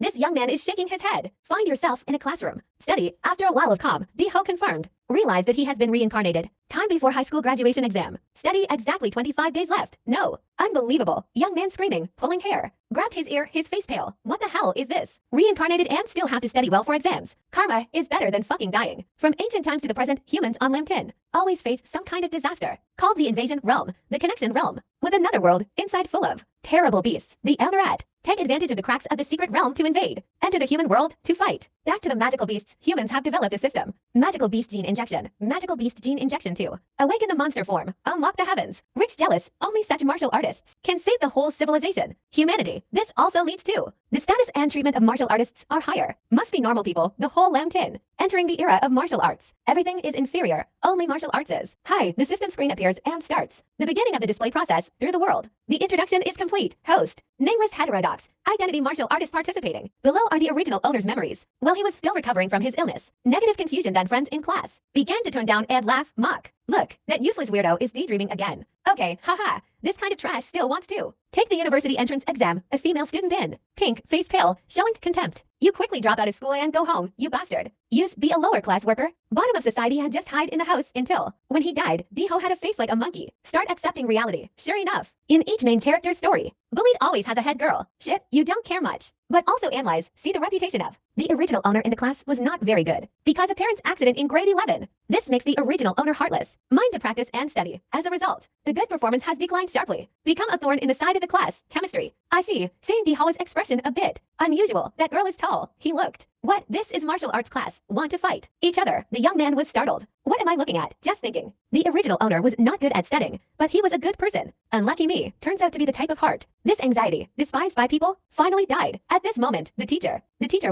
This young man is shaking his head. Find yourself in a classroom. Study. After a while of calm, Di-ho confirmed. Realized that he has been reincarnated. Time before high school graduation exam. Study exactly 25 days left. No. Unbelievable. Young man screaming, pulling hair. Grabbed his ear, his face pale. What the hell is this? Reincarnated and still have to study well for exams. Karma is better than fucking dying. From ancient times to the present, humans on Lim-Tin always face some kind of disaster. Called the invasion realm, the connection realm. With another world, inside full of terrible beasts. The elder at. Take advantage of the cracks of the secret realm to invade. Enter the human world to fight. Back to the magical beasts, humans have developed a system. Magical beast gene injection. Magical beast gene injection 2. Awaken the monster form. Unlock the heavens. Rich jealous. Only such martial artists can save the whole civilization. Humanity. This also leads to the status and treatment of martial artists are higher. Must be normal people. The whole Lam-Tin. Entering the era of martial arts. Everything is inferior. Only martial arts is. Hi, the system screen appears and starts. The beginning of the display process through the world. The introduction is complete. Host. Nameless heterodox. Identity martial artist participating. Below are the original owner's memories. While he was still recovering from his illness. Negative confusion then friends in class. Began to turn down and laugh, mock. Look, that useless weirdo is daydreaming again. Okay, haha. This kind of trash still wants to take the university entrance exam. A female student in pink, face pale, showing contempt. You quickly drop out of school and go home, you bastard. Used be a lower class worker, bottom of society and just hide in the house until when he died, Di-ho had a face like a monkey. Start accepting reality. Sure enough, in each main character's story, bullied always has a head girl. Shit, you don't care much. But also analyze, see the reputation of the original owner in the class was not very good because of parents' accident in grade 11. This makes the original owner heartless. Mind to practice and study. As a result, the good performance has declined sharply. Become a thorn in the side of the class. Chemistry. I see. Seeing Di-ho's expression a bit unusual. That girl is tall. He looked. What? This is martial arts class. Want to fight each other. The young man was startled. What am I looking at? Just thinking. The original owner was not good at studying, but he was a good person. Unlucky me. Turns out to be the type of heart. This anxiety, despised by people, finally died. At this moment, the teacher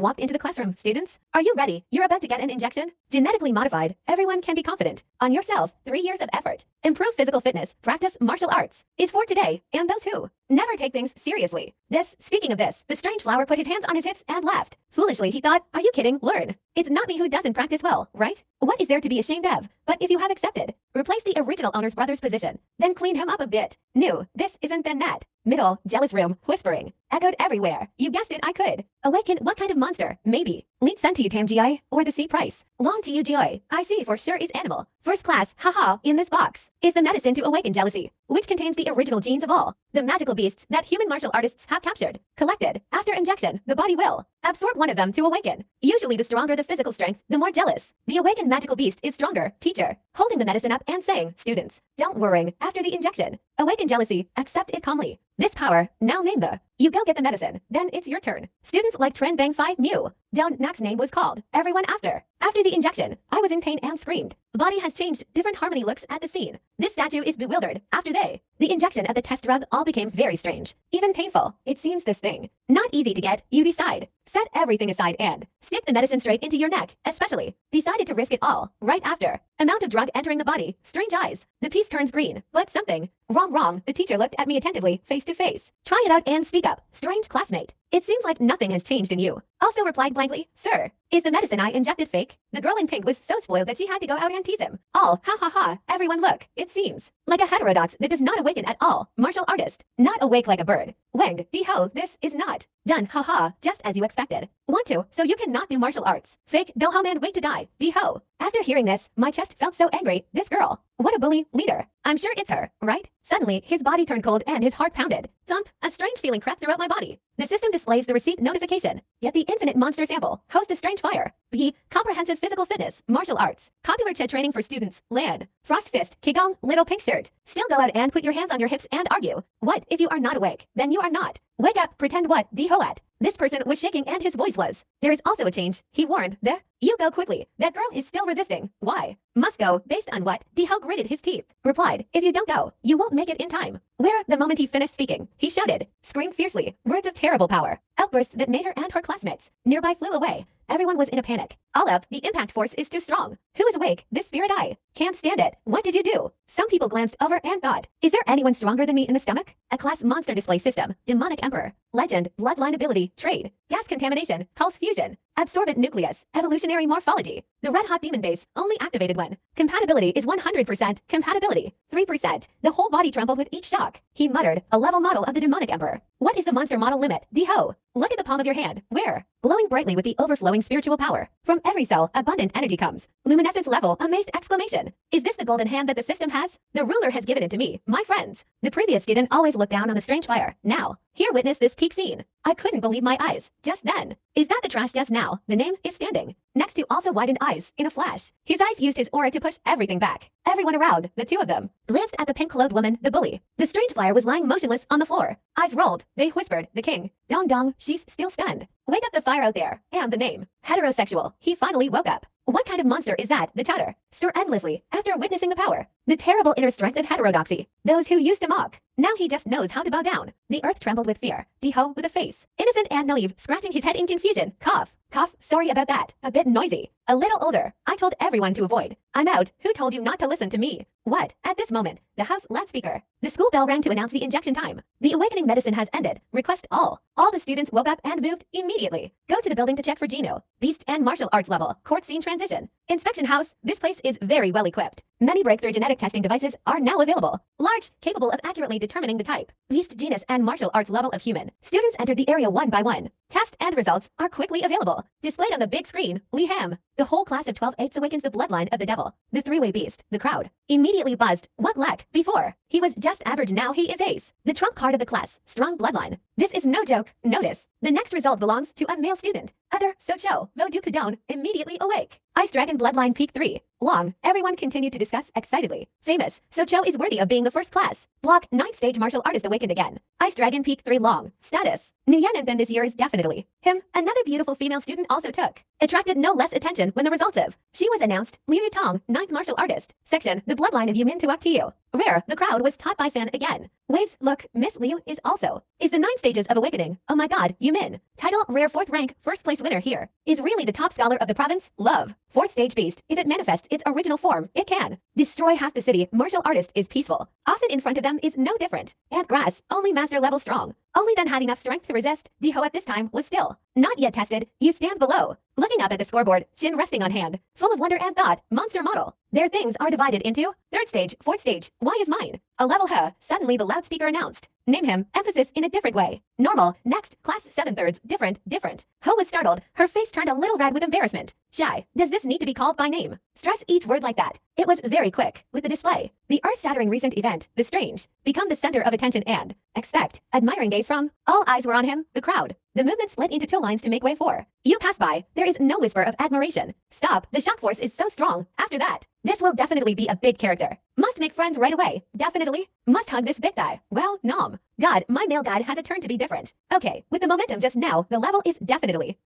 walked into the classroom. Students, are you ready? You're about to get an injection. Genetically modified. Everyone can be confident on yourself. 3 years of effort. Improve physical fitness. Practice martial arts. Is for today and those who never take things seriously. Speaking of this, the strange flower put his hands on his hips and laughed. Foolishly, he thought, are you kidding? Learn. It's not me who doesn't practice well, right? What is there to be ashamed of? But if you have accepted, replace the original owner's brother's position, then clean him up a bit. New, this isn't then that. Middle, jealous room, whispering. Echoed everywhere. You guessed it, I could. Awaken what kind of monster? Maybe. Lead sent to you Tam-gi, or the C price. Long to you Gi. I see for sure is animal. First class, haha, in this box. Is the medicine to awaken jealousy, which contains the original genes of all the magical beasts that human martial artists have captured. Collected. After injection, the body will absorb one of them to awaken. Usually the stronger the physical strength, the more jealous. The awakened magical beast is stronger. Teacher. Holding the medicine up and saying, students, don't worry. After the injection, awaken jealousy. Accept it calmly. This power, now name the. You go get the medicine, then it's your turn. Students like Tren Bang Phi Mew. Don Nak's name was called. Everyone after. After the injection, I was in pain and screamed. Body has changed. Different harmony looks at the scene. This statue is bewildered. After the injection of the test drug all became very strange. Even painful. It seems this thing. Not easy to get. You decide. Set everything aside and stick the medicine straight into your neck. Especially. Decided to risk it all. Right after. Amount of drug entering the body. Strange eyes. The piece turns green. But something. Wrong. The teacher looked at me attentively, face to face. Try it out and speak up. Strange classmate. It seems like nothing has changed in you. Also replied blankly, sir, is the medicine I injected fake? The girl in pink was so spoiled that she had to go out and tease him. All, ha ha ha, everyone look, it seems like a heterodox that does not awaken at all. Martial artist, not awake like a bird. Weng, Di-ho, this is not done, haha, just as you expected. Want to, so you cannot do martial arts. Fake, go home and wait to die, Di-ho. After hearing this, my chest felt so angry. This girl, what a bully, leader. I'm sure it's her, right? Suddenly, his body turned cold and his heart pounded. Thump, a strange feeling crept throughout my body. The system displays the receipt notification. Get the infinite monster sample. Host the strange fire. B. Comprehensive physical fitness. Martial arts. Popular ched training for students. Land. Frost fist. Qigong. Little pink shirt. Still go out and put your hands on your hips and argue. What if you are not awake? Then you are not. Wake up. Pretend what? Di-ho at. This person was shaking and his voice was. There is also a change. He warned. You go quickly. That girl is still resisting. Why? Must go. Based on what? Di-ho gritted his teeth. Replied. If you don't go, you won't make it in time. Where? The moment he finished speaking, he shouted. Screamed fiercely. Words of terrible power. Outbursts that made her and her classmates nearby flew away. Everyone was in a panic. All up, the impact force is too strong. Who is awake? This spirit eye. Can't stand it. What did you do? Some people glanced over and thought, is there anyone stronger than me in the stomach? A class monster display system, demonic emperor, legend, bloodline ability, trade, gas contamination, pulse fusion, absorbent nucleus, evolutionary morphology. The red hot demon base only activated when compatibility is 100% compatibility. 3%. The whole body trembled with each shock. He muttered, a level model of the demonic emperor. What is the monster model limit? D-ho. Look at the palm of your hand. Where? Glowing brightly with the overflowing spiritual power. From every cell, abundant energy comes. Luminescence level, amazed exclamation. Is this the golden hand that the system has? The ruler has given it to me, my friends. The previous student always looked down on the strange fire. Now, here witness this peak scene. I couldn't believe my eyes. Just then. Is that the trash just now? The name is standing next to also widened eyes in a flash. His eyes used his aura to push everything back. Everyone around, the two of them, glanced at the pink-clothed woman, the bully. The strange flyer was lying motionless on the floor. Eyes rolled. They whispered, the king. Dong dong, she's still stunned. Wake up the fire out there. And the name. Heterosexual. He finally woke up. What kind of monster is that? The chatter. Stir endlessly, after witnessing the power. The terrible inner strength of heterodoxy. Those who used to mock. Now he just knows how to bow down. The earth trembled with fear. D-ho with a face. Innocent and naive, scratching his head in confusion. Cough. Cough. Sorry about that. A bit noisy. A little older. I told everyone to avoid. I'm out. Who told you not to listen to me? What? At this moment, the house loudspeaker. The school bell rang to announce the injection time. The awakening medicine has ended. Request all. All the students woke up and moved immediately. Go to the building to check for Geno. Beast and martial arts level. Court scene transition. Inspection house. This place is very well equipped. Many breakthrough genetic testing devices are now available. Large, capable of accurately determining the type, beast genus and martial arts level of human. Students entered the area one by one. Test and results are quickly available. Displayed on the big screen. Lee Ham. The whole class of 12/8 awakens the bloodline of the devil. The three-way beast. The crowd immediately buzzed. What luck. Before, he was just average, now he is ace. The trump card of the class. Strong bloodline. This is no joke. Notice. The next result belongs to a male student. Other Socho, Vodou Kudon, immediately awake. Ice Dragon Bloodline Peak 3. Long. Everyone continued to discuss excitedly. Famous. Socho is worthy of being the first class. Block 9th stage martial artist awakened again. Ice Dragon Peak 3 long. Status. Nguyen then this year is definitely him. Another beautiful female student also took. Attracted no less attention when the results of. She was announced. Liu Tong, 9th martial artist. Section. The bloodline of Yumin to Tiyu. Rare. The crowd was taught by fan again. Waves. Look. Miss Liu is also. Is the 9 stages of awakening. Oh my god. Yumin. Title. Rare 4th rank. First place winner here. Is really the top scholar of the province. Love. 4th stage beast. If it manifests its original form, it can destroy half the city. Martial artist is peaceful. Often in front of them is no different. Ant grass. Only master level strong. Only then had enough strength to resist. D-ho at this time was still not yet tested. You stand below. Looking up at the scoreboard, chin resting on hand, full of wonder and thought, monster model. Their things are divided into 3rd stage, 4th stage. Why is mine? A level huh? Suddenly the loudspeaker announced. Name him. Emphasis in a different way. Normal. Next. Class 7/3. Different. Different. Ho was startled. Her face turned a little red with embarrassment. Shy. Does this need to be called by name? Stress each word like that. It was very quick. With the display. The earth-shattering recent event. The strange. Become the center of attention and expect. Admiring gaze from. All eyes were on him. The crowd. The movement split into 2 lines to make way for. You pass by. There is no whisper of admiration. Stop. The shock force is so strong. After that. This will definitely be a big character. Must make friends right away. Definitely. Must hug this big thigh. Well, nom. God, my male guide has a turn to be different. Okay, with the momentum just now, the level is definitely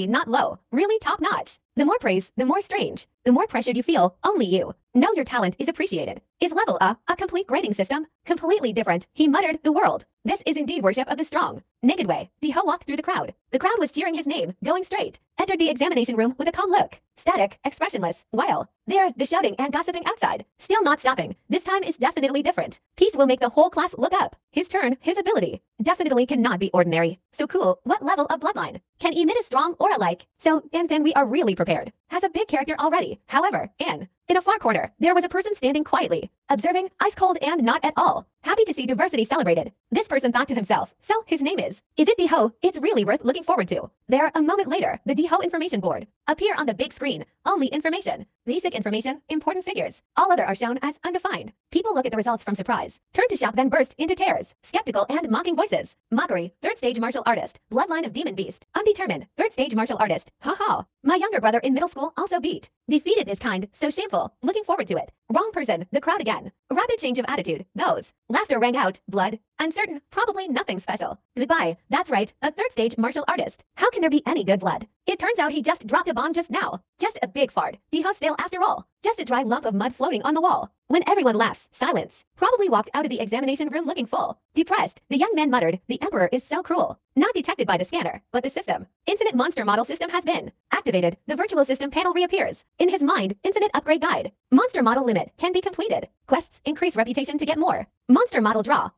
not low. Really top notch. The more praise, the more strange. The more pressured you feel, only you know your talent is appreciated. Is level a complete grading system? Completely different. He muttered, the world. This is indeed worship of the strong. Naked way. D-ho walked through the crowd. The crowd was cheering his name, going straight. Entered the examination room with a calm look. Static, expressionless, while there, the shouting and gossiping outside. Still not stopping. This time is definitely different. Peace will make the whole class look up. His turn, his ability. Definitely cannot be ordinary. So cool. What level of bloodline? Can emit a strong aura like. So, and then we are really prepared. Has a big character already. However, in a far corner, there was a person standing quietly, observing, ice cold and not at all. Happy to see diversity celebrated. This person thought to himself, so his name is it D-ho? It's really worth looking forward to. There, a moment later, the D-ho information board appear on the big screen. Only information. Basic information, important figures. All other are shown as undefined. People look at the results from surprise, turn to shock, then burst into tears. Skeptical and mocking voices. Mockery. 3rd stage martial artist. Bloodline of demon beast. Undetermined. 3rd stage martial artist. Ha ha. My younger brother in middle school also beat. Defeated is kind, so shameful. Looking forward to it. Wrong person. The crowd again. Rapid change of attitude. Those. Laughter rang out. Blood. Uncertain. Probably nothing special. Goodbye. That's right. A 3rd stage martial artist. How can there be any good blood? It turns out he just dropped a bomb just now. Just a big fart. D-ho still after all. Just a dry lump of mud floating on the wall. When everyone laughs, silence. Probably walked out of the examination room looking full. Depressed, the young man muttered, "The Emperor is so cruel." Not detected by the scanner, but the system. Infinite monster model system has been activated. The virtual system panel reappears. In his mind, infinite upgrade guide. Monster model limit can be completed. Quests increase reputation to get more. Monster model draw.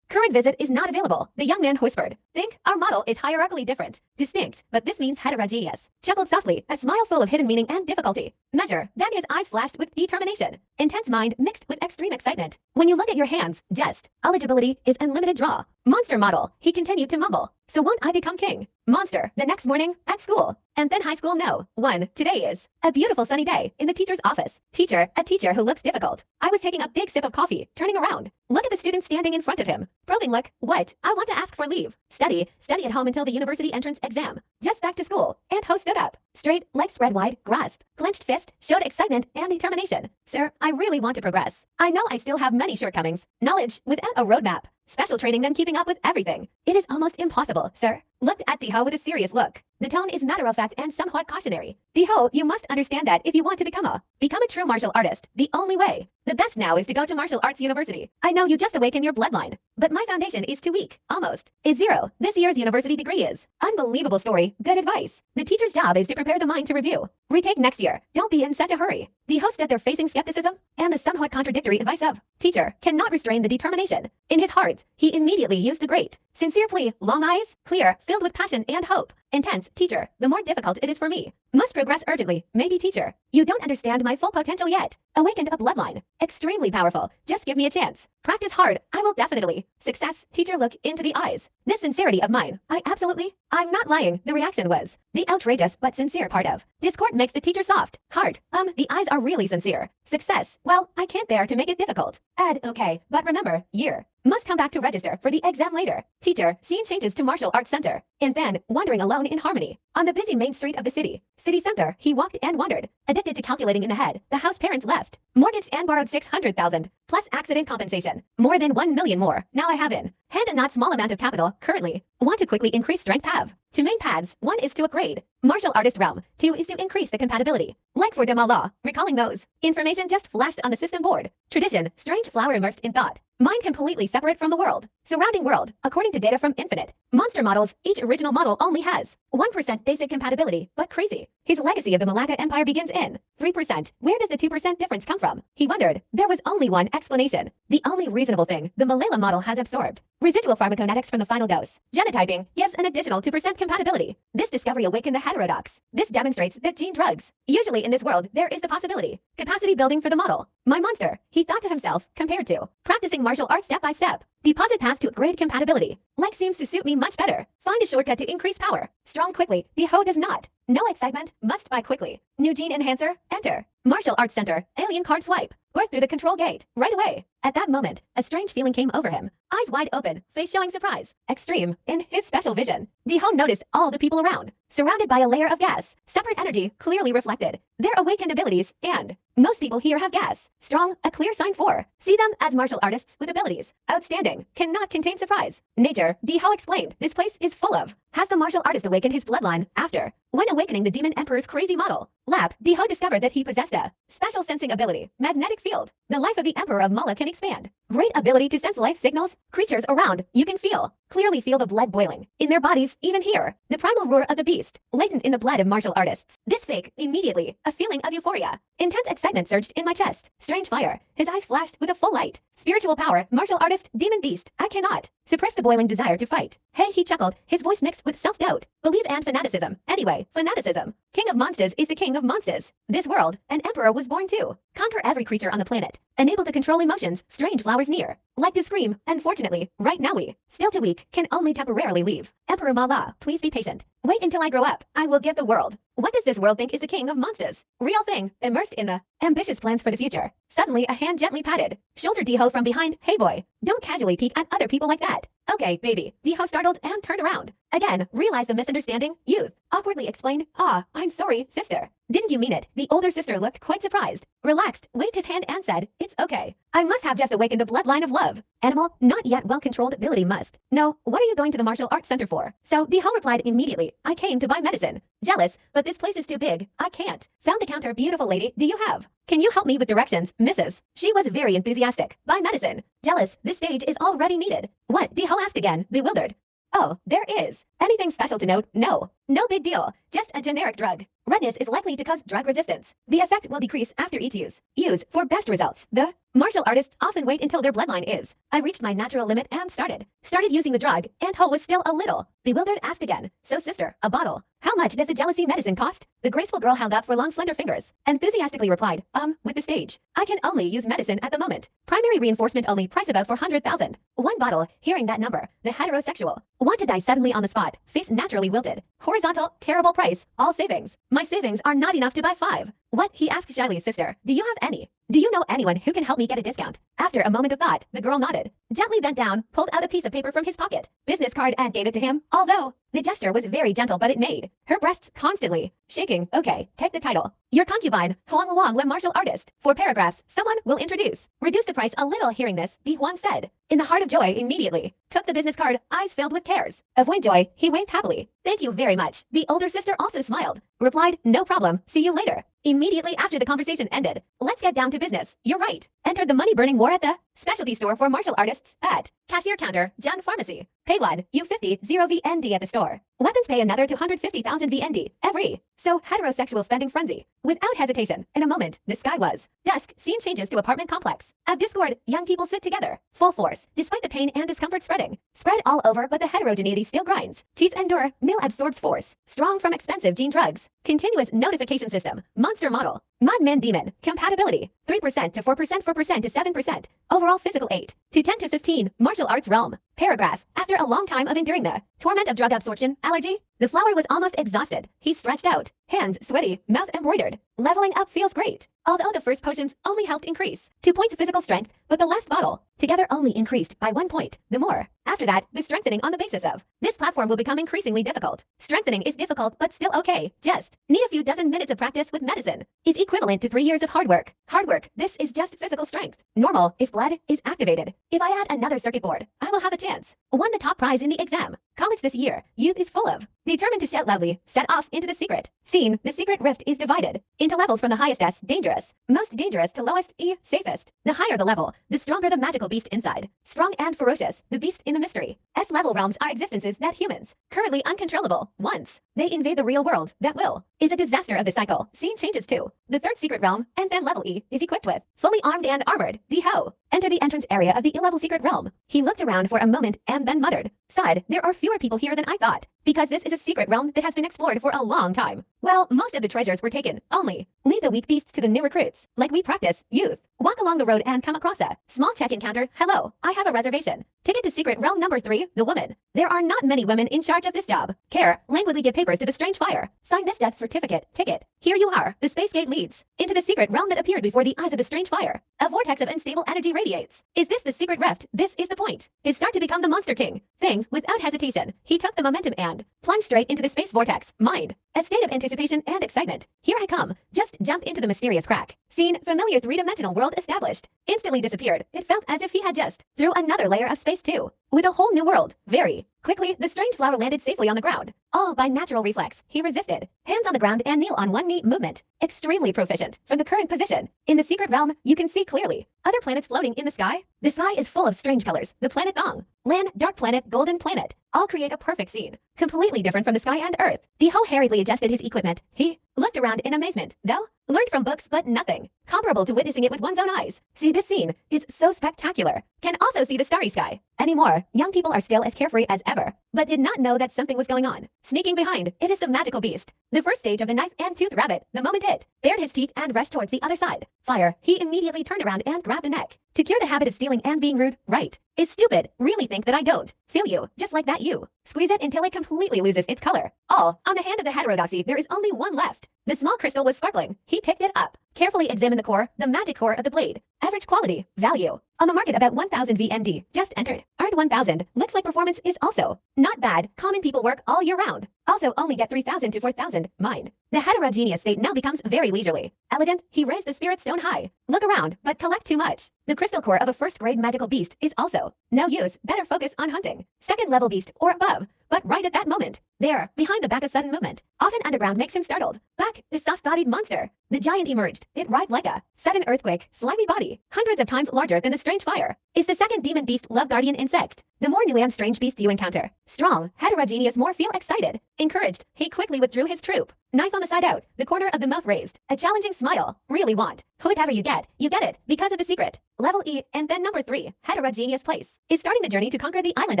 Current visit is not available, the young man whispered. Think, our model is hierarchically different. Distinct, but this means heterogeneous. Chuckled softly, a smile full of hidden meaning and difficulty. Measure, then his eyes flashed with determination. Intense mind mixed with extreme excitement. When you look at your hands, just. Eligibility is unlimited draw. Monster model, he continued to mumble. So won't I become king? Monster, the next morning, at school. And then high school, no. Today is a beautiful sunny day in the teacher's office. Teacher, a teacher who looks difficult. I was taking a big sip of coffee, turning around. Look at the student standing in front of him. Probing look, what? I want to ask for leave. Study at home until the university entrance exam. Just back to school. And ho stood up. Straight, legs spread wide, grasp. Clenched fist, showed excitement and determination. Sir, I really want to progress. I know I still have many shortcomings. Knowledge without a roadmap. Special training then keeping up with everything. It is almost impossible, sir. Looked at Diho with a serious look. The tone is matter-of-fact and somewhat cautionary. Diho, you must understand that if you want to become a true martial artist, the only way. The best now is to go to martial arts university. I know you just awakened your bloodline, but my foundation is too weak, almost. Is zero. This year's university degree is. Unbelievable story, good advice. The teacher's job is to prepare the mind to review. Retake next year. Don't be in such a hurry. Diho stood there facing skepticism and the somewhat contradictory advice of teacher cannot restrain the determination. In his heart, he immediately used the great, sincere plea, long eyes, clear, filled with passion and hope. Intense, teacher, the more difficult it is for me. Must progress urgently, maybe teacher. You don't understand my full potential yet. Awakened a bloodline. Extremely powerful. Just give me a chance. Practice hard. I will definitely. Success. Teacher look into the eyes. This sincerity of mine. I'm not lying. The reaction was the outrageous but sincere part of. Discord makes the teacher soft. Hard. The eyes are really sincere. Success. Well, I can't bear to make it difficult. Okay, but remember, year. Must come back to register for the exam later. Teacher, scene changes to martial arts center. And then, wandering alone in harmony. On the busy main street of the city center, he walked and wandered. Addicted to calculating in the head, the house parents left. Mortgaged and borrowed 600,000. Plus accident compensation. More than 1 million more. Now I have in hand a not small amount of capital, currently. Want to quickly increase strength have. Two main paths. 1 is to upgrade. Martial artist realm. 2 is to increase the compatibility. Like for Dema Law, recalling those. Information just flashed on the system board. Tradition, strange flower immersed in thought. Mind completely separate from the world. Surrounding world, according to data from Infinite. Monster models, each original model only has 1% basic compatibility, but crazy. His legacy of the Malacca Empire begins in 3%. Where does the 2% difference come from? He wondered. There was only one explanation. The only reasonable thing the Malala model has absorbed. Residual pharmacokinetics from the final dose. Genotyping gives an additional 2% compatibility. This discovery awakened the heterodox. This demonstrates that gene drugs. Usually in this world, there is the possibility. Capacity building for the model. My monster, he thought to himself, compared to practicing martial arts step by step. Deposit path to upgrade compatibility. Like seems to suit me much better. Find a shortcut to increase power. Strong quickly. Diho does not. No excitement. Must buy quickly. New gene enhancer. Enter. Martial arts center. Alien card swipe. Work through the control gate. Right away. At that moment, a strange feeling came over him. Eyes wide open. Face showing surprise. Extreme. In his special vision. Diho noticed all the people around. Surrounded by a layer of gas. Separate energy clearly reflected. Their awakened abilities and most people here have gas. Strong, a clear sign for. See them as martial artists with abilities. Outstanding. Cannot contain surprise. Nature, Diho explained. This place is full of. Has the martial artist awakened his bloodline after? When awakening the demon emperor's crazy model. Lab, Diho discovered that he possessed a special sensing ability. Magnetic field. The life of the emperor of Mala can expand. Great ability to sense life signals. Creatures around, you can feel. Clearly feel the blood boiling. In their bodies, even here. The primal roar of the beast. Latent in the blood of martial artists. This fake, immediately, a feeling of euphoria. Intense excitement surged in my chest. Strange fire. His eyes flashed with a full light. Spiritual power, martial artist, demon beast. I cannot suppress the boiling desire to fight. Hey, he chuckled, his voice mixed with self-doubt. Believe and fanaticism. Anyway, fanaticism. King of monsters is the king of monsters. This world, an emperor was born to conquer every creature on the planet. Unable to control emotions, strange flowers near. Like to scream, unfortunately, right now we, still too weak, can only temporarily leave. Emperor Mala, please be patient. Wait until I grow up, I will give the world. What does this world think is the king of monsters? Real thing, immersed in the ambitious plans for the future. Suddenly a hand gently patted. Shoulder Diho from behind, hey boy, don't casually peek at other people like that. Okay, baby. Diho startled and turned around. Again, realized the misunderstanding. Youth awkwardly explained, I'm sorry, sister. Didn't you mean it? The older sister looked quite surprised. Relaxed, waved his hand and said, it's okay. I must have just awakened the bloodline of love. Animal, not yet well-controlled ability must. No, what are you going to the martial arts center for? So Diho replied immediately, I came to buy medicine. Jealous, but this place is too big. I can't. Found the counter, beautiful lady. Do you have Can you help me with directions, Mrs.? She was very enthusiastic. Buy medicine. Jealous, this stage is already needed. What? Diho asked again, bewildered. Oh, there is. Anything special to note? No. No big deal. Just a generic drug. Redness is likely to cause drug resistance. The effect will decrease after each use. Use for best results. The martial artists often wait until their bloodline is. I reached my natural limit and started using the drug, and Ho was still a little bewildered. Asked again. So sister, a bottle. How much does the jealousy medicine cost? The graceful girl held up for long slender fingers, enthusiastically replied, with the stage. I can only use medicine at the moment. Primary reinforcement only, price about 400,000. One bottle. Hearing that number, the heterosexual want to die suddenly on the spot, face naturally wilted. Horizontal, terrible price, all savings. My savings are not enough to buy 5. What? He asked shyly. Sister, do you have any? Do you know anyone who can help me get a discount? After a moment of thought, the girl nodded, gently bent down, pulled out a piece of paper from his pocket, business card, and gave it to him, although the gesture was very gentle, but it made her breasts constantly shaking. Okay, take the title. Your concubine, Huang Luang, le martial artist. 4 paragraphs, someone will introduce. Reduce the price a little. Hearing this, Di Huang said, in the heart of joy, immediately took the business card, eyes filled with tears of joy. He waved happily. Thank you very much. The older sister also smiled, replied, no problem, see you later. Immediately after the conversation ended, let's get down to business. You're right. Entered the money-burning war at the specialty store for martial artists at cashier counter, Jan Pharmacy. Pay 1, U50, 0 VND at the store. Weapons pay another 250,000 VND every. So heterosexual spending frenzy. Without hesitation, in a moment, the sky was dusk. Scene changes to apartment complex. Of discord, young people sit together, full force, despite the pain and discomfort spread all over, but the heterogeneity still grinds. Teeth endure, male absorbs force, strong from expensive gene drugs. Continuous notification system, monster model, Mudman demon, compatibility, 3% to 4%, 4% to 7%, overall physical 8 to 10 to 15, martial arts realm. Paragraph, after a long time of enduring the torment of drug absorption, allergy, the flower was almost exhausted. He stretched out, hands sweaty, mouth embroidered. Leveling up feels great. Although the first potions only helped increase 2 points physical strength, but the last bottle together only increased by 1 point. The more. After that, the strengthening on the basis of this platform will become increasingly difficult. Strengthening is difficult, but still okay. Just need a few dozen minutes of practice with medicine. Is equivalent to 3 years of hard work. Hard work, this is just physical strength. Normal, if blood is activated. If I add another circuit board, I will have a chance. Won the top prize in the exam. College this year, youth is full of. Determined to shout loudly, set off into the secret. Scene, the secret rift is divided into levels from the highest S, dangerous, most dangerous to lowest E, safest. The higher the level, the stronger the magical beast inside. Strong and ferocious, the beast in the mystery. S-level realms are existences that humans, currently uncontrollable, once they invade the real world, that will, is a disaster of the cycle. Scene changes too. The third secret realm, and then level E, is equipped with, fully armed and armored, D-Ho. Enter the entrance area of the E-level secret realm. He looked around for a moment and then muttered, sighed, there are fewer people here than I thought, because this is a secret realm that has been explored for a long time. Well, most of the treasures were taken, only leave the weak beasts to the new recruits, like we practice, youth. Walk along the road and come across a small check-in counter. Hello, I have a reservation. Ticket to secret realm number 3, the woman. There are not many women in charge of this job. Care, languidly give papers to the strange fire. Sign this death certificate, ticket. Here you are, the space gate leads into the secret realm that appeared before the eyes of the strange fire. A vortex of unstable energy radiates. Is this the secret rift? This is the point. His start to become the Monster King. Thing, without hesitation, he took the momentum and plunged straight into the space vortex. Mind, a state of anticipation and excitement. Here I come. Just jump into the mysterious crack. Scene, familiar 3-dimensional world established. Instantly disappeared. It felt as if he had just through another layer of space too. With a whole new world. Very quickly, the strange flower landed safely on the ground. All by natural reflex, he resisted. Hands on the ground and kneel on one knee movement. Extremely proficient. From the current position, in the secret realm, you can see clearly. Other planets floating in the sky. The sky is full of strange colors. The planet Thong. Land, dark planet, golden planet. All create a perfect scene. Completely different from the sky and earth. Diho hurriedly adjusted his equipment. He looked around in amazement, though. Learned from books, but nothing comparable to witnessing it with one's own eyes. See, this scene is so spectacular. Can also see the starry sky. Anymore, young people are still as carefree as ever, but did not know that something was going on. Sneaking behind, it is the magical beast. The first stage of the knife and tooth rabbit. The moment it bared his teeth and rushed towards the other side. Fire, he immediately turned around and grabbed the neck. To cure the habit of stealing and being rude, right, is stupid. Really think that I don't feel you, just like that you. Squeeze it until it completely loses its color. All on the hand of the heterodoxy, there is only one left. The small crystal was sparkling. He picked it up. Carefully examined the core, the magic core of the blade. Average quality, value. On the market about 1,000 VND. Just entered. Earned 1,000. Looks like performance is also not bad. Common people work all year round. Also only get 3,000 to 4,000. Mind. The heterogeneous state now becomes very leisurely. Elegant, he raised the spirit stone high. Look around, but collect too much. The crystal core of a first-grade magical beast is also no use. Better focus on hunting. Second-level beast or above. But right at that moment, there, behind the back, a sudden movement. Often underground makes him startled. Back, the soft-bodied monster. The giant emerged. emerged. It writhed like a sudden earthquake, slimy body, hundreds of times larger than the strange fire. Is the second demon beast love guardian insect. The more new and strange beasts you encounter, strong, heterogeneous more feel excited. Encouraged, he quickly withdrew his troop. Knife on the side out, the corner of the mouth raised. A challenging smile. Really want. Whatever you get it because of the secret. Level E, and then number 3, heterogeneous place, is starting the journey to conquer the island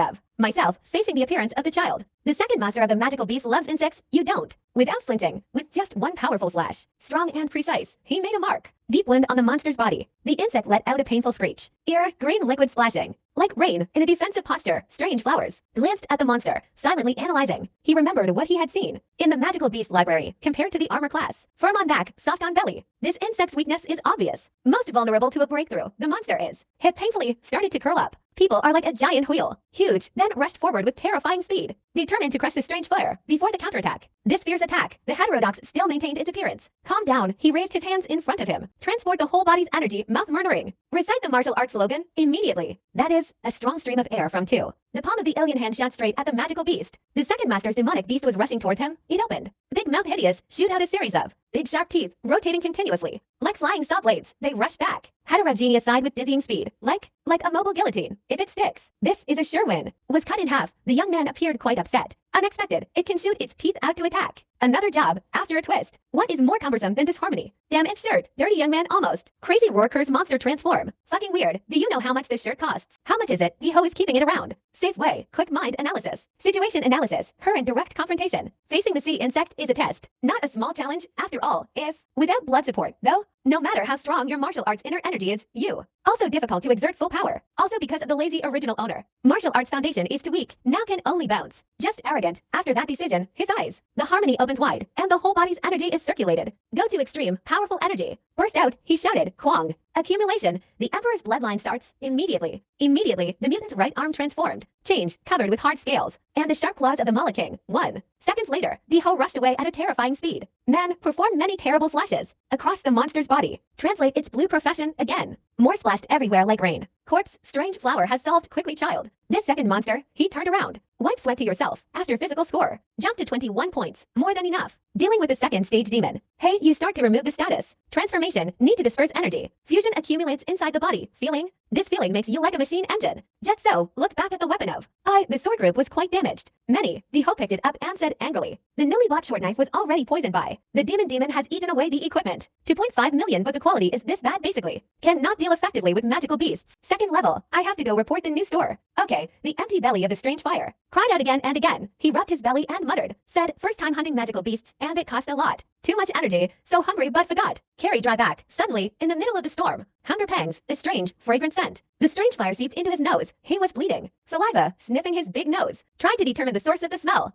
of myself, facing the appearance of the child. The second master of the magical beast loves insects, you don't. Without flinching, with just one powerful slash, strong and precise, he made a mark. Deep wound on the monster's body. The insect let out a painful screech. Ear, green liquid splashing. Like rain, in a defensive posture, strange flowers. Glanced at the monster, silently analyzing. He remembered what he had seen in the magical beast library, compared to the armor class. Firm on back, soft on belly. This insect's weakness is obvious. Most vulnerable to a breakthrough, the monster is. Hip painfully started to curl up. People are like a giant wheel, huge, then rushed forward with terrifying speed, determined to crush the strange fire before the counterattack. This fierce attack, the heterodox still maintained its appearance. Calm down, he raised his hands in front of him. Transport the whole body's energy, mouth murmuring. Recite the martial arts slogan immediately. That is, a strong stream of air from 2. The palm of the alien hand shot straight at the magical beast. The second master's demonic beast was rushing towards him. It opened. Big mouth hideous, shoot out a series of big sharp teeth, rotating continuously. Like flying saw blades, they rush back. Heterogeneous side with dizzying speed, like a mobile guillotine. If it sticks, this is a sure win. Was cut in half. The young man appeared quite upset. Unexpected, it can shoot its teeth out to attack. Another job, after a twist. What is more cumbersome than disharmony? Damaged shirt, dirty young man almost. Crazy workers monster transform. Fucking weird. Do you know how much this shirt costs? How much is it? The hoe is keeping it around. Safe way, quick mind analysis. Situation analysis, current direct confrontation. Facing the sea insect is a test. Not a small challenge, after all, if, without blood support, though, no matter how strong your martial arts inner energy is, you. Also difficult to exert full power. Also because of the lazy original owner. Martial arts foundation is too weak, now can only bounce. Just arrogant. After that decision, his eyes. The harmony opens wide, and the whole body's energy is circulated. Go to extreme, powerful energy. Burst out, he shouted, Kwang. Accumulation. The Emperor's bloodline starts immediately. Immediately, the mutant's right arm transformed. Changed, covered with hard scales. And the sharp claws of the Mala King. 1. Seconds later, Diho rushed away at a terrifying speed. Man performed many terrible slashes across the monster's body. Translate its blue profession again. More splashed everywhere like rain. Corpse, strange flower has solved quickly child. This second monster, he turned around. Wipe sweat to yourself. After physical score, jump to 21 points. More than enough. Dealing with the second stage demon. Hey, you start to remove the status. Transformation, need to disperse energy. Fusion accumulates inside the body. Feeling? This feeling makes you like a machine engine. Just so, look back at the weapon of. The sword group was quite damaged. Many. Diho picked it up and said angrily. The newly bought short knife was already poisoned by. The demon has eaten away the equipment. 2.5 million, but the quality is this bad basically. Cannot deal effectively with magical beasts. Second level, I have to go report the new store. Okay, the empty belly of the strange fire. Cried out again and again. He rubbed his belly and muttered. Said, first time hunting magical beasts, and it cost a lot. Too much energy, so hungry but forgot. Carry dry back, suddenly, in the middle of the storm. Hunger pangs, a strange, fragrant scent. The strange fire seeped into his nose. He was bleeding. Saliva, sniffing his big nose. Tried to determine the source of the smell.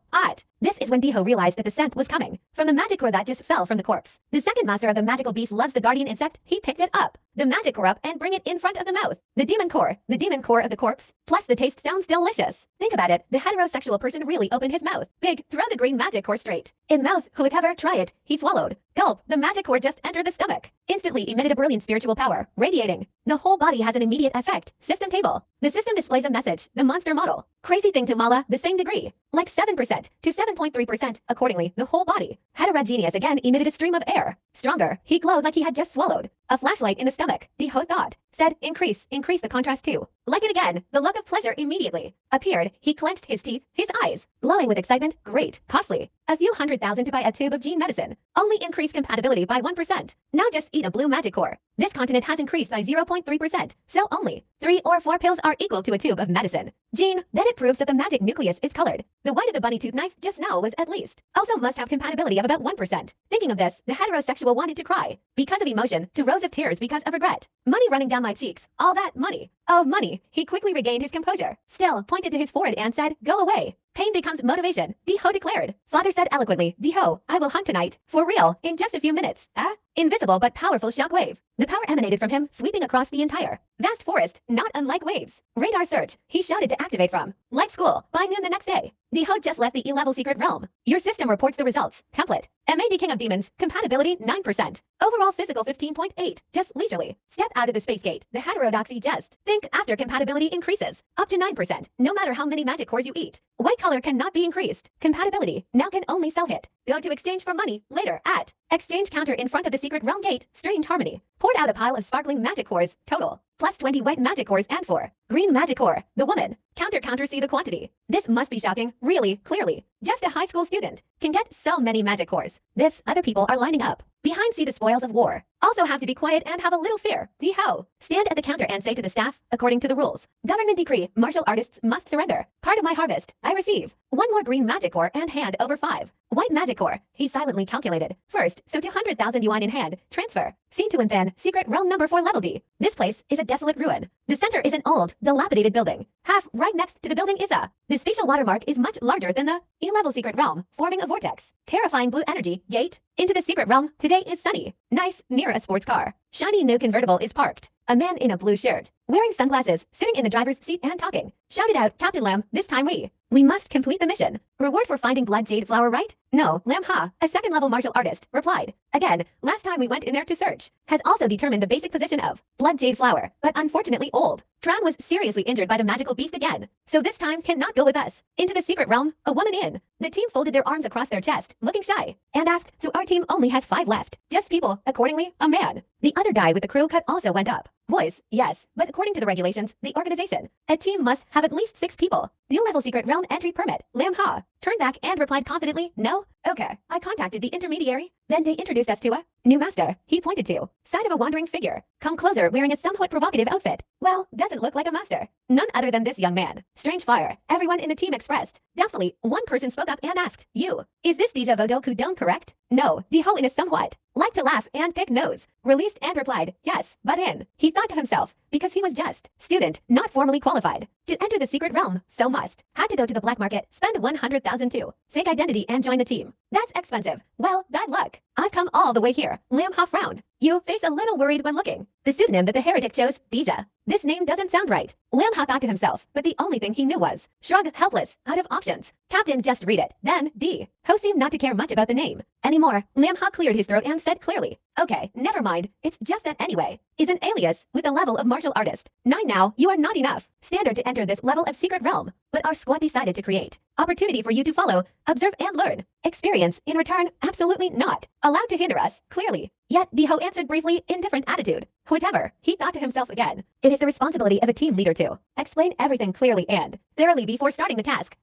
This is when Diho realized that the scent was coming from the magic core that just fell from the corpse. The second master of the magical beast loves the guardian insect. He picked it up. The magic core up and bring it in front of the mouth. The demon core of the corpse. Plus the taste sounds delicious. Think about it. The heterosexual person really opened his mouth. Big, throw the green magic core straight. In mouth, whoever try it. He swallowed. Gulp, the magic core just entered the stomach. Instantly emitted a brilliant spiritual power, radiating. The whole body has an immediate effect. System table. The system displays a message. The monster model. Crazy thing to Mala, the same degree. Like 7% to 7.3%, accordingly, the whole body. Heterogeneous again emitted a stream of air. Stronger, he glowed like he had just swallowed. A flashlight in the stomach, Diho thought. Said, increase the contrast too. Like it again, the look of pleasure immediately appeared. He clenched his teeth, his eyes, glowing with excitement. Great, costly. A few 100,000 to buy a tube of gene medicine. Only increase compatibility by 1%. Now just eat a blue magic core. This continent has increased by 0.3%, so only 3 or 4 pills are equal to a tube of medicine. Gene, then it proves that the magic nucleus is colored. The white of the bunny tooth knife just now was at least. Also must have compatibility of about 1%. Thinking of this, the heterosexual wanted to cry. Because of emotion, to rows of tears because of regret. Money running down my cheeks. All that money. Oh, money. He quickly regained his composure. Still, pointed to his forehead and said, go away. Pain becomes motivation, Diho declared. Father said eloquently, Diho, I will hunt tonight. For real, in just a few minutes. Invisible but powerful shockwave. The power emanated from him, sweeping across the entire vast forest, not unlike waves. Radar search, he shouted to activate from. Like school, by noon the next day. Diho just left the E-level secret realm. Your system reports the results. Template. MAD King of Demons. Compatibility 9%. Overall physical 15.8. Just leisurely. Step out of the space gate. The heterodoxy just. Think after compatibility increases. Up to 9%. No matter how many magic cores you eat. White color cannot be increased. Compatibility. Now can only sell hit. Go to exchange for money. Later at. Exchange counter in front of the secret realm gate. Strange harmony. Poured out a pile of sparkling magic cores. Total. Plus 20 white magic cores and 4 green magic core. The woman. Counter see the quantity. This must be shocking. Really, clearly. Just a high school student can get so many magic cores. This other people are lining up. Behind see the spoils of war. Also have to be quiet and have a little fear. Diho. Stand at the counter and say to the staff, according to the rules. Government decree, martial artists must surrender. Part of my harvest, I receive. 1 more green magic core and hand over 5 white magic core. He silently calculated. First, so 200,000 yuan in hand. Transfer. Seen to and then, secret realm number 4 level D. This place is a desolate ruin. The center is an old, dilapidated building. Half right next to the building is a. The spatial watermark is much larger than the E-level secret realm, forming a vortex. Terrifying blue energy, gate. Into the secret realm, today is sunny. Nice, near a sports car. Shiny new convertible is parked. A man in a blue shirt, wearing sunglasses, sitting in the driver's seat and talking. Shouted out, Captain Lam, this time we must complete the mission. Reward for finding blood jade flower, right? No, Lam Ha, a second level martial artist, replied. Again, last time we went in there to search. Has also determined the basic position of blood jade flower, but unfortunately old. Tran was seriously injured by the magical beast again. So this time cannot go with us. Into the secret realm, a woman in. The team folded their arms across their chest, looking shy, and asked, so our team only has 5 left. Just people, accordingly, a man. The other guy with the crew cut also went up. Voice, yes, but according to the regulations, the organization, a team must have at least 6 people. U-level secret realm entry permit, Lam Ha. Turned back and replied confidently, no? Okay. I contacted the intermediary. Then they introduced us to a new master. He pointed to side of a wandering figure. Come closer wearing a somewhat provocative outfit. Well, doesn't look like a master. None other than this young man. Strange fire. Everyone in the team expressed. Doubtfully, one person spoke up and asked, you, is this Dija Vodo Kudon correct? No, Diho in a somewhat liked to laugh and pick nose. Released and replied, yes, but in. He thought to himself, because he was just student, not formally qualified. To enter the secret realm, so must. Had to go to the black market, spend 100,000 to fake identity and join the team. That's expensive. Well, bad luck. I've come all the way here. Lam Ha frowned. You face a little worried when looking. The pseudonym that the heretic chose, Dija. This name doesn't sound right. Lam Ha thought to himself, but the only thing he knew was shrug, helpless, out of options. Captain, just read it. Then, D. Ho seemed not to care much about the name anymore. Lam Ha cleared his throat and said clearly, okay, never mind. It's just that anyway. Is an alias with a level of martial artist. 9 now, you are not enough. Standard to enter this level of secret realm. But our squad decided to create opportunity for you to follow, observe and learn. Experience in return, absolutely not. Allowed to hinder us, clearly. Yet Diho answered briefly, indifferent attitude. Whatever, he thought to himself again. It is the responsibility of a team leader to explain everything clearly and thoroughly before starting the task.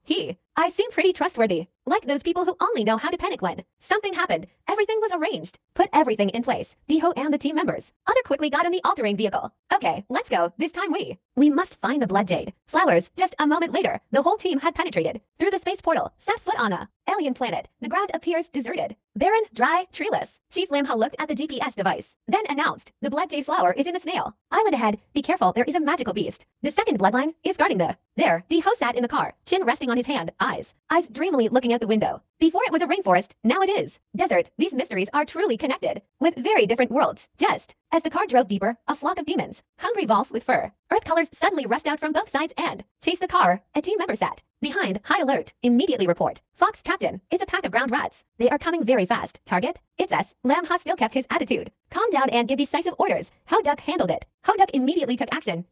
I seem pretty trustworthy. Like those people who only know how to panic when something happened. Everything was arranged. Put everything in place. Diho and the team members. Other quickly got in the all-terrain vehicle. Okay, let's go. This time we must find the blood jade. Flowers. Just a moment later, the whole team had penetrated through the space portal, set foot on a alien planet. The ground appears deserted. Barren, dry, treeless. Chief Lam Ha looked at the GPS device, then announced, the blood jade flower is in the snail island ahead. Be careful, there is a magical beast. The second bloodline is guarding the. There, Diho sat in the car, chin resting on his hand, eyes dreamily looking out the window. Before it was a rainforest, now it is desert. These mysteries are truly connected, with very different worlds. Just as the car drove deeper, a flock of demons, hungry wolf with fur, earth colors suddenly rushed out from both sides and chased the car. A team member sat behind, high alert. Immediately report. Fox Captain, it's a pack of ground rats. They are coming very fast. Target? It's us. Lam Ha still kept his attitude. Calm down and give decisive orders. Ho Duck handled it. Ho Duck immediately took action.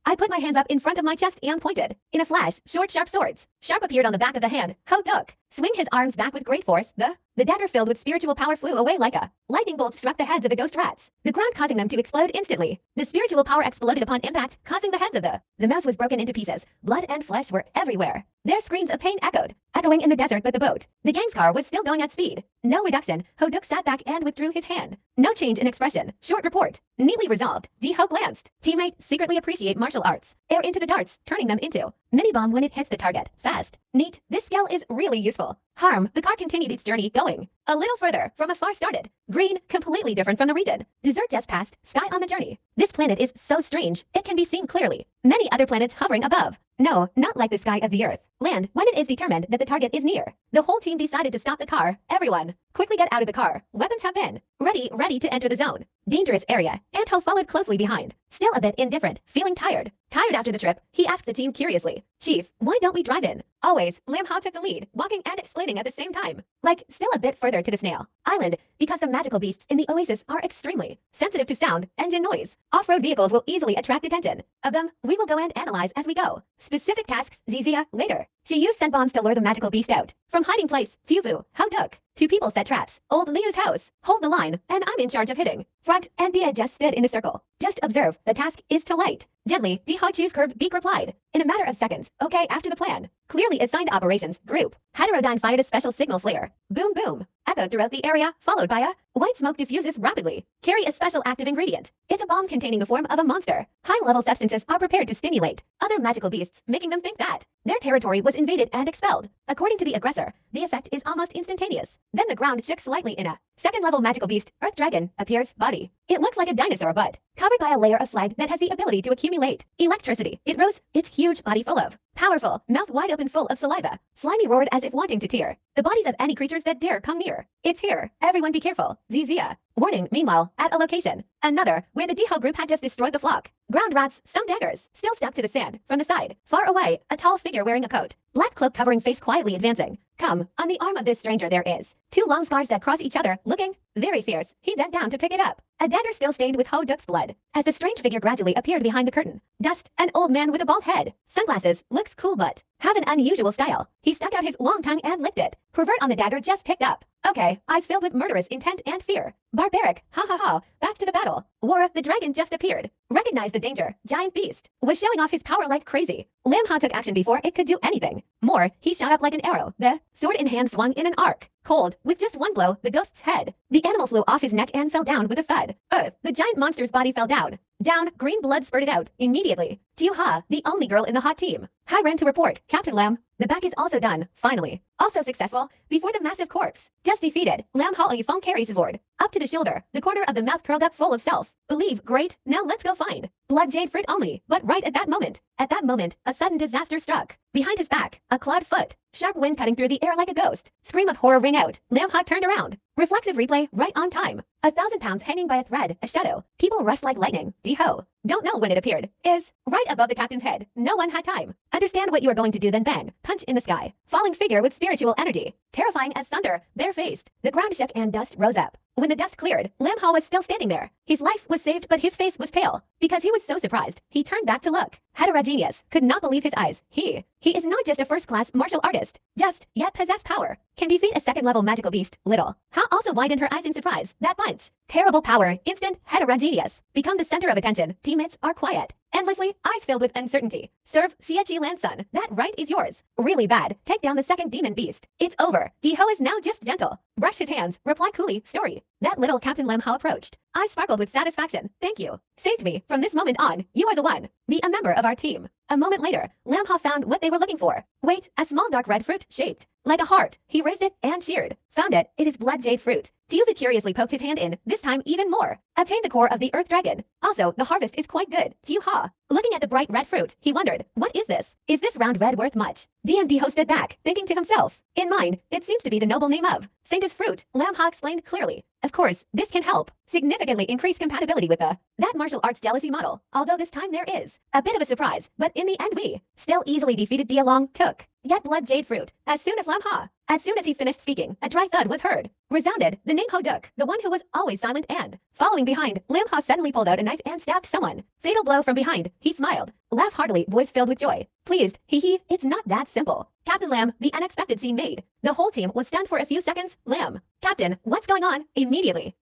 I put my hands up in front of my chest and pointed. In a flash, short, sharp swords. Sharp appeared on the back of the hand. Ho Duck. Swing his arms back with great force. The dagger filled with spiritual power flew away like a lightning bolt struck the heads of the ghost rats, the ground causing them to explode instantly. The spiritual power exploded upon impact, causing the heads of the mouse was broken into pieces. Blood and flesh were everywhere. Their screams of pain echoing in the desert, but the boat, the gang's car, was still going at speed. No reduction. Ho Duck sat back and withdrew his hand. No change in expression. Short report. Neatly resolved. Diho glanced. Teammate, secretly appreciate martial arts. Air into the darts, turning them into mini bomb when it hits the target. Fast. Neat. This skill is really useful. Harm. The car continued its journey, going a little further. From afar started. Green, completely different from the region. Desert just passed. Sky on the journey. This planet is so strange. It can be seen clearly. Many other planets hovering above. No, not like the sky of the Earth. Land, when it is determined that the target is near. The whole team decided to stop the car. Everyone, quickly get out of the car. Weapons have been ready to enter the zone. dangerous area, and Ho followed closely behind, still a bit indifferent, feeling tired. Tired after the trip, he asked the team curiously, "Chief, why don't we drive in?" Always, Lam Ha took the lead, walking and explaining at the same time. Like, still a bit further to the Snail Island, because the magical beasts in the oasis are extremely sensitive to sound, engine noise. Off-road vehicles will easily attract attention. Of them, we will go and analyze as we go. Specific tasks, Zizia, later. She used scent bombs to lure the magical beast out. From hiding place, Tuvu, how duk. Two people set traps. Old Liu's house. Hold the line, and I'm in charge of hitting. Front, and Dia just stood in a circle. Just observe, the task is to light. Gently, Diho choose curb Beak replied. In a matter of seconds, okay after the plan. Clearly assigned operations, group. Heterodyne fired a special signal flare. Boom boom. Echoed throughout the area, followed by a white smoke diffuses rapidly. Carry a special active ingredient. It's a bomb containing the form of a monster. High-level substances are prepared to stimulate other magical beasts, making them think that their territory was invaded and expelled. According to the aggressor, the effect is almost instantaneous. Then the ground shook slightly in a second-level magical beast, Earth Dragon, appears, body. It looks like a dinosaur but covered by a layer of slag that has the ability to accumulate electricity. It rose, its huge body full of powerful, mouth wide open full of saliva. Slimy roared as if wanting to tear the bodies of any creatures that dare come near. It's here. Everyone be careful. Zizia. Warning, meanwhile, at a location. Another, where the Diho group had just destroyed the flock. Ground rats, some daggers, still stuck to the sand. From the side, far away, a tall figure wearing a coat. Black cloak covering face quietly advancing. Come, on the arm of this stranger there is two long scars that cross each other, looking very fierce. He bent down to pick it up. A dagger still stained with Ho Duk's blood. As the strange figure gradually appeared behind the curtain. Dust, an old man with a bald head. Sunglasses, looks cool but have an unusual style. He stuck out his long tongue and licked it. Pervert on the dagger just picked up. Okay, eyes filled with murderous intent and fear. Barbaric, ha ha ha, back to the battle. War, the dragon just appeared. Recognized the danger, giant beast. Was showing off his power like crazy. Lam Ha took action before it could do anything. More, he shot up like an arrow. The sword in hand swung in an arc. Cold, with just one blow, the ghost's head. The animal flew off his neck and fell down with a thud. The giant monster's body fell down. Down, green blood spurted out, immediately. Tiu Ha, the only girl in the hot team. Hai ran to report, Captain Lam. The back is also done, finally. Also successful, before the massive corpse. Just defeated, Lam Ha Yifeng carries Vord. Up to the shoulder, the corner of the mouth curled up full of self. Believe, great, now let's go find. Blood jade fruit only, but right at that moment, a sudden disaster struck. Behind his back, a clawed foot. Sharp wind cutting through the air like a ghost. Scream of horror ring out. Lam Ha turned around. Reflexive replay, right on time. 1,000 pounds hanging by a thread, a shadow. People rushed like lightning. Diho. Don't know when it appeared. Is right above the captain's head. No one had time. Understand what you are going to do, then bang. Punch in the sky. Falling figure with spiritual energy. Terrifying as thunder. Bare-faced. The ground shook and dust rose up. When the dust cleared, Lam Ha was still standing there. His life was saved, but his face was pale. Because he was so surprised, he turned back to look. Heterogeneous, could not believe his eyes. He is not just a first-class martial artist. Just, yet possess power. Can defeat a second-level magical beast, little. Ha also widened her eyes in surprise. That punch. Terrible power, instant, heterogeneous. Become the center of attention. Teammates are quiet. Endlessly, eyes filled with uncertainty. Serve Xiechi Lansun. That right is yours. Really bad. Take down the second demon beast. It's over. Diho is now just gentle. Brush his hands. Reply coolly. Story. That little Captain Lam Ha approached. Eyes sparkled with satisfaction. Thank you. Saved me. From this moment on, you are the one. Be a member of our team. A moment later, Lam Ha found what they were looking for. Wait, a small dark red fruit, shaped like a heart. He raised it and cheered. Found it. It is blood jade fruit. Tiufu curiously poked his hand in, this time even more. Obtained the core of the Earth Dragon. Also, the harvest is quite good. Tiu Ha. Looking at the bright red fruit, he wondered, what is this? Is this round red worth much? DMD hosted back, thinking to himself. In mind, it seems to be the noble name of Saintess Fruit. Lam Ha explained clearly. Of course, this can help significantly increase compatibility with that martial arts jealousy model. Although this time there is a bit of a surprise, but in the end we still easily defeated Dialong took. Get blood jade fruit. As soon as he finished speaking, a dry thud was heard. Resounded, the name Ho Duk, the one who was always silent and following behind, Lam Ha suddenly pulled out a knife and stabbed someone. Fatal blow from behind. He smiled. Laugh heartily, voice filled with joy. Pleased, hee, it's not that simple. Captain Lam, the unexpected scene made. The whole team was stunned for a few seconds. Lam. Captain, what's going on? Immediately,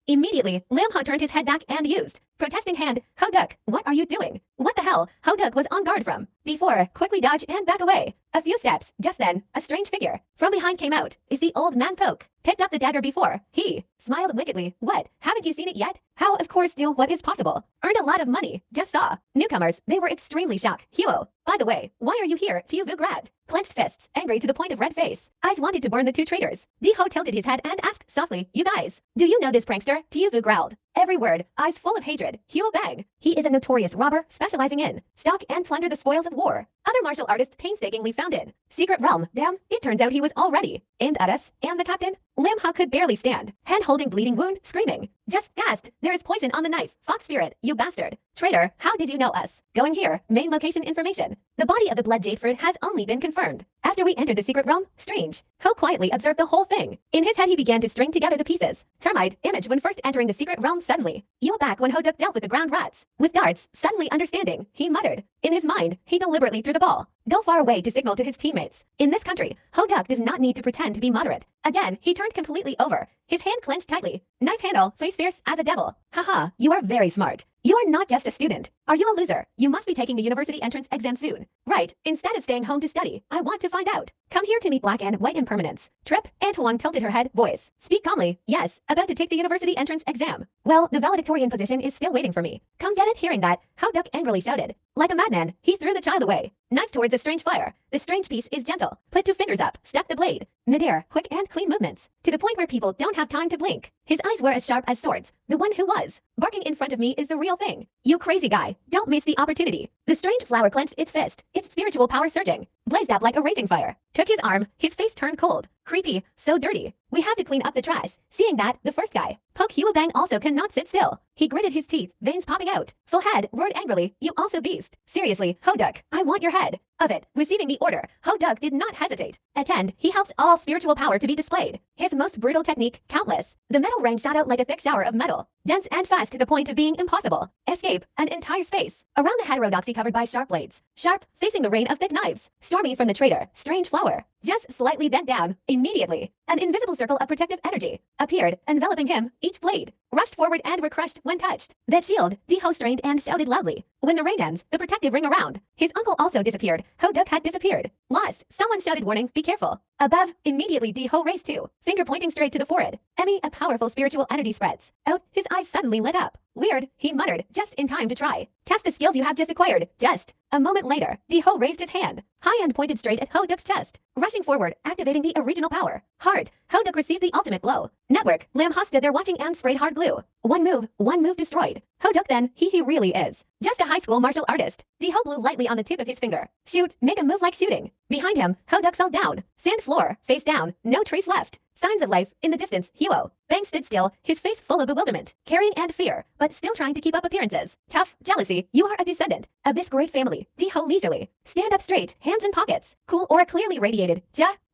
Lam Ha turned his head back and used protesting hand. Ho Duk, what are you doing? What the hell? Ho Duk was on guard from before, quickly dodge and back away. A few steps, just then, a strange figure from behind came out. Is the old man poke. Picked up the dagger before. He smiled wickedly. What? Haven't you seen it yet? How? Of course do what is possible. Earned a lot of money. Just saw. Newcomers, they were extremely shocked. Huo. By the way, why are you here? Tiu Vu grabbed. Clenched fists, angry to the point of red face. Eyes wanted to burn the two traitors. Diho tilted his head and asked softly, you guys, do you know this prankster? Tiu Vu growled. Every word, eyes full of hatred. Huo bang. He is a notorious robber, specializing in stalk and plunder the spoils of war. Other martial artists painstakingly found in secret realm. Damn, it turns out he was already aimed at us and the captain. Lim Ha could barely stand, hand holding bleeding wound, screaming. Just gasped, there is poison on the knife, fox spirit, you bastard. Traitor, how did you know us? Going here, main location information. The body of the blood jade fruit has only been confirmed. After we entered the secret realm, Strange Ho quietly observed the whole thing. In his head he began to string together the pieces. Termite image when first entering the secret realm suddenly. You back when Ho Duk dealt with the ground rats. With darts, suddenly understanding, he muttered. In his mind, he deliberately threw the ball. Go far away to signal to his teammates. In this country, Ho Duk does not need to pretend to be moderate. Again, he turned completely over. His hand clenched tightly. Knife handle, face fierce as a devil. Haha, you are very smart. You are not just a student. Are you a loser? You must be taking the university entrance exam soon. Right, instead of staying home to study, I want to find out. Come here to meet black and white impermanence. Trip, and Huang tilted her head, voice. Speak calmly. Yes, about to take the university entrance exam. Well, the valedictorian position is still waiting for me. Come get it. Hearing that, Ho Duk angrily shouted. Like a madman, he threw the child away. Knife towards the strange fire. The strange piece is gentle. Put 2 fingers up, step the blade. Midair, quick and clean movements. To the point where people don't have time to blink. His eyes were as sharp as swords. The one who was barking in front of me is the real thing. You crazy guy, don't miss the opportunity. The strange flower clenched its fist, its spiritual power surging. Blazed up like a raging fire. Took his arm, his face turned cold. Creepy, so dirty. We have to clean up the trash. Seeing that, the first guy, Poke Huabang also cannot sit still. He gritted his teeth, veins popping out. Full head, roared angrily, you also beast. Seriously, Ho Duk, I want your head. Of it, receiving the order, Ho Duk did not hesitate. Attend, he helps all spiritual power to be displayed. His most brutal technique, countless. The metal rain shot out like a thick shower of metal. Dense and fast to the point of being impossible. Escape, an entire space. Around the heterodoxy covered by sharp blades. Sharp, facing the rain of thick knives. Stormy from the traitor, strange flower. Just slightly bent down, immediately. An invisible circle of protective energy appeared, enveloping him, each blade. Rushed forward and were crushed when touched. That shield, Diho strained and shouted loudly. When the rain ends, the protective ring around. His uncle also disappeared. Ho Duk had disappeared. Lost. Someone shouted warning, be careful. Above, immediately Diho raced too. Finger pointing straight to the forehead. Emmy, a powerful spiritual energy spreads. Out, his eyes suddenly lit up. Weird, he muttered, just in time to try. Test the skills you have just acquired, just. A moment later, Diho raised his hand. High and pointed straight at Ho Duk's chest. Rushing forward, activating the original power. Hard, Ho Duk received the ultimate blow. Network, Lam Ha stood there watching and sprayed hard glue. One move destroyed. Ho Duk then, he really is. Just a high school martial artist. Diho blew lightly on the tip of his finger. Shoot, make a move like shooting. Behind him, Ho Duk fell down. Sand floor, face down, no trace left. Signs of life, in the distance, Huo. Bang stood still, his face full of bewilderment, carrying and fear, but still trying to keep up appearances. Tough, jealousy, you are a descendant of this great family. Diho leisurely. Stand up straight, hands in pockets. Cool aura clearly radiated.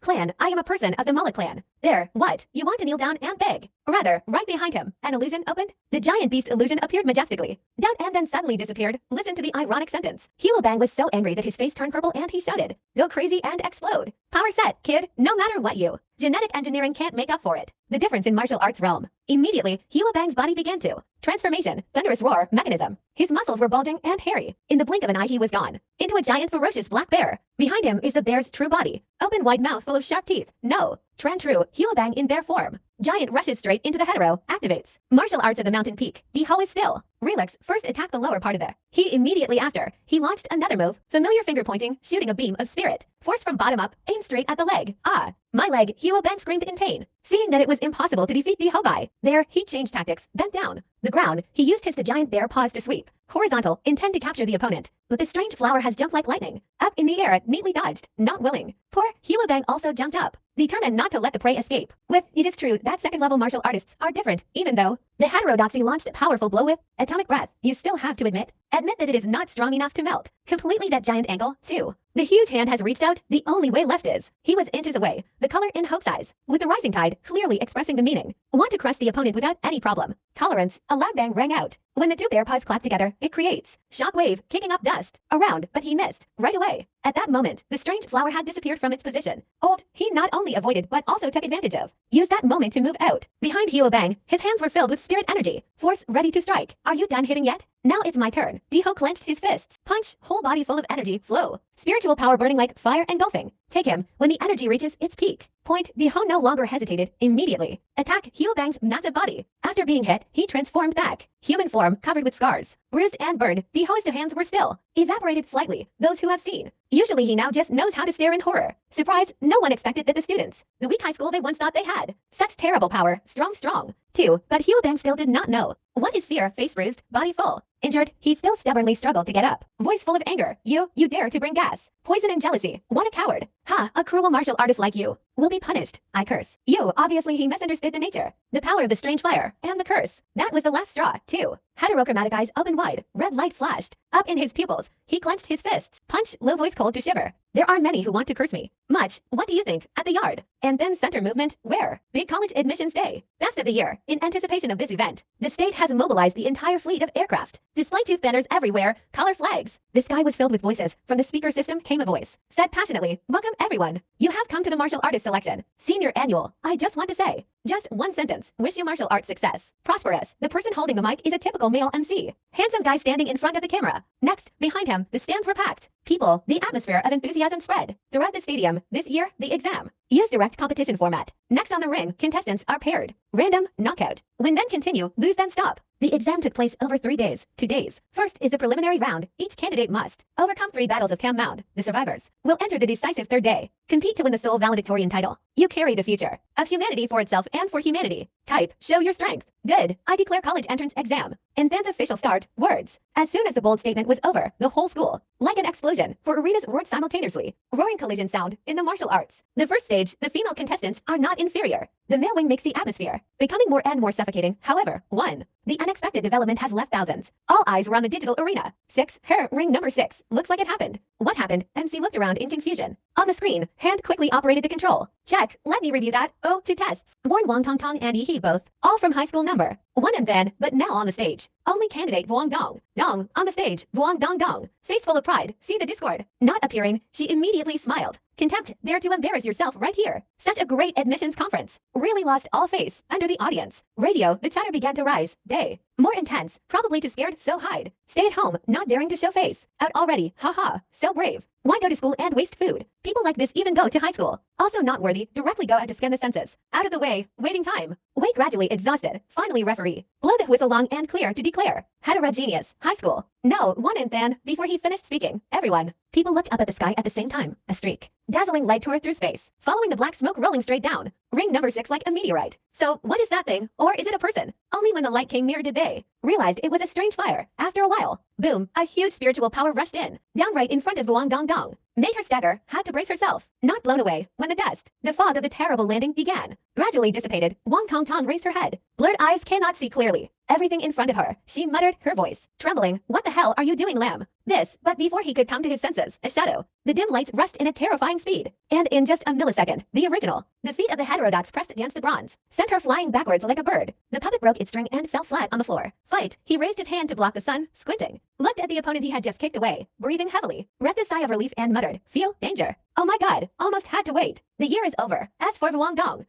Clan, I am a person of the Mullet clan. There, what? You want to kneel down and beg? Rather, right behind him, an illusion opened. The giant beast illusion appeared majestically. Doubt and then suddenly disappeared. Listen to the ironic sentence. Huo was so angry that his face turned purple and he shouted, go crazy and explode. Power set, kid, no matter what you. Genetic engineering can't make up for it. The difference in martial arts realm. Immediately, Huo body began to. Transformation, thunderous roar, mechanism. His muscles were bulging and hairy. In the blink of an eye he was gone. Into a giant ferocious black bear. Behind him is the bear's true body. Open wide mouth full of sharp teeth. No. Tran true, Huo in bear form. Giant rushes straight into the hetero, activates. Martial arts of the mountain peak. Diho is still. Relux first attacked the lower part of the. He immediately after. He launched another move. Familiar finger pointing, shooting a beam of spirit. Force from bottom up, aim straight at the leg. Ah. My leg, Huo screamed in pain. Seeing that it was impossible to defeat Diho by. There, he changed tactics, bent down. The ground, he used his giant bear paws to sweep. Horizontal, intend to capture the opponent. But the strange flower has jumped like lightning. Up in the air, neatly dodged, not willing. Poor Huo also jumped up. Determined not to let the prey escape. With, it is true that second-level martial artists are different, even though the heterodoxy launched a powerful blow with atomic breath. You still have to admit that it is not strong enough to melt. Completely that giant ankle, too. The huge hand has reached out, the only way left is. He was inches away, the color in Hope's eyes, with the rising tide clearly expressing the meaning. Want to crush the opponent without any problem. Tolerance, a loud bang rang out. When the two bear paws clap together, it creates shock wave, kicking up dust. Around, but he missed, right away. At that moment, the strange flower had disappeared from its position. Old, he not only avoided but also took advantage of. Used that moment to move out. Behind Huo his hands were filled with spirit energy. Force ready to strike. Are you done hitting yet? Now it's my turn. Diho clenched his fists. Punch, whole body full of energy, flow. Spiritual power burning like fire engulfing. Take him, when the energy reaches its peak. Point, Diho no longer hesitated, immediately. Attack Huo massive body. After being hit, he transformed back. Human form covered with scars. Bruised and burned, Diho's hands were still. Evaporated slightly, those who have seen. Usually he now just knows how to stare in horror. Surprise, no one expected that the students. The weak high school they once thought they had. Such terrible power, strong. too, but Hugh Bang still did not know. What is fear? Face bruised, body full. Injured, he still stubbornly struggled to get up. Voice full of anger. You dare to bring gas. Poison and jealousy. What a coward. Ha, a cruel martial artist like you will be punished. I curse. You, obviously he misunderstood the nature, the power of the strange fire, and the curse. That was the last straw, too. Heterochromatic eyes open wide, red light flashed. Up in his pupils, he clenched his fists. Punch, low voice cold to shiver. There are many who want to curse me. Much, what do you think? At the yard. And then center movement, where? Big college admissions day. Best of the year. In anticipation of this event, the state has mobilized the entire fleet of aircraft. Display tooth banners everywhere, color flags. The sky was filled with voices. From the speaker system came a voice. Said passionately, welcome everyone. You have come to the martial artist selection. Senior annual. I just want to say. Just one sentence. Wish you martial arts success. Prosperous. The person holding the mic is a typical male MC. Handsome guy standing in front of the camera. Next, behind him, the stands were packed. People, the atmosphere of enthusiasm spread. Throughout the stadium, this year, the exam. Use direct competition format. Next on the ring, contestants are paired. Random, knockout. Win then continue, lose then stop. The exam took place over 3 days, 2 days. First is the preliminary round. Each candidate must overcome 3 battles of Cam Mound. The survivors will enter the decisive 3rd day. Compete to win the sole valedictorian title. You carry the future of humanity for itself and for humanity. Type, show your strength. Good, I declare college entrance exam. And then's official start, words. As soon as the bold statement was over, the whole school, like an explosion, for arenas roared simultaneously. Roaring collision sound in the martial arts. The first stage, the female contestants are not inferior. The male wing makes the atmosphere becoming more and more suffocating. However, 1. The unexpected development has left thousands. All eyes were on the digital arena. 6. Ring number 6. Looks like it happened. What happened? MC looked around in confusion. On the screen, hand quickly operated the control. Check. Let me review that. Oh, 2 tests. Born Wong Tong Tong and Yi He both. All from high school number. 1 and then, but now on the stage. Only candidate Vuong Dong. Dong, on the stage. Vuong Dong Dong. Face full of pride. See the discord. Not appearing, she immediately smiled. Contempt, dare to embarrass yourself right here. Such a great admissions conference. Really lost all face under the audience. Radio, the chatter began to rise. Day. More intense, probably too scared, so hide. Stay at home, not daring to show face. Out already, haha, so brave. Why go to school and waste food? People like this even go to high school. Also not worthy, directly go out to scan the census. Out of the way, waiting time. Wait gradually exhausted, finally referee. Blow the whistle long and clear to declare. Heterogeneous, high school. No, 1 and then, before he finished speaking, everyone. People looked up at the sky at the same time. A streak. Dazzling light tore through space, following the black smoke rolling straight down. Ring number 6 like a meteorite. So, what is that thing? Or is it a person? Only when the light came near did they realized it was a strange fire. After a while, boom, a huge spiritual power rushed in, downright in front of Vuong Dong Dong. Made her stagger, had to brace herself. Not blown away, when the dust, the fog of the terrible landing began. Gradually dissipated, Wong Tong Tong raised her head. Blurred eyes cannot see clearly. Everything in front of her, she muttered, her voice trembling. What the hell are you doing, lamb? This, but before he could come to his senses, a shadow. The dim lights rushed in a terrifying speed. And in just a millisecond, the original, the feet of the heterodox pressed against the bronze, sent her flying backwards like a bird. The puppet broke its string and fell flat on the floor. Fight, he raised his hand to block the sun, squinting. Looked at the opponent he had just kicked away, breathing heavily. Breathed a sigh of relief and muttered, feel danger. Oh my god, almost had to wait. The year is over. As for Vuong Dong,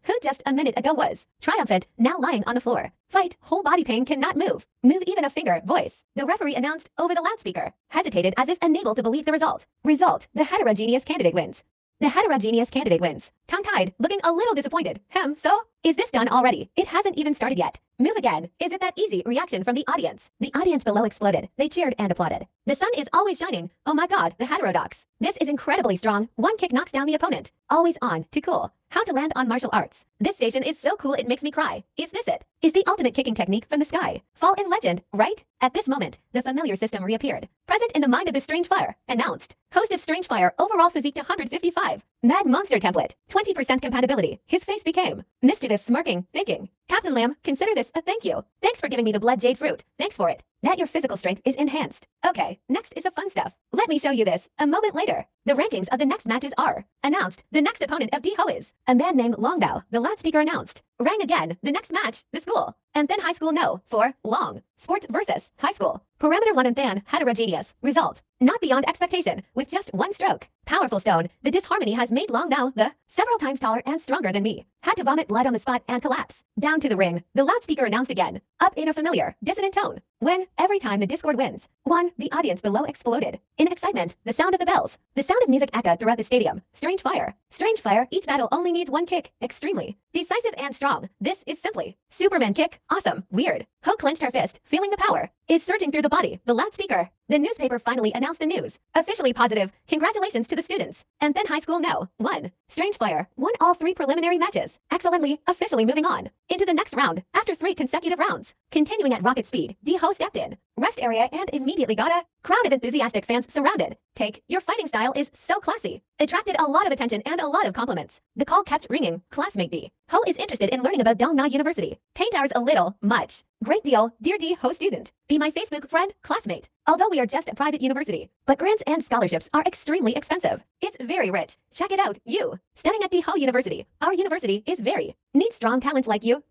who just a minute ago was triumphant, now lying on the floor. Fight, whole body pain cannot move. Move even a finger, voice. The referee announced over the loudspeaker. Hesitated as if unable to believe the result. Result, the heterogeneous candidate wins. The heterogeneous candidate wins. Tongue-tied, looking a little disappointed. So? Is this done already? It hasn't even started yet. Move again. Is it that easy? Reaction from the audience. The audience below exploded. They cheered and applauded. The sun is always shining. Oh my god, the heterodox. This is incredibly strong. One kick knocks down the opponent. Always on, too cool. How to land on martial arts. This station is so cool it makes me cry. Is this it? Is the ultimate kicking technique from the sky. Fall in legend, right? At this moment, the familiar system reappeared. Present in the mind of the Strange Fire. Announced. Host of Strange Fire, overall physique to 155. Mad Monster template. 20% compatibility. His face became mischievous, smirking, thinking. Captain Lamb, consider this a thank you. Thanks for giving me the blood jade fruit. Thanks for it. That your physical strength is enhanced. Okay, next is the fun stuff. Let me show you this. A moment later, the rankings of the next matches are announced. The next opponent of D-Ho is a man named Longdao. The loudspeaker announced. Rang again. The next match, the school. And then high school no, for long. Sports versus high school. Parameter 1 and then heterogeneous. Result. Not beyond expectation, with just one stroke. Powerful stone, the disharmony has made Longdao the several times taller and stronger than me. Had to vomit blood on the spot and collapse. Down to the ring, the loudspeaker announced again. Up in a familiar, dissonant tone. When, every time the Discord wins, 1. The audience below exploded. In excitement, the sound of the bells. The sound of music echoed throughout the stadium. Strange fire. Strange fire, each battle only needs one kick. Extremely. Decisive and strong. This is simply. Superman kick. Awesome. Weird. Ho clenched her fist, feeling the power. Is surging through the body. The loudspeaker. The newspaper finally announced the news. Officially positive. Congratulations to the students. And then high school no. 1. Strange fire. Won all 3 preliminary matches. Excellently. Officially moving on. Into the next round. After 3 consecutive rounds. Continuing at rocket speed, D-Ho stepped in. Rest area and immediately got a crowd of enthusiastic fans surrounded. Take, your fighting style is so classy. Attracted a lot of attention and a lot of compliments. The call kept ringing. Classmate D. Ho is interested in learning about Dong Na University. Paint ours a little, much. Great deal, dear D. Ho student. Be my Facebook friend, classmate. Although we are just a private university, but grants and scholarships are extremely expensive. It's very rich. Check it out, you. Studying at D. Ho University. Our university is very. Needs strong talents like you.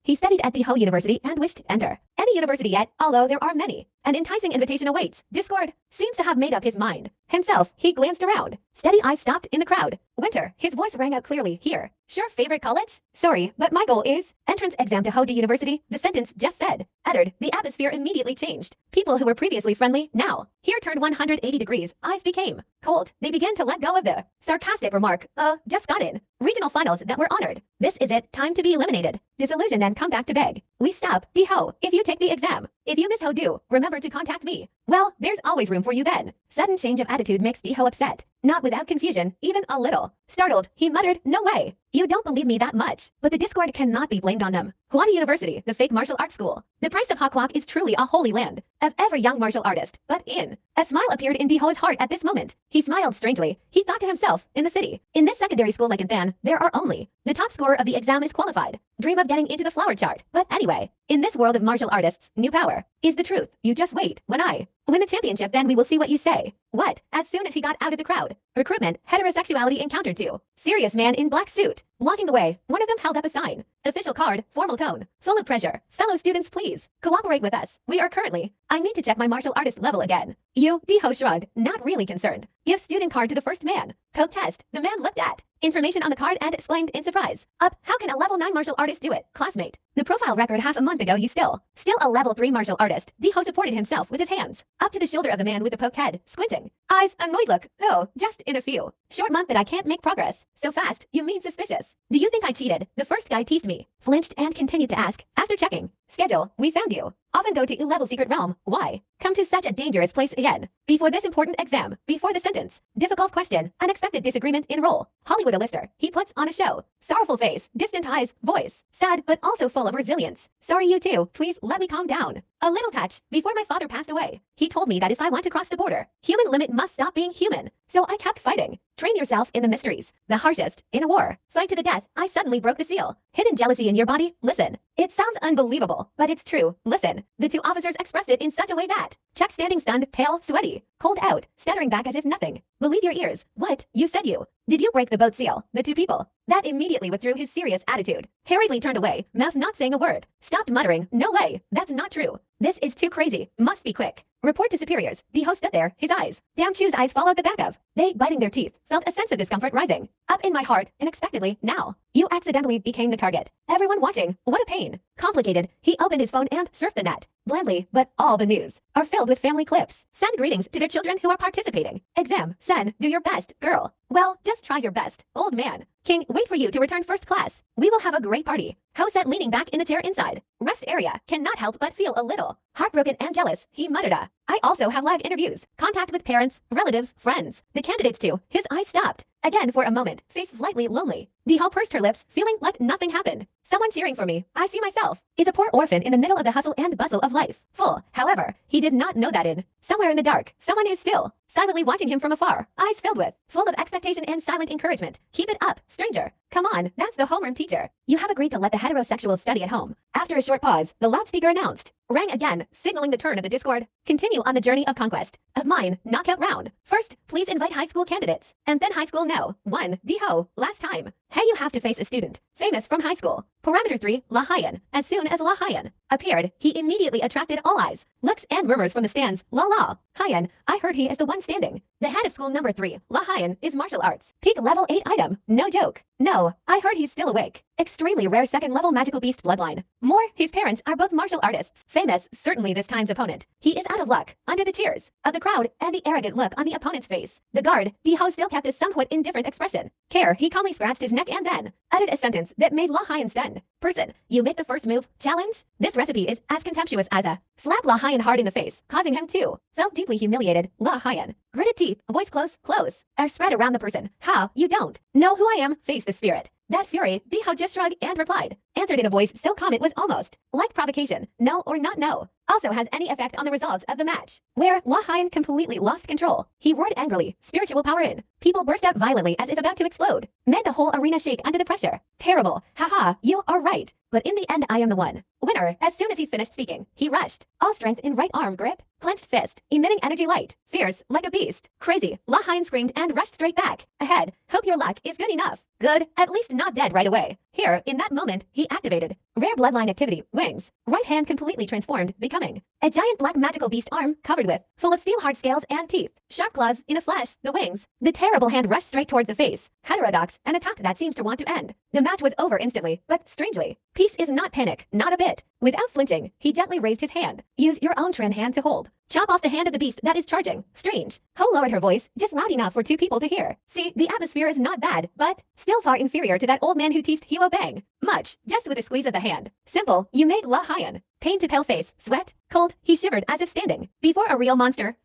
He studied at D. Ho University and wished to enter any university yet, although there are many. An enticing invitation awaits. Discord seems to have made up his mind. Himself, he glanced around. Steady eyes stopped in the crowd. Winter, his voice rang out clearly. Here. Sure, favorite college? Sorry, but my goal is entrance exam to Ho D University, the sentence just said. Uttered, the atmosphere immediately changed. People who were previously friendly, now. Here turned 180 degrees. Eyes became cold. They began to let go of the sarcastic remark. Just got in. Regional finals that were honored. This is it. Time to be eliminated. Disillusioned and come back to beg. We stop. D-Ho, if you take the exam. If you miss Ho Do, remember to contact me. Well, there's always room for you then. Sudden change of attitude makes D-Ho upset. Not without confusion, even a little. Startled, he muttered, no way. You don't believe me that much. But the Discord cannot be blamed on them. Hwani University, the fake martial arts school. The price of Hawkwalk is truly a holy land of every young martial artist. But a smile appeared in D-Ho's heart at this moment. He smiled strangely. He thought to himself, in the city, in this secondary school like in Than, there are only the top scorer of the exam is qualified. Dream of getting into the flower chart. But anyway, in this world of martial artists, new power is the truth. You just wait. When I win the championship, then we will see what you say. What? As soon as he got out of the crowd. Recruitment, heterosexuality encountered 2. Serious man in black suit. Walking away, one of them held up a sign. Official card, formal tone, full of pressure. Fellow students, please cooperate with us. We are currently. I need to check my martial artist level again. You, D-Ho shrugged, not really concerned. Give student card to the first man. Code test. The man looked at information on the card and exclaimed in surprise. How can a level 9 martial artist do it? Classmate. The profile record half a month ago you still a level 3 martial artist. D-Ho supported himself with his hands up to the shoulder of the man with the poked head, squinting. Eyes, annoyed look. Oh, just in a few. Short month that I can't make progress. So fast, you mean suspicious. Do you think I cheated? The first guy teased me. Flinched and continued to ask. After checking. Schedule, we found you. Often go to E-level secret realm. Why? Come to such a dangerous place again. Before this important exam. Before the sentence. Difficult question. Unexpected disagreement in role. Hollywood Lister. He puts on a show. Sorrowful face. Distant eyes. Voice. Sad but also full of resilience. Sorry you too. Please let me calm down. A little touch. Before my father passed away, he told me that if I want to cross the border, human limit must stop being human. So I kept fighting. Train yourself in the mysteries. The harshest. In a war. Fight to the death. I suddenly broke the seal. Hidden jealousy in your body? Listen. It sounds unbelievable, but it's true. Listen. The 2 officers expressed it in such a way that Chuck standing stunned, pale, sweaty, cold out, stuttering back as if nothing. Believe your ears. What? You said you. Did you break the boat seal? The 2 people. That immediately withdrew his serious attitude. Hurriedly turned away, mouth not saying a word. Stopped muttering, no way. That's not true. This is too crazy. Must be quick. Report to superiors. D-Ho stood there, his eyes. Damn Chu's eyes followed the back of. They, biting their teeth, felt a sense of discomfort rising. Up in my heart, unexpectedly, now. You accidentally became the target. Everyone watching. What a pain. Complicated. He opened his phone and surfed the net. Blandly, but all the news are filled with family clips. Send greetings to their children who are participating. Exam. Sen, do your best, girl. Well, just try your best, old man. King, wait for you to return first class. We will have a great party. Ho sat leaning back in the chair inside. Rest area. Cannot help but feel a little heartbroken and jealous. He muttered I also have live interviews. Contact with parents, relatives, friends. The candidates too. His eyes stopped. Again for a moment. Face slightly lonely. D-Ho pursed her lips, feeling like nothing happened. Someone cheering for me. I see myself. Is a poor orphan in the middle of the hustle and bustle of life. Full. However, he did not know that somewhere in the dark, someone is still silently watching him from afar. Eyes full of expectation and silent encouragement. Keep it up, stranger. Come on, that's the homeroom teacher. You have agreed to let the heterosexuals study at home. After a short pause, the loudspeaker announced. Rang again, signaling the turn of the Discord. Continue on the journey of conquest. Of mine, knockout round. First, please invite high school candidates. And then high school no. 1. D-Ho, last time. Hey, you have to face a student. Famous from high school. Parameter 3, La Hyan. As soon as La Hyan appeared, he immediately attracted all eyes. Looks and murmurs from the stands. La. Hyan, I heard he is the one standing The head of school number 3, La Hyan, is martial arts. Peak level 8 item. No joke. No, I heard he's still awake. Extremely rare second level magical beast bloodline. More, his parents are both martial artists. Famous, certainly this time's opponent. He is out of luck, under the cheers of the crowd and the arrogant look on the opponent's face. The guard, Diho, still kept a somewhat indifferent expression. Care, he calmly scratched his neck and then uttered a sentence that made La Hyan stunned. Person, you make the first move, challenge? This recipe is as contemptuous as a slap La Hyan hard in the face, causing him to felt deeply humiliated. La Hyan, gritted teeth, voice close, are spread around the person. How, you don't know who I am? Face the spirit. That fury, Diho just shrugged and replied. Answered in a voice so calm it was almost like provocation. No or not no. Also has any effect on the results of the match. Where La Hyan completely lost control. He roared angrily, spiritual power in. People burst out violently as if about to explode. Made the whole arena shake under the pressure. Terrible. Haha, you are right. But in the end I am the one winner. As soon as he finished speaking, he rushed. All strength in right arm grip. Clenched fist, emitting energy light. Fierce, like a beast. Crazy. La Hyan screamed and rushed straight back. Ahead. Hope your luck is good enough. Good. At least not dead right away. Here, in that moment, he activated rare bloodline activity, wings. Right hand completely transformed, becoming a giant black magical beast arm covered with, full of steel hard scales and teeth. Sharp claws, in a flash, the wings. The terrible hand rushed straight towards the face. Heterodox, an attack that seems to want to end. The match was over instantly, but strangely, peace is not panic, not a bit. Without flinching, he gently raised his hand. Use your own Tran hand to hold. Chop off the hand of the beast that is charging. Strange. Ho lowered her voice, just loud enough for 2 people to hear. See, the atmosphere is not bad, but still far inferior to that old man who teased Hyo Bang. Much, just with a squeeze of the hand. Simple, you made La Hyan. Pain to pale face, sweat, cold, he shivered as if standing before a real monster.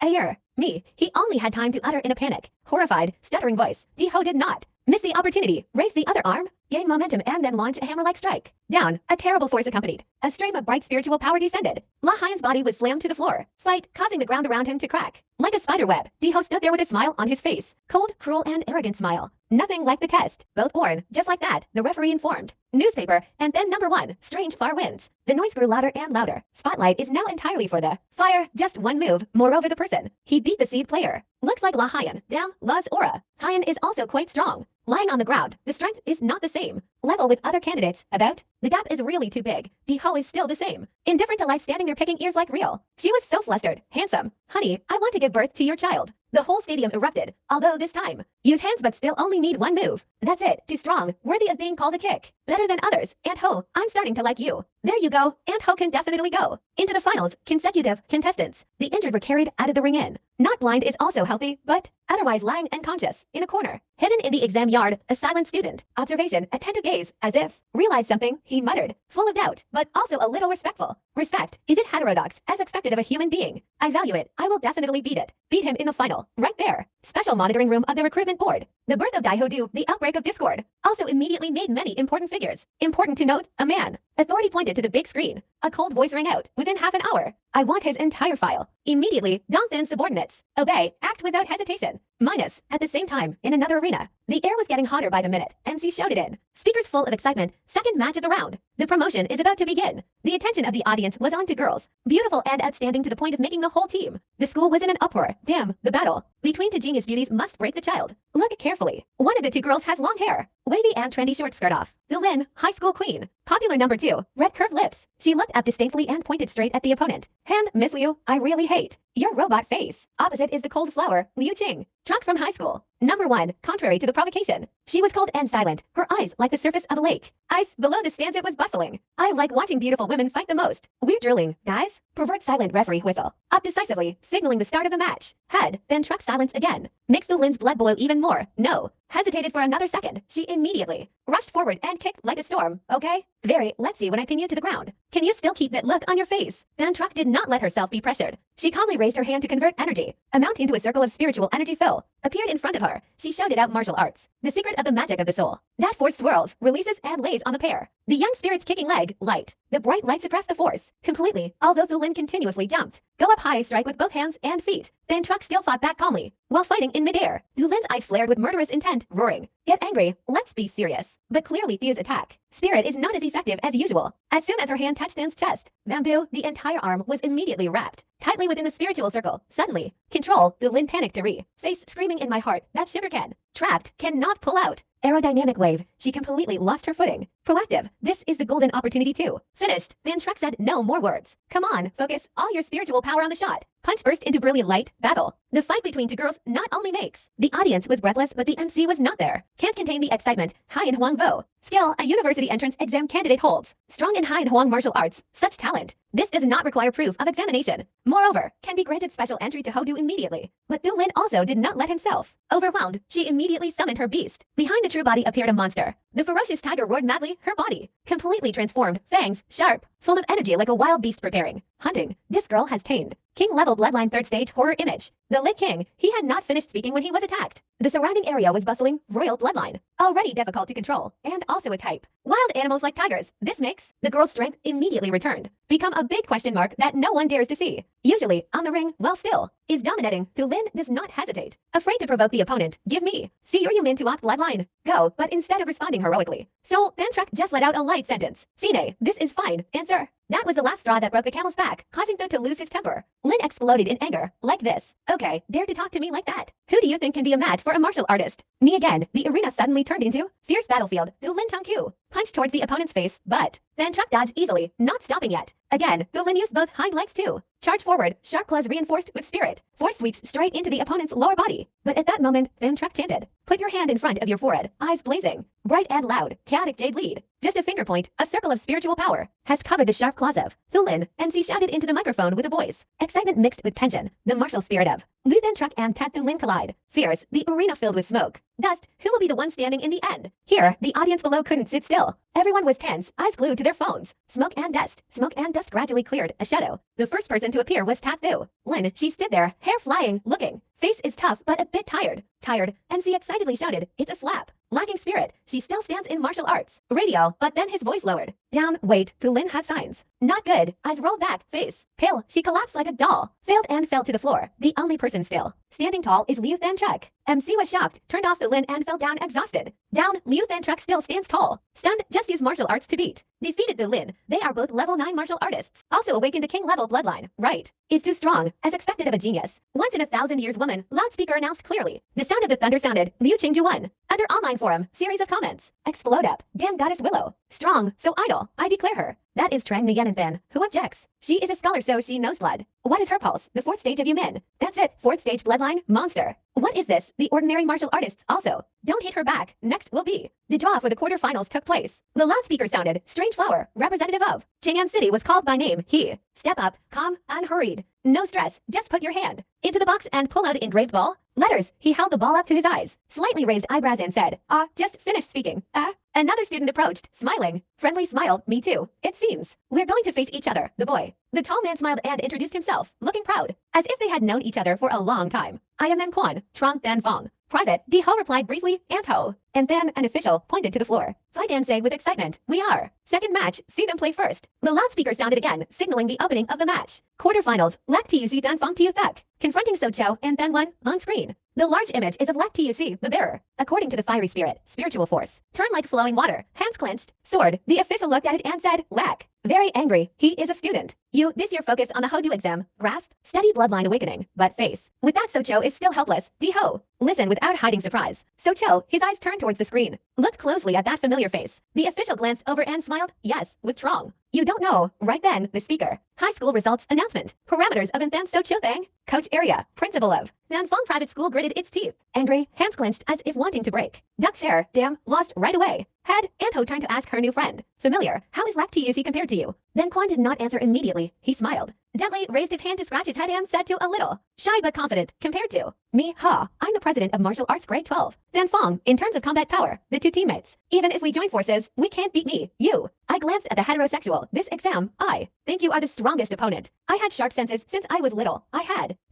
Me, he only had time to utter in a panic. Horrified, stuttering voice. Diho did not miss the opportunity, raise the other arm, gain momentum and then launch a hammer-like strike. Down, a terrible force accompanied. A stream of bright spiritual power descended. La Hyan's body was slammed to the floor, fight causing the ground around him to crack. Like a spider web, Diho stood there with a smile on his face. Cold, cruel and arrogant smile. Nothing like the test. Both born, just like that, the referee informed. Newspaper, and then number 1, strange far winds. The noise grew louder and louder. Spotlight is now entirely for the fire, just one move, moreover the person. He beat the seed player. Looks like La Hyan, damn, La's aura. Hyan is also quite strong. Lying on the ground, the strength is not the same. Level with other candidates, about. The gap is really too big. Diho is still the same. Indifferent to life standing there picking ears like real. She was so flustered. Handsome. Honey, I want to give birth to your child. The whole stadium erupted, although this time, use hands but still only need 1 move. That's it, too strong, worthy of being called a kick. Better than others, and Ho, I'm starting to like you. There you go, and Ho can definitely go. Into the finals, consecutive contestants. The injured were carried out of the ring in. Not blind is also healthy, but otherwise lying unconscious, in a corner. Hidden in the exam yard, a silent student. Observation, attentive gaze, as if realized something, he muttered. Full of doubt, but also a little respectful. Respect, is it heterodox, as expected of a human being? I value it, I will definitely beat it. Beat him in the final, right there. Special monitoring room of the recruitment board. The birth of Daihodu, the outbreak of discord, also immediately made many important figures. Important to note, a man. Authority pointed to the big screen. A cold voice rang out, within half an hour. I want his entire file. Immediately, Gongthin subordinates. Obey, act without hesitation. Minus, at the same time, in another arena. The air was getting hotter by the minute. MC shouted in. Speakers full of excitement. Second match of the round. The promotion is about to begin. The attention of the audience was on to girls. Beautiful and outstanding to the point of making the whole team. The school was in an uproar. Damn, the battle between 2 genius beauties must break the child. Look carefully. One of the 2 girls has long hair. Wavy and trendy short skirt off. The Lin, high school queen. Popular number 2, red curved lips. She looked up disdainfully and pointed straight at the opponent. Hand, Miss Liu, I really hate your robot face. Opposite is the cold flower, Liu Qing. Drunk from high school. Number 1, contrary to the provocation. She was cold and silent, her eyes like the surface of a lake. Ice below the stands it was bustling. I like watching beautiful women fight the most. We're drilling, guys. Pervert silent referee whistle. Up decisively, signaling the start of the match. Head, then truck silence again. Makes the Lin's blood boil even more. No. Hesitated for another second. She immediately rushed forward and kicked like a storm. Okay? Very, let's see when I pin you to the ground. Can you still keep that look on your face? Then Truck did not let herself be pressured. She calmly raised her hand to convert energy. Amount into a circle of spiritual energy fill. Appeared in front of her. She shouted out martial arts. The secret of the magic of the soul. That force swirls, releases and lays on the pair. The young spirit's kicking leg, light. The bright light suppressed the force. Completely, although Thulin continuously jumped. Go up high, strike with both hands and feet. Then Truck still fought back calmly, while fighting in midair. Thulin's eyes flared with murderous intent, roaring. Get angry, let's be serious. But clearly Thu's attack. Spirit is not as effective as usual. As soon as her hand touched Than's chest, bamboo, the entire arm was immediately wrapped tightly within the spiritual circle. Suddenly, control, Thulin panicked to face screaming in my heart, that sugar can. Trapped, cannot pull out. Aerodynamic wave, she completely lost her footing. Proactive. This is the golden opportunity too. Finished. Van Trek said no more words. Come on, focus all your spiritual power on the shot. Punch burst into brilliant light. Battle. The fight between two girls not only makes. The audience was breathless, but the MC was not there. Can't contain the excitement. Hai and Huang Vo. Skill, a university entrance exam candidate holds. Strong in Hai and Huang martial arts. Such talent. This does not require proof of examination. Moreover, can be granted special entry to Hodu immediately. But Thu Lin also did not let himself. Overwhelmed, she immediately summoned her beast. Behind the true body appeared a monster. The ferocious tiger roared madly, her body completely transformed, fangs sharp, full of energy like a wild beast preparing. Hunting. This girl has tamed. King-level Bloodline 3rd stage horror image. The Lit King, he had not finished speaking when he was attacked. The surrounding area was bustling, royal bloodline. Already difficult to control, and also a type. Wild animals like tigers. This makes the girl's strength immediately returned. Become a big question mark that no one dares to see. Usually, on the ring, well still, is dominating. Thu Lin does not hesitate. Afraid to provoke the opponent. Give me. See you're human to opt Bloodline. Go, but instead of responding heroically. So, Van Trek just let out a light sentence. Fine, this is fine. Answer. That was the last straw that broke the camel's back, causing Thu to lose his temper. Lin exploded in anger. Like this. Okay, dare to talk to me like that. Who do you think can be a match for a martial artist? Me again. The arena suddenly turned into fierce battlefield. Thu Lin Tongku punched towards the opponent's face, but Van Trek dodged easily, not stopping yet. Again, Thu Lin used both hind legs too. Charge forward, sharp claws reinforced with spirit. Force sweeps straight into the opponent's lower body. But at that moment, Van Trek chanted. Put your hand in front of your forehead, eyes blazing. Bright and loud, chaotic jade lead. Just a finger point, a circle of spiritual power has covered the sharp claws of Thu Lin, and she shouted into the microphone with a voice. Excitement mixed with tension, the martial spirit of Lu Van Trek and Tat Thu Lin collide. Fierce, the arena filled with smoke. Dust, who will be the one standing in the end? Here, the audience below couldn't sit still. Everyone was tense, eyes glued to their phones. Smoke and dust gradually cleared, a shadow. The first person to appear was Tat Thu Lin. She stood there, hair flying, looking. Face is tough, but a bit tired. And she excitedly shouted, it's a slap. Lacking spirit, she still stands in martial arts. Radio, but then his voice lowered. Down, wait, Thu Lin has signs. Not good, eyes rolled back, face pale, she collapsed like a doll. Failed and fell to the floor. The only person still standing tall is Liu Van Trek. MC was shocked, turned off Thu Lin and fell down exhausted. Down, Liu Van Trek still stands tall. Stunned, just use martial arts to beat. Defeated Thu Lin. They are both level 9 martial artists. Also awakened a king-level bloodline. Right. Is too strong, as expected of a genius. Once in a 1,000 years woman, loudspeaker announced clearly. The sound of the thunder sounded. Liu Qingju won. Under online forum, series of comments. Explode up. Damn goddess Willow. Strong, so idle. I declare her. That is Trang Nguyen. Who objects? She is a scholar, so she knows blood. What is her pulse? The 4th stage of Yumin. That's it. 4th stage bloodline, monster. What is this? The ordinary martial artists also. Don't hit her back. Next will be. The draw for the quarterfinals took place. The loudspeaker sounded. Strange flower, representative of Chang'an City was called by name. He. Step up, calm, unhurried. No stress. Just put your hand into the box and pull out an engraved ball. Letters. He held the ball up to his eyes, slightly raised eyebrows and said, just finished speaking. Another student approached, smiling. Friendly smile, me too. It seems. We're going to face each other, the boy. The tall man smiled and introduced himself, looking proud, as if they had known each other for a long time. I am Nan Quan, Trong Than Fong. Private, Di Ho replied briefly, and Ho. And then an official pointed to the floor. Fight and say with excitement, we are. Second match, see them play first. The loudspeaker sounded again, signaling the opening of the match. Quarterfinals, Lek Tuc Than Fong Tiu Thek. Confronting So Cho and Then One on screen. The large image is of Lek Tuc, the bearer. According to the fiery spirit, spiritual force. Turn like flowing water, hands clenched. Sword, the official looked at it and said, Lek. Very angry, he is a student. You, this year focus on the Hodu exam. Grasp, steady bloodline awakening. But face. With that So Cho is still helpless. Di Ho. Listen without hiding surprise. So Cho, his eyes turned towards the screen. Looked closely at that familiar face. The official glanced over and smiled, yes, with Trong. You don't know. Right then, the speaker. High school results announcement. Parameters of Nthan So Cho Thang. Coach area. Principal of Nan Fong Private School gritted its teeth. Angry, hands clenched as if wanting to break. Duck share, damn, lost right away. Head, and Ho turned to ask her new friend. Familiar, how is Lek Tuc compared to you? Then Quan did not answer immediately. He smiled. Gently raised his hand to scratch his head and said to a little. Shy but confident, compared to. Me, I'm the president of martial arts grade 12. Then Fong, in terms of combat power, the two teammates. Even if we join forces, we can't beat me, you. I glanced at the heterosexual. This exam, I think you are the strongest opponent. I had sharp senses since I was little.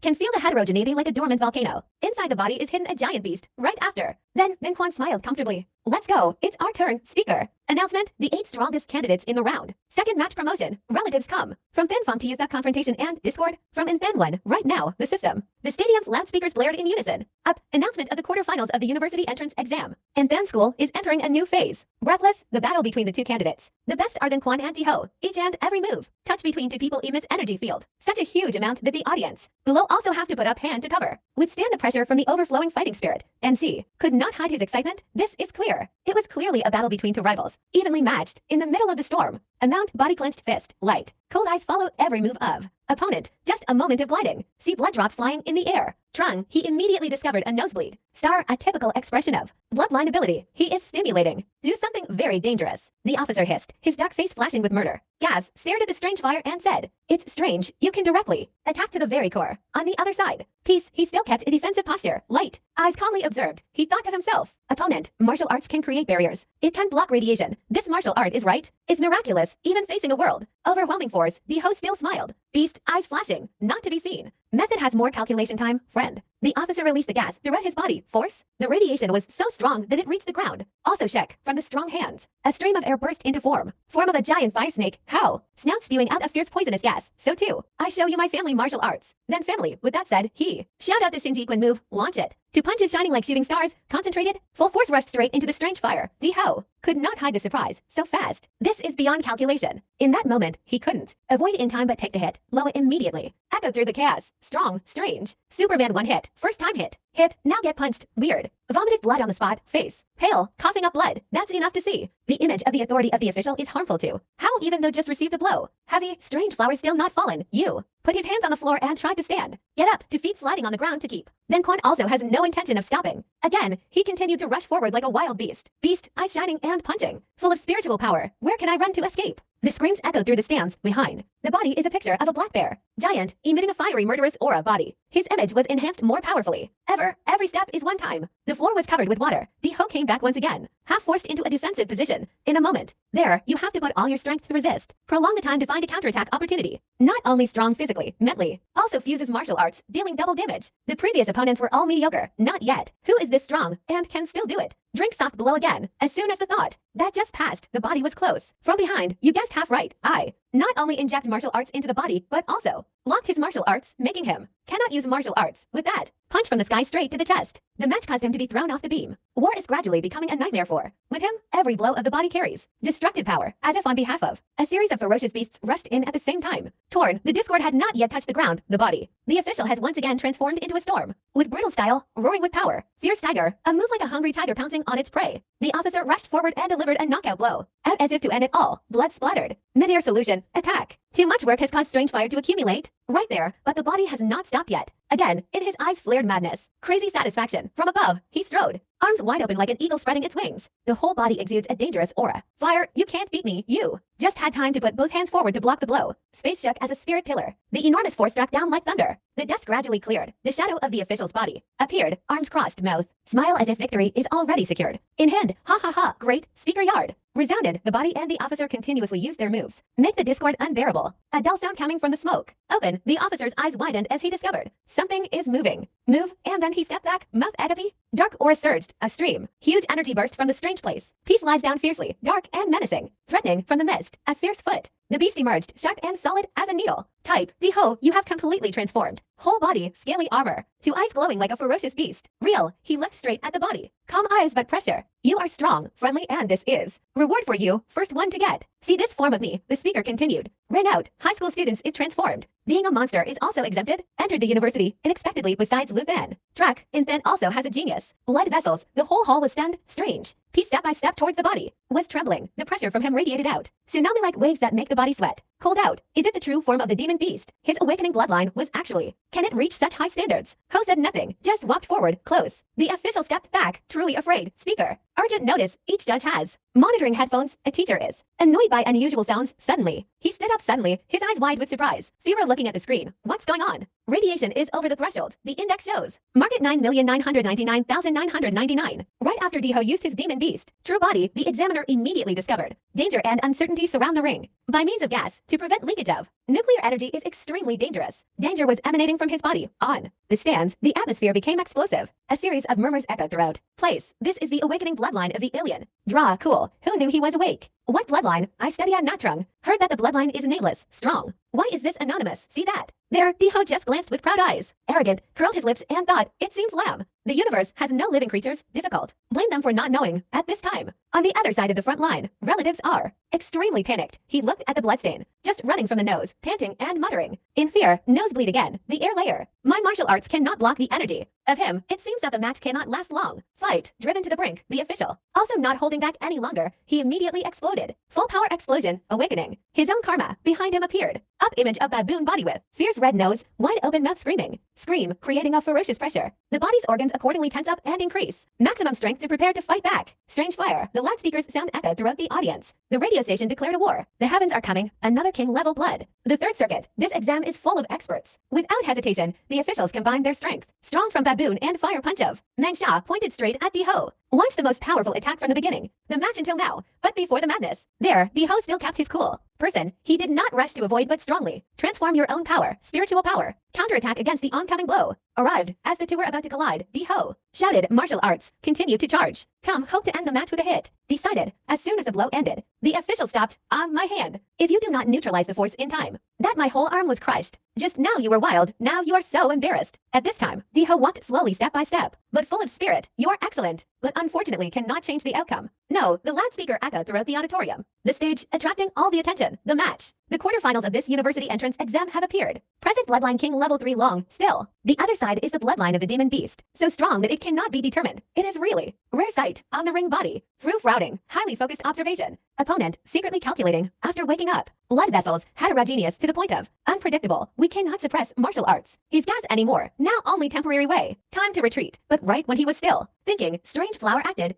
Can feel the heterogeneity like a dormant volcano. Inside the body is hidden a giant beast, right after. Then Quan smiled comfortably. Let's go, it's our turn, speaker. Announcement, the 8 strongest candidates in the round. Second match promotion. Relatives come. From Fanfong to use that confrontation and Discord. From Infan 1, right now, the system. The stadium's loudspeakers blared in unison. Up, announcement of the quarterfinals of the university entrance exam. Infan school is entering a new phase. Breathless, the battle between the two candidates. The best are Kwan and Ho. Each and every move. Touch between two people emits energy field. Such a huge amount that the audience below also have to put up hand to cover. Withstand the pressure from the overflowing fighting spirit. MC could not hide his excitement. This is clear. It was clearly a battle between two rivals. Evenly matched. In the middle of the storm. Amount body clenched fist. Light. Cold eyes follow every move of opponent. Just a moment of gliding. See blood drops flying in the air. Trung, he immediately discovered a nosebleed. Star, a typical expression of bloodline ability. He is stimulating. Do something very dangerous. The officer hissed, his dark face flashing with murder. Gaz stared at the strange fire and said, "It's strange, you can directly attack to the very core." On the other side, Peace, he still kept a defensive posture. Light, eyes calmly observed. He thought to himself, opponent, martial arts can create barriers. It can block radiation. This martial art is right. Is miraculous, even facing a world. Overwhelming force, the host still smiled. Beast, eyes flashing, not to be seen. Method has more calculation time, friend. The officer released the gas throughout his body. Force? The radiation was so strong that it reached the ground. Also check, from the strong hands. A stream of air burst into form. Form of a giant fire snake. How? Snout spewing out a fierce poisonous gas. So too. I show you my family martial arts. Then family, with that said, he. Shout out the Shinji Quinn move. Launch it. Two punches shining like shooting stars. Concentrated. Full force rushed straight into the strange fire. Ho could not hide the surprise. So fast. This is beyond calculation. In that moment, he couldn't avoid in time but take the hit. Low immediately. Echoed through the chaos. Strong. Strange. Superman one hit. First time hit. Hit. Now get punched. Weird. Vomited blood on the spot. Face. Pale. Coughing up blood. That's enough to see. The image of the authority of the official is harmful too. How even though just received a blow? Heavy, strange flowers still not fallen. You. Put his hands on the floor and tried to stand. Get up, to feet sliding on the ground to keep. Then Quan also has no intention of stopping. Again, he continued to rush forward like a wild beast. Beast, eyes shining and punching. Full of spiritual power. Where can I run to escape? The screams echoed through the stands behind. The body is a picture of a black bear. Giant, emitting a fiery murderous aura body. His image was enhanced more powerfully. Every step is one time. The floor was covered with water. Ho came back once again. Half forced into a defensive position. In a moment. There, you have to put all your strength to resist. Prolong the time to find a counterattack opportunity. Not only strong physically, mentally, also fuses martial arts, dealing double damage. The previous opponents were all mediocre. Not yet. Who is this strong, and can still do it? Drink soft blow again. As soon as the thought that just passed, the body was close. From behind, you guessed half right. I not only inject martial arts into the body, but also locked his martial arts, making him cannot use martial arts. With that, punch from the sky straight to the chest. The match caused him to be thrown off the beam. War is gradually becoming a nightmare for. With him, every blow of the body carries destructive power, as if on behalf of. A series of ferocious beasts rushed in at the same time. Torn, the discord had not yet touched the ground, the body. The official has once again transformed into a storm. With brutal style, roaring with power. Fierce tiger, a move like a hungry tiger pouncing on its prey. The officer rushed forward and delivered a knockout blow. Out as if to end it all, blood splattered. Mid-air solution, attack. Too much work has caused strange fire to accumulate. Right there, but the body has not stopped yet. Again, in his eyes flared madness. Crazy satisfaction. From above, he strode. Arms wide open like an eagle spreading its wings. The whole body exudes a dangerous aura. Fire, you can't beat me, you. Just had time to put both hands forward to block the blow. Space shook as a spirit pillar. The enormous force struck down like thunder. The dust gradually cleared. The shadow of the official's body appeared, arms crossed, mouth. Smile as if victory is already secured. In hand, ha ha ha, great, speaker yard. Resounded, the body and the officer continuously used their moves. Make the discord unbearable. A dull sound coming from the smoke. Open, the officer's eyes widened as he discovered something is moving. Move, and then he stepped back, mouth agape. Dark aura surged, a stream. Huge energy burst from the strange place. Peace lies down fiercely, dark and menacing. Threatening from the mist, a fierce foot. The beast emerged, sharp and solid as a needle. Type, Ho, you have completely transformed. Whole body, scaly armor. Two eyes glowing like a ferocious beast. Real, he looked straight at the body. Calm eyes but pressure. You are strong, friendly, and this is reward for you, first one to get. See this form of me, the speaker continued. Ran out, high school students if transformed. Being a monster is also exempted. Entered the university, unexpectedly besides Luthen. Track, Infan also has a genius. Blood vessels, the whole hall was stunned, strange. Peace step by step towards the body. Was trembling, the pressure from him radiated out. Tsunami-like waves that make the body sweat. Cold out. Is it the true form of the demon beast? His awakening bloodline was actually. Can it reach such high standards? Ho said nothing, just walked forward, close. The official stepped back, truly afraid. Speaker. Urgent notice, each judge has. Monitoring headphones, a teacher is. Annoyed by unusual sounds, suddenly. He stood up suddenly, his eyes wide with surprise. Fever looking at the screen. What's going on? Radiation is over the threshold. The index shows. Market 9,999,999. Right after Ho used his demon beast. True body, the examiner immediately discovered. Danger and uncertainty surround the ring. By means of gas, to prevent leakage of. Nuclear energy is extremely dangerous. Danger was emanating from his body. On the stands, the atmosphere became explosive. A series of murmurs echoed throughout. Place, this is the awakening bloodline of the alien. Draw, cool. Who knew he was awake? What bloodline? I study at Natrung. Heard that the bloodline is nameless, strong. Why is this anonymous? See that? There, Diho just glanced with proud eyes. Arrogant, curled his lips and thought, it seems lamb. The universe has no living creatures, difficult. Blame them for not knowing, at this time. On the other side of the front line, relatives are extremely panicked. He looked at the bloodstain, just running from the nose, panting and muttering. In fear, nosebleed again, the air layer. My martial arts cannot block the energy. Of him, it seems that the match cannot last long. Fight, driven to the brink, the official. Also not holding back any longer, he immediately exploded. Full power explosion, awakening. His own karma, behind him appeared. Up image of baboon body with fierce red nose, wide open mouth screaming. Scream, creating a ferocious pressure. The body's organs accordingly tense up and increase. Maximum strength to prepare to fight back. Strange fire, the loudspeakers sound echoed throughout the audience. The radio station declared a war. The heavens are coming, another king level blood. The third circuit, this exam is full of experts. Without hesitation, the officials combined their strength. Strong from baboon and fire punch of Mang Sha pointed straight at Diho. Launched the most powerful attack from the beginning. The match until now, but before the madness. There, Diho still kept his cool. Person, he did not rush to avoid but strongly. Transform your own power, spiritual power. Counterattack against the oncoming blow. Arrived, as the two were about to collide, Diho shouted, martial arts, continue to charge. Come, hope to end the match with a hit. Decided, as soon as the blow ended. The official stopped, my hand. If you do not neutralize the force in time, that my whole arm was crushed. Just now you were wild, now you are so embarrassed. At this time, Diho walked slowly step by step, but full of spirit. You are excellent, but unfortunately cannot change the outcome. No, the loudspeaker echoed throughout the auditorium. The stage, attracting all the attention, the match. The quarterfinals of this university entrance exam have appeared. Present Bloodline King level 3 long, still. The other side is the bloodline of the demon beast, so strong that it cannot be determined. It is really rare sight on the ring body. Through frowning, highly focused observation. Opponent secretly calculating after waking up. Blood vessels heterogeneous to the point of unpredictable. We cannot suppress martial arts. His gas anymore, now only temporary way. Time to retreat, but right when he was still thinking, strange flower acted.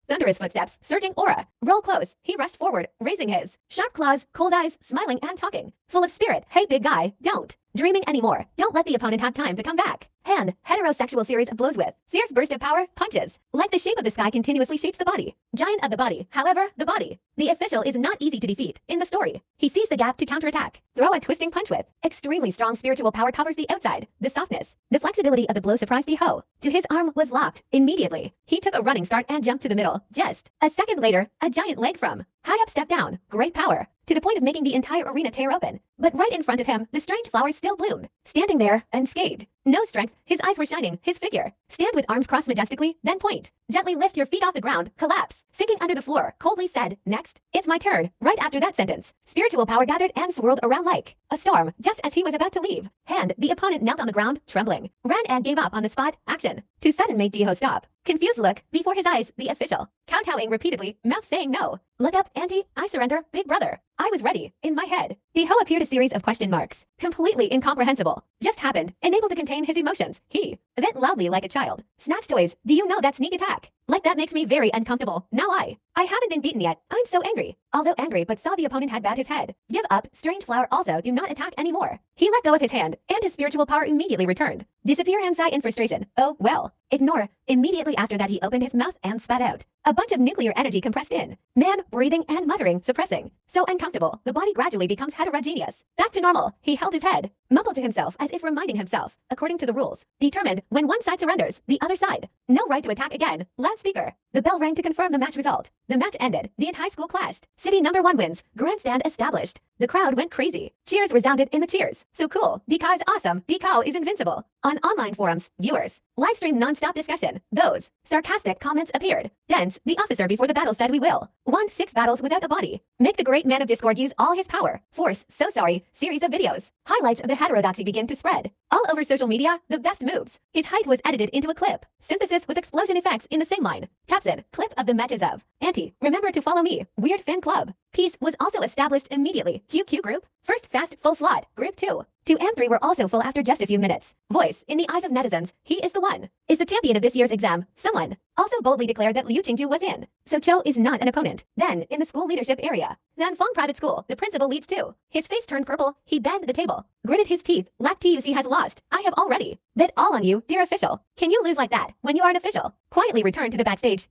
Thunderous footsteps, surging aura. Roll close. He rushed forward, raising his sharp claws, cold eyes, smiling and talking. Full of spirit. Hey big guy, don't dreaming anymore. Don't let the opponent have time to come back. Hand, heterosexual series of blows with fierce burst of power, punches. Like the shape of the sky continuously shapes the body. Giant of the body, however, the body. The official is not easy to defeat in the story. He sees the gap to counterattack. Throw a twisting punch with extremely strong spiritual power covers the outside. The softness, the flexibility of the blow surprised Diho. To his arm was locked. Immediately, he took a running start and jumped to the middle. Just a second later, a giant leg from high up step down. Great power. To the point of making the entire arena tear open. But right in front of him, the strange flower still bloomed. Standing there, unscathed. No strength, his eyes were shining, his figure. Stand with arms crossed majestically, then point. Gently lift your feet off the ground, collapse. Sinking under the floor, coldly said, next, it's my turn. Right after that sentence, spiritual power gathered and swirled around like a storm, just as he was about to leave. Hand, the opponent knelt on the ground, trembling. Ran and gave up on the spot, action. To sudden made Diho stop. Confused look, before his eyes, the official. Kowtowing repeatedly, mouth saying no. Look up, auntie, I surrender, big brother. I was ready, in my head. Diho appeared a series of question marks. Completely incomprehensible. Just happened, unable to contain his emotions. He vent loudly like a child. Snatch toys, do you know that sneak attack? Like that makes me very uncomfortable. Now I haven't been beaten yet. I'm so angry. Although angry but saw the opponent had bowed his head. Give up, strange flower also do not attack anymore. He let go of his hand, and his spiritual power immediately returned. Disappear and sigh in frustration. Oh, well. Ignore. Immediately after that he opened his mouth and spat out. A bunch of nuclear energy compressed in. Man, breathing and muttering, suppressing. So uncomfortable, the body gradually becomes heterogeneous. Back to normal, he held his head. Mumbled to himself as if reminding himself, according to the rules. Determined, when one side surrenders, the other side. No right to attack again. Loudspeaker. The bell rang to confirm the match result. The match ended. The entire school clashed. City number 1 wins. Grandstand established. The crowd went crazy. Cheers resounded in the cheers. So cool. Dika is awesome. Dika is invincible. On online forums, viewers, live stream non-stop discussion. Those sarcastic comments appeared. Dense, the officer before the battle said we will. Won 6 battles without a body. Make the great man of Discord use all his power. Force, so sorry. Series of videos. Highlights of the heterodoxy begin to spread. All over social media, the best moves. His height was edited into a clip. Synthesis with explosion effects in the same line. Caption, clip of the matches of. Auntie, remember to follow me. Weird fan club. Peace was also established immediately. QQ group. First fast full slot. Group 2. 2 and 3 were also full after just a few minutes. Voice, in the eyes of netizens, he is the one. Is the champion of this year's exam. Someone also boldly declared that Liu Qingju was in. So Cho is not an opponent. Then, in the school leadership area. Then Fong Private School, the principal leads too. His face turned purple, he banged the table. Gritted his teeth, like TUC has lost. I have already bet all on you, dear official. Can you lose like that, when you are an official? quietly returned to the backstage.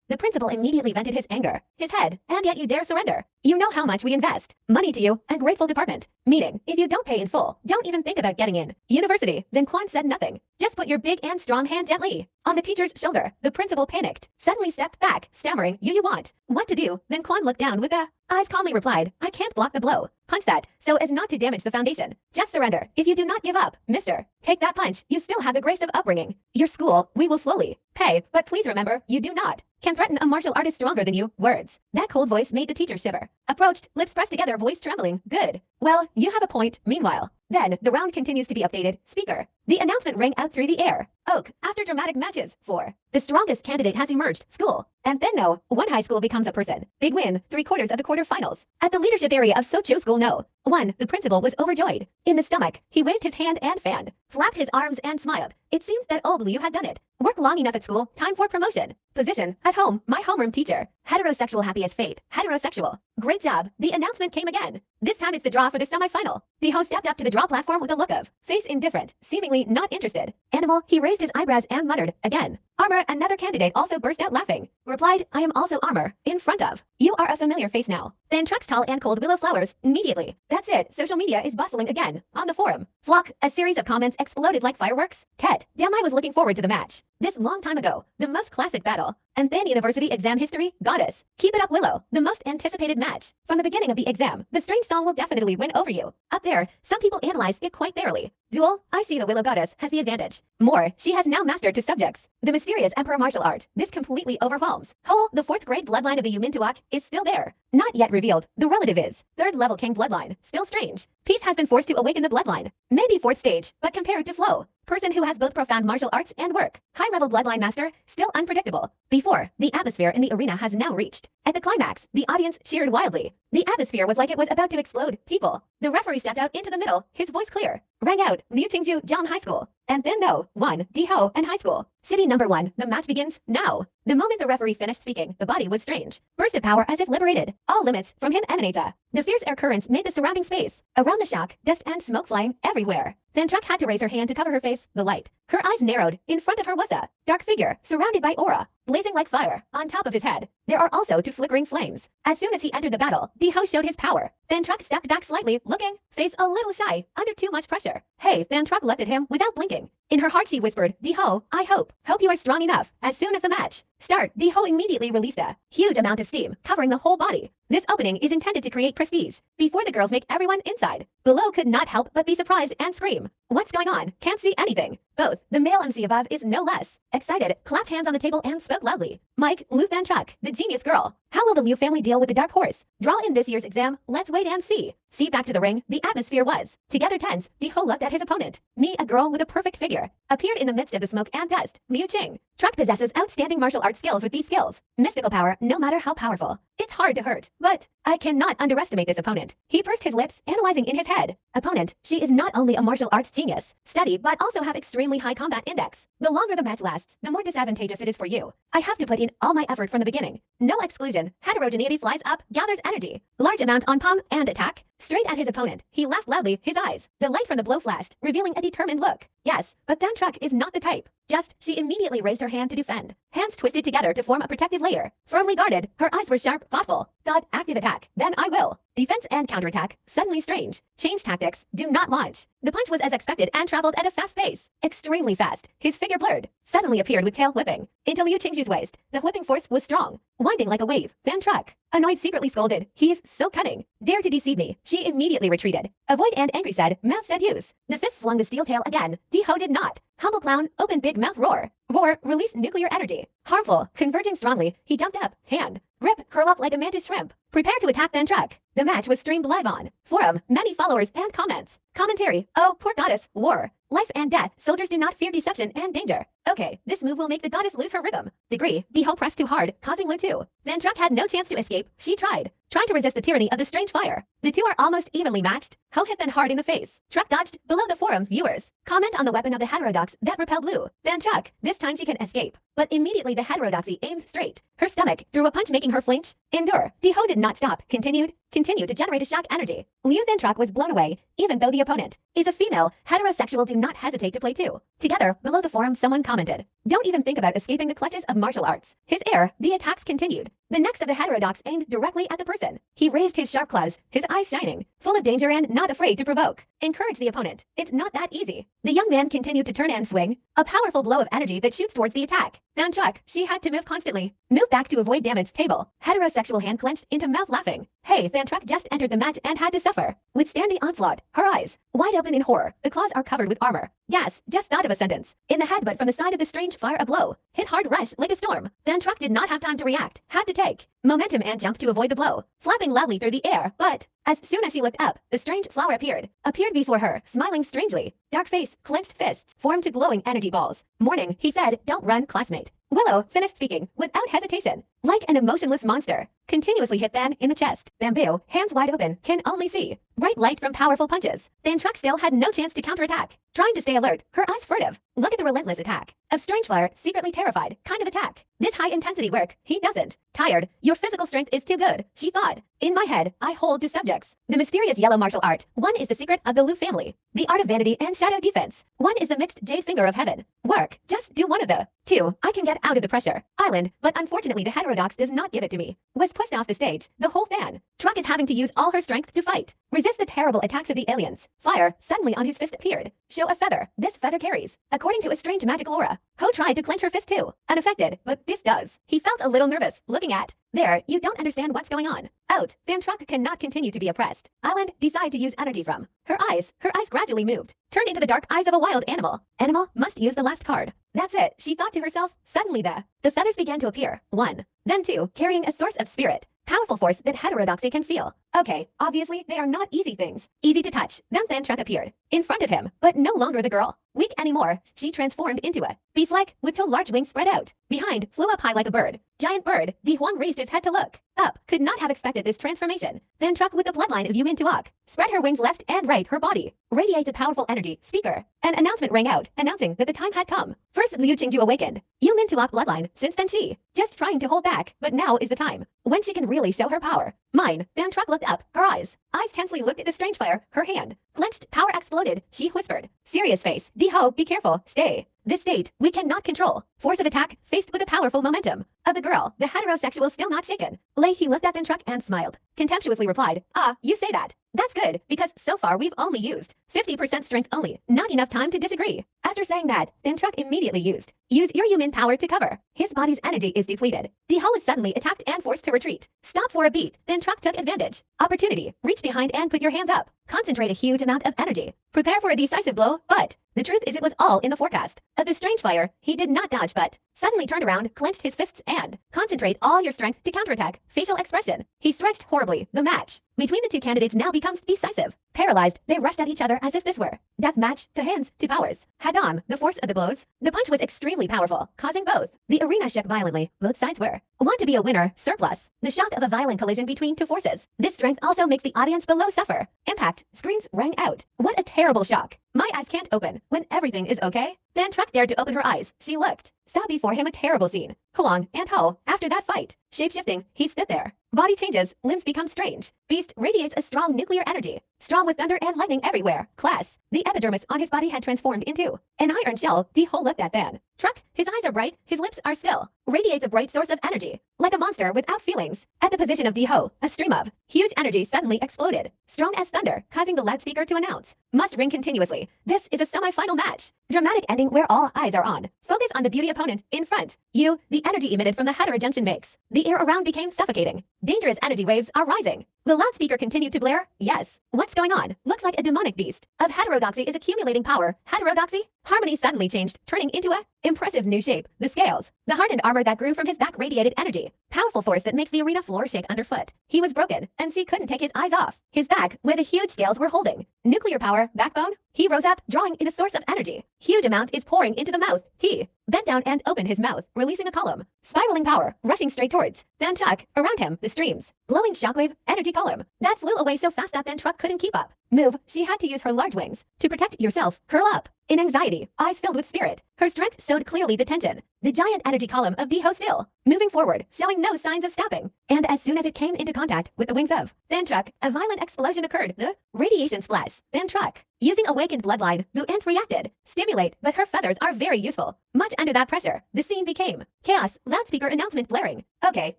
The principal immediately vented his anger. His head, and yet you dare surrender. You know how much we invest. Money to you, a grateful department. Meaning, if you don't pay in full, don't even think about getting in. University. Then Kwon said nothing. Just put your big and strong hand gently on the teacher's shoulder. The principal panicked. Suddenly stepped back, stammering, you want. What to do? Then Kwon looked down with the eyes calmly replied, I can't block the blow. Punch that, so as not to damage the foundation. Just surrender. If you do not give up, mister, take that punch. You still have the grace of upbringing. Your school, we will slowly pay, but please remember, you do not can threaten a martial artist stronger than you. Words. That cold voice made the teacher shiver. Approached, lips pressed together, voice trembling. Good. Well, you have a point. Meanwhile, then the round continues to be updated. Speaker. The announcement rang out through the air. Oak, after dramatic matches, 4. The strongest candidate has emerged. School. And then no, one high school becomes a person. Big win, 3/4 of the quarterfinals. At the leadership area of Socho School No. 1, the principal was overjoyed. In the stomach, he waved his hand and fanned, flapped his arms and smiled. It seemed that old Liu had done it. Work long enough at school, time for promotion. Position, at home, my homeroom teacher. Heterosexual happy as fate. Heterosexual. Great job. The announcement came again. This time it's the draw for the semifinal. Diho stepped up to the draw platform with a look of face indifferent, seemingly not interested. Animal, he raised his eyebrows and muttered, again. Armor, another candidate also burst out laughing. Replied, I am also Armor, in front of. You are a familiar face now. Then trucks tall and cold willow flowers, immediately. That's it, social media is bustling again. On the forum. Flock, a series of comments exploded like fireworks. Tet, damn I was looking forward to the match. This long time ago, the most classic battle. And then university exam history, goddess. Keep it up Willow, the most anticipated match. From the beginning of the exam, the strange song will definitely win over you. Up there, some people analyze it quite barely. Duel, I see the Willow goddess has the advantage. More, she has now mastered 2 subjects. The mysterious emperor martial art, this completely overwhelms. Whole, the 4th grade bloodline of the Yumintuak is still there. Not yet revealed, the relative is. 3rd level king bloodline, still strange. Peace has been forced to awaken the bloodline. Maybe 4th stage, but compared to Flow. Person who has both profound martial arts and work. High-level bloodline master, still unpredictable. Before, the atmosphere in the arena has now reached. At the climax, the audience cheered wildly. The atmosphere was like it was about to explode. People. The referee stepped out into the middle, his voice clear. Rang out, Liu Qingju, Zhang High School. And then no, 1, Diho and High School. City number 1, the match begins now. The moment the referee finished speaking, the body was strange. Burst of power as if liberated. All limits from him emanate. The fierce air currents made the surrounding space. Around the shock, dust and smoke flying everywhere. Then Truck had to raise her hand to cover her face, the light. Her eyes narrowed. In front of her was a dark figure, surrounded by aura, blazing like fire. On top of his head, there are also 2 flickering flames. As soon as he entered the battle, Diho showed his power. Then Truck stepped back slightly, looking, face a little shy, under too much pressure. Hey, Then Truck looked at him without blinking. In her heart she whispered, Diho, I hope you are strong enough. As soon as the match start, Diho immediately released a huge amount of steam, covering the whole body. This opening is intended to create prestige. Before the girls make everyone inside, below could not help but be surprised and scream. What's going on? Can't see anything. Both, the male MC above is no less excited, clapped hands on the table and spoke loudly. Mike, Luth and Chuck, the genius girl. How will the Liu family deal with the dark horse? Draw in this year's exam, let's wait and see. See back to the ring, the atmosphere was together tense. Diho looked at his opponent. Me, a girl with a perfect figure, appeared in the midst of the smoke and dust. Liu Qing. Truck possesses outstanding martial arts skills with these skills. Mystical power, no matter how powerful. It's hard to hurt, but I cannot underestimate this opponent. He pursed his lips, analyzing in his head. Opponent, she is not only a martial arts genius, study, but also have extremely high combat index. The longer the match lasts, the more disadvantageous it is for you. I have to put in all my effort from the beginning. No exclusion. Heterogeneity flies up, gathers energy. Large amount on palm and attack. Straight at his opponent. He laughed loudly, his eyes. The light from the blow flashed, revealing a determined look. Yes, but Van Truck is not the type. Just, she immediately raised her hand to defend. Hands twisted together to form a protective layer. Firmly guarded, her eyes were sharp, thoughtful. Thought, active attack, then I will. Defense and counterattack, suddenly strange. Change tactics, do not launch. The punch was as expected and traveled at a fast pace. Extremely fast, his figure blurred. Suddenly appeared with tail whipping. Into Liu Qingju's waist, the whipping force was strong. Winding like a wave, Van Truck. Annoyed secretly scolded, he is so cunning. Dare to deceive me. She immediately retreated. Avoid and angry said, mouth said use. The fist swung the steel tail again. Diho did not. Humble clown, open big mouth roar. Roar, release nuclear energy. Harmful, converging strongly, he jumped up, hand. Grip, curl up like a mantis shrimp. Prepare to attack Van Truck. The match was streamed live on forum, many followers and comments. Commentary, oh, poor goddess, war. Life and death, soldiers do not fear deception and danger. Okay, this move will make the goddess lose her rhythm. Degree, Diho pressed too hard, causing Lu too. Van Truck had no chance to escape, she tried to resist the tyranny of the strange fire. The two are almost evenly matched. Ho hit Van hard in the face. Truck dodged, below the forum, viewers. Comment on the weapon of the heterodox that repelled Lu. Van Truck, this time she can escape. But immediately the heterodoxy aimed straight. Her stomach, threw a punch making her flinch. Endure. Diho did not stop. Continued to generate a shock energy. Liu Thantrok was blown away, even though the opponent is a female. Heterosexual do not hesitate to play too. Together, below the forum, someone commented, "Don't even think about escaping the clutches of martial arts." His air, the attacks continued. The next of the heterodox aimed directly at the person. He raised his sharp claws, his eyes shining, full of danger and not afraid to provoke. Encourage the opponent. It's not that easy. The young man continued to turn and swing, a powerful blow of energy that shoots towards the attack. Thantrok, she had to move constantly. Move back to avoid damage. Table. Heterosexual hand clenched into mouth laughing. Hey, Thantrok just entered the match and had to suffer. Withstand the onslaught. Her eyes wide open in horror. The claws are covered with armor. Yes, just thought of a sentence. In the head, but from the side of the strange fire, a blow hit hard, rush like a storm. Thantrok did not have time to react. Had to take momentum and jump to avoid the blow, flapping loudly through the air. But as soon as she looked up, the strange flower appeared before her, smiling strangely. Dark face, clenched fists formed to glowing energy balls. Morning, he said, "Don't run, classmate." Willow finished speaking without hesitation, like an emotionless monster. Continuously hit Than in the chest. Bamboo, hands wide open, can only see bright light from powerful punches. Thantrok still had no chance to counterattack. Trying to stay alert, her eyes furtive. Look at the relentless attack of Strangefire, secretly terrified kind of attack. This high-intensity work, he doesn't. Tired, your physical strength is too good, she thought. In my head, I hold two subjects. The mysterious yellow martial art. One is the secret of the Lu family. The art of vanity and shadow defense. One is the mixed jade finger of heaven. Work, just do one of the two. I can get out of the pressure island, but unfortunately the heterodox does not give it to me. Was pushed off the stage. The whole Thantrok is having to use all her strength to fight. Resist the terrible attacks of the aliens. Fire suddenly on his fist appeared. Show a feather. This feather carries, according to a strange magical aura. Ho tried to clench her fist too. Unaffected, but this does. He felt a little nervous, looking at. There, you don't understand what's going on. Out. Thantrok cannot continue to be oppressed. Island decide to use energy from her eyes. Her eyes gradually moved, turned into the dark eyes of a wild animal. Animal must use the last card. That's it, she thought to herself. Suddenly the feathers began to appear. One, then two, carrying a source of spirit. Powerful force that heterodoxy can feel. Okay, obviously they are not easy things. Easy to touch. Then Thantrok appeared in front of him, but no longer the girl. Weak anymore, she transformed into a beast-like with two large wings spread out. Behind, flew up high like a bird. Giant bird. Di Huang raised his head to look up. Could not have expected this transformation. Thantrok with the bloodline of Yu Tuok spread her wings left and right. Her body radiates a powerful energy. Speaker. An announcement rang out, announcing that the time had come. First, Liu Qingju awakened. Yu Tuok bloodline. Since then she just trying to hold back, but now is the time when she can really show her power. Mine. Thantrok looked up. Her eyes tensely looked at the strange fire. Her hand clenched. Power exploded. She whispered. Serious face. Diho, be careful. Stay. This state, we cannot control. Force of attack, faced with the powerful momentum of the girl, the heterosexual still not shaken. He looked at Thantrok and smiled. Contemptuously replied, "Ah, you say that. That's good, because so far we've only used 50% strength only. Not enough time to disagree." After saying that, Thantrok immediately use your human power to cover. His body's energy is depleted. Diho was suddenly attacked and forced to retreat. Stop for a beat. Thantrok took advantage. Opportunity. Reach behind and put your hands up. Concentrate a huge amount of energy. Prepare for a decisive blow, but the truth is it was all in the forecast of the strange fire. He did not dodge but suddenly turned around, clenched his fists and concentrate all your strength to counterattack. Facial expression. He stretched horribly. The match between the two candidates now becomes decisive. Paralyzed, they rushed at each other as if this were death match. To hands, to powers. Had on the force of the blows. The punch was extremely powerful, causing both the arena shook violently. Both sides were want to be a winner, surplus. The shock of a violent collision between two forces. This strength also makes the audience below suffer. Impact. Screams rang out. What a terrible shock. My eyes can't open when everything is okay. Thantrok dared to open her eyes. She looked. Saw before him a terrible scene. Huang and Ho, after that fight. Shape-shifting, he stood there. Body changes, limbs become strange. Beast radiates a strong nuclear energy. Strong with thunder and lightning everywhere. Class. The epidermis on his body had transformed into an iron shell. Diho looked at Thantrok. His eyes are bright, his lips are still. Radiates a bright source of energy. Like a monster without feelings. At the position of Diho, a stream of huge energy suddenly exploded. Strong as thunder, causing the loudspeaker to announce. Must ring continuously. This is a semi-final match. Dramatic ending where all eyes are on. Focus on the beauty opponent in front. You, the energy emitted from the heterojunction makes. The air around became suffocating. Dangerous energy waves are rising. The loudspeaker continued to blare. Yes. What's going on? Looks like a demonic beast of heterodoxy is accumulating power. Heterodoxy? Harmony suddenly changed, turning into a impressive new shape. The scales. The hardened armor that grew from his back radiated energy. Powerful force that makes the arena floor shake underfoot. He was broken, and C couldn't take his eyes off his back, where the huge scales were holding nuclear power, backbone. He rose up, drawing in a source of energy. Huge amount is pouring into the mouth. He bent down and opened his mouth, releasing a column. Spiraling power, rushing straight towards Thantrok. Around him, the streams. Blowing shockwave, energy column. That flew away so fast that Thantrok couldn't keep up. Move, she had to use her large wings. To protect yourself, curl up. In anxiety, eyes filled with spirit, Her strength showed clearly the tension. The giant energy column of Diho still moving forward, showing no signs of stopping. And as soon as it came into contact with the wings of Than-Truck, a violent explosion occurred. The radiation splash. Than-Truck, using awakened bloodline, the ant reacted. Stimulate, but her feathers are very useful. Much under that pressure, the scene became chaos. Loudspeaker announcement blaring. Okay,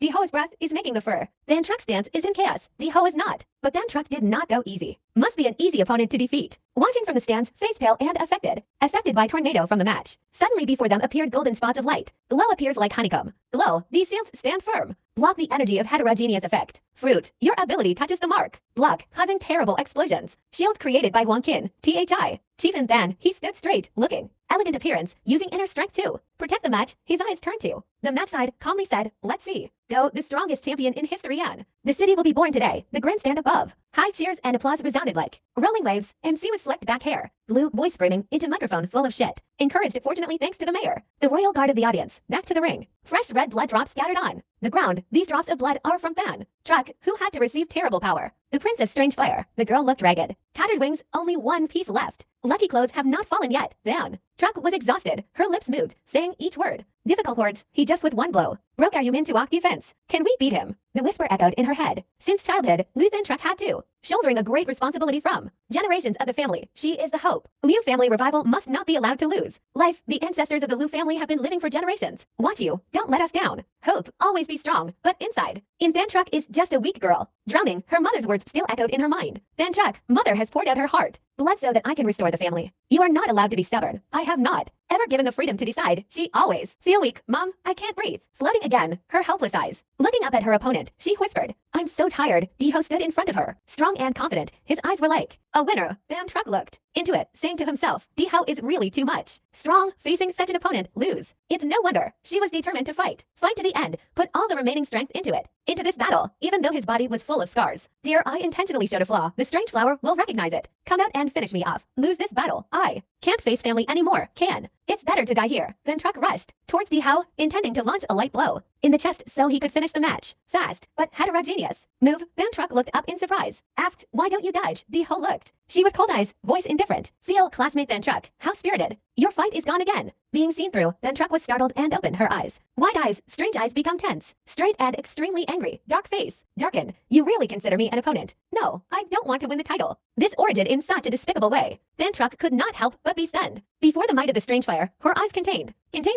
Diho's breath is making the fur. Than-Truck's stance is in chaos. Diho is not. But Than-Truck did not go easy. Must be an easy opponent to defeat. Watching from the stands, face pale and affected by tornado from the match. Suddenly before them appeared golden spots of light. Glow appears like honeycomb. Glow, these shields stand firm. Block the energy of heterogeneous effect. Fruit, your ability touches the mark. Block, causing terrible explosions. Shield created by Huang Qin, THI. Chief and Than, he stood straight, looking. Elegant appearance, using inner strength too. Protect the match, his eyes turned to. The match side calmly said, let's see. Go, the strongest champion in history on. The city will be born today, the grandstand above. High cheers and applause resounded like rolling waves. MC with slicked back hair. Blue voice screaming into microphone full of shit. Encouraged fortunately thanks to the mayor. The royal guard of the audience, back to the ring. Fresh red blood drops scattered on the ground. These drops of blood are from Than-Truck, who had to receive terrible power. The prince of strange fire. The girl looked ragged. Tattered wings, only one piece left. Lucky clothes have not fallen yet. Than-Truck was exhausted. Her lips moved, saying each word. Difficult words, he just with one blow. Broke our human to walk defense. Can we beat him? The whisper echoed in her head. Since childhood, Liu Than-Truck had to. Shouldering a great responsibility from generations of the family, she is the hope. Liu family revival must not be allowed to lose. Life, the ancestors of the Liu family have been living for generations. Watch you, don't let us down. Hope, always be strong, but inside. In Than-Truck is just a weak girl. Drowning, her mother's words still echoed in her mind. Than-Truck, mother has poured out her heart. Blood so that I can restore the family. You are not allowed to be stubborn. I have not ever given the freedom to decide. She always feel weak. Mom, I can't breathe. Floating again, her helpless eyes. Looking up at her opponent, she whispered, I'm so tired. Diho stood in front of her, strong and confident. His eyes were like a winner. Than-Truck looked into it, saying to himself, Diho is really too much. Strong, facing such an opponent, lose. It's no wonder. She was determined to fight. Fight to the end. Put all the remaining strength into it. Into this battle, even though his body was full of scars. Dear, I intentionally showed a flaw. The strange flower will recognize it. Come out and finish me off. Lose this battle. I can't face family anymore. Can. It's better to die here. Than-Truck rushed towards Diho, intending to launch a light blow in the chest so he could finish the match. Fast, but heterogeneous. Move. Than-Truck looked up in surprise. Asked, why don't you dodge? Diho looked. She with cold eyes, voice indifferent. Feel, classmate Than-Truck. How spirited. Your fight is gone again. Being seen through, Than-Truck was startled and opened her eyes. Wide eyes, strange eyes become tense. Straight and extremely angry. Dark face. Darken. You really consider me an opponent? No, I don't want to win the title. This origin in such a despicable way. Than-Truck could not help but be stunned. Before the might of the strange fire, her eyes contains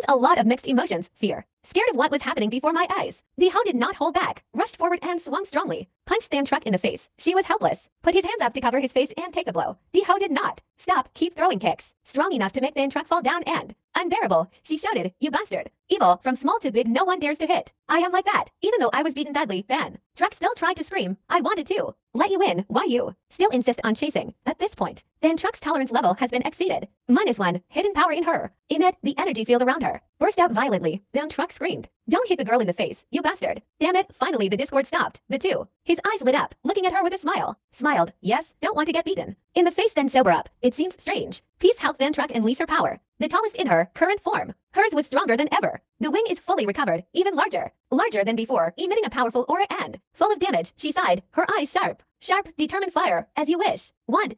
a lot of mixed emotions. Fear. Scared of what was happening before my eyes. Diho did not hold back. Rushed forward and swung strongly. Punched Than-Truck in the face. She was helpless. Put his hands up to cover his face and take the blow. Diho did not. Stop. Keep throwing kicks. Strong enough to make Than-Truck fall down and unbearable. She shouted, you bastard. Evil, from small to big no one dares to hit. I am like that. Even though I was beaten badly, Than-Truck still tried to scream. I wanted to let you in. Why you still insist on chasing? At this point, Than-Truck's tolerance level has been exceeded. -1, hidden power in her. Emit, the energy field around her burst out violently. Than-Truck screamed. Don't hit the girl in the face, you bastard. Damn it, finally the discord stopped. The two. His eyes lit up, looking at her with a smile. Smiled, yes, don't want to get beaten. In the face then sober up. It seems strange. Peace helped Than-Truck unleash her power. The tallest in her current form. Hers was stronger than ever. The wing is fully recovered, even larger. Larger than before, emitting a powerful aura and full of damage. She sighed, her eyes sharp. Sharp, determined fire, as you wish.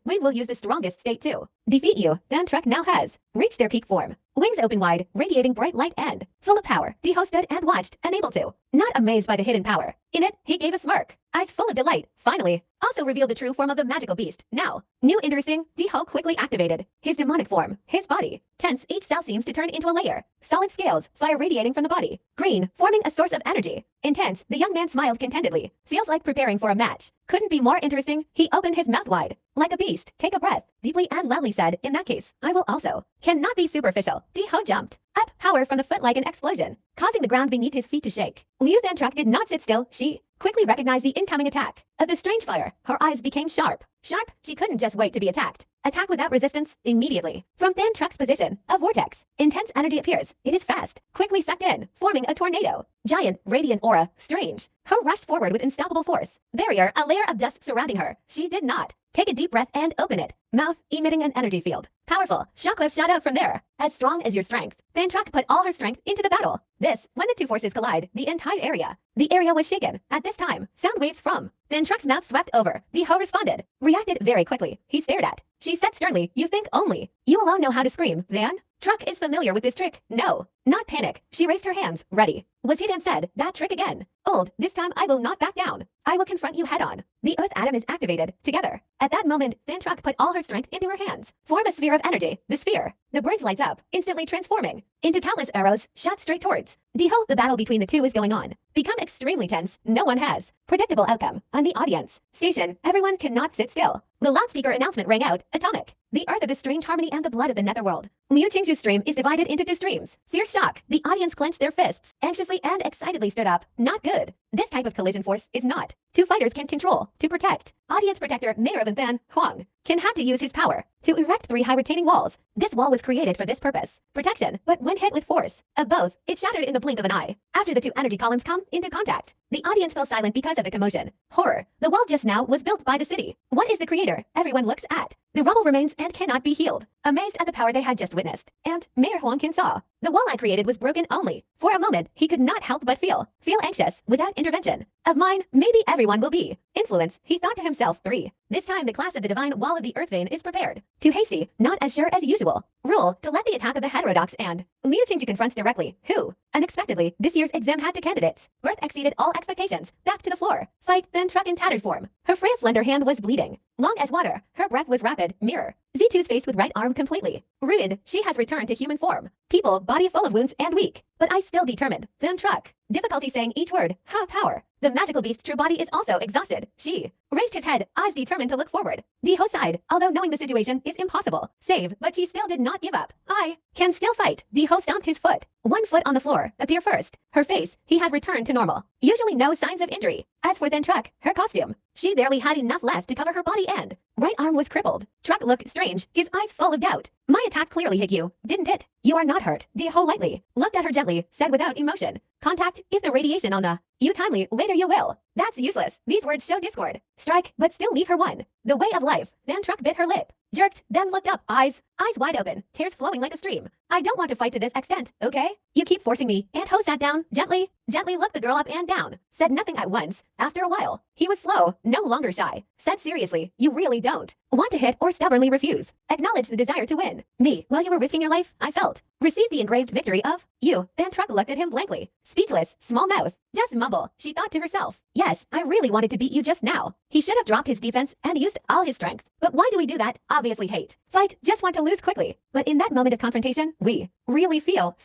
We will use the strongest state too. Defeat you. Than-Truck now has reached their peak form. Wings open wide, radiating bright light and full of power. Diho stood and watched, unable to. Not amazed by the hidden power. In it, he gave a smirk. Eyes full of delight. Finally, also revealed the true form of the magical beast. Now, new interesting, Diho quickly activated his demonic form. His body. Tense, each cell seems to turn into a layer. Solid scales, fire radiating from the body. Green, forming a source of energy. Intense, the young man smiled contentedly. Feels like preparing for a match. Couldn't be more interesting. He opened his mouth wide. Like a beast, take a breath. Deeply and loudly said, in that case, I will also. Cannot be superficial. Diho jumped. Up, power from the foot like an explosion, causing the ground beneath his feet to shake. Liu Than-Truck did not sit still. She quickly recognized the incoming attack of the strange fire. Her eyes became sharp. Sharp, she couldn't just wait to be attacked. Attack without resistance, immediately. From Than-Truck's position, a vortex. Intense energy appears. It is fast, quickly sucked in, forming a tornado. Giant, radiant aura, strange. Her rushed forward with unstoppable force. Barrier, a layer of dust surrounding her. She did not. Take a deep breath and open it. Mouth emitting an energy field. Powerful. Shockwave shot out from there. As strong as your strength. Than-Truck put all her strength into the battle. This, when the two forces collide, the entire area. The area was shaken. At this time, sound waves from Than-Truck's mouth swept over. Diho responded. Reacted very quickly. He stared at. She said sternly, you think only you alone know how to scream, Than? Truck is familiar with this trick. No, not panic. She raised her hands, ready. Was hit and said, that trick again. Old, this time I will not back down. I will confront you head on. The Earth atom is activated, together. At that moment, Thin Truck put all her strength into her hands. Form a sphere of energy, the sphere. The bridge lights up, instantly transforming into countless arrows shot straight towards Diho. The battle between the two is going on. Become extremely tense, no one has. Predictable outcome on the audience. Station, everyone cannot sit still. The loudspeaker announcement rang out, atomic. The earth of the strange harmony and the blood of the netherworld. Liu Qingju's stream is divided into two streams. Fierce shock. The audience clenched their fists, anxiously and excitedly stood up. Not good. This type of collision force is not. Two fighters can control, to protect. Audience protector Mayor of Ban Huang Qin had to use his power to erect 3 high retaining walls. This wall was created for this purpose. Protection, but when hit with force of both, it shattered in the blink of an eye. After the two energy columns come into contact, the audience fell silent because of the commotion. Horror. The wall just now was built by the city. What is the creator? Everyone looks at. The rubble remains and cannot be healed. Amazed at the power they had just witnessed. And Mayor Huang Qin saw. The wall I created was broken only. For a moment, he could not help but feel anxious without intervention. Of mine, maybe everyone will be. Influence, he thought to himself. 3. This time the class of the divine wall of the earth vein is prepared. Too hasty, not as sure as usual. Rule, to let the attack of the heterodox and Liu Qingju confronts directly. Who? Unexpectedly, this year's exam had 2 candidates. Birth exceeded all expectations. Back to the floor. Fight, then Truck in tattered form. Her frail slender hand was bleeding. Long as water, her breath was rapid. Mirror. Z2's face with right arm completely ruined. She has returned to human form. People, body full of wounds and weak. But I still determined. Then Truck. Difficulty saying each word. Have power. The magical beast's true body is also exhausted. She raised his head, eyes determined to look forward. Diho sighed, although knowing the situation is impossible. Save, but she still did not give up. I can still fight. Diho stomped his foot. 1 foot on the floor, appear first. Her face, he had returned to normal. Usually no signs of injury. As for Thin Truck, her costume, she barely had enough left to cover her body and right arm was crippled. Truck looked strange, his eyes full of doubt. My attack clearly hit you, didn't it? You are not hurt. Diho lightly looked at her gently, said without emotion. Contact, if the radiation on the you timely, later you will. That's useless. These words show discord. Strike, but still leave her one. The way of life. Then Truck bit her lip. Jerked, then looked up, eyes wide open, tears flowing like a stream. I don't want to fight to this extent, okay? You keep forcing me. And Ho sat down, gently looked the girl up and down. Said nothing at once. After a while, he was slow, no longer shy. Said seriously, you really don't want to hit or stubbornly refuse. Acknowledge the desire to win. Me, while you were risking your life, I felt. Receive the engraved victory of you. Then Truck looked at him blankly. Speechless, small mouth. Just mumble, she thought to herself. Yes, I really wanted to beat you just now. He should have dropped his defense and used all his strength. But why do we do that? Obviously hate. Fight, just want to lose quickly. But in that moment of confrontation, we really feel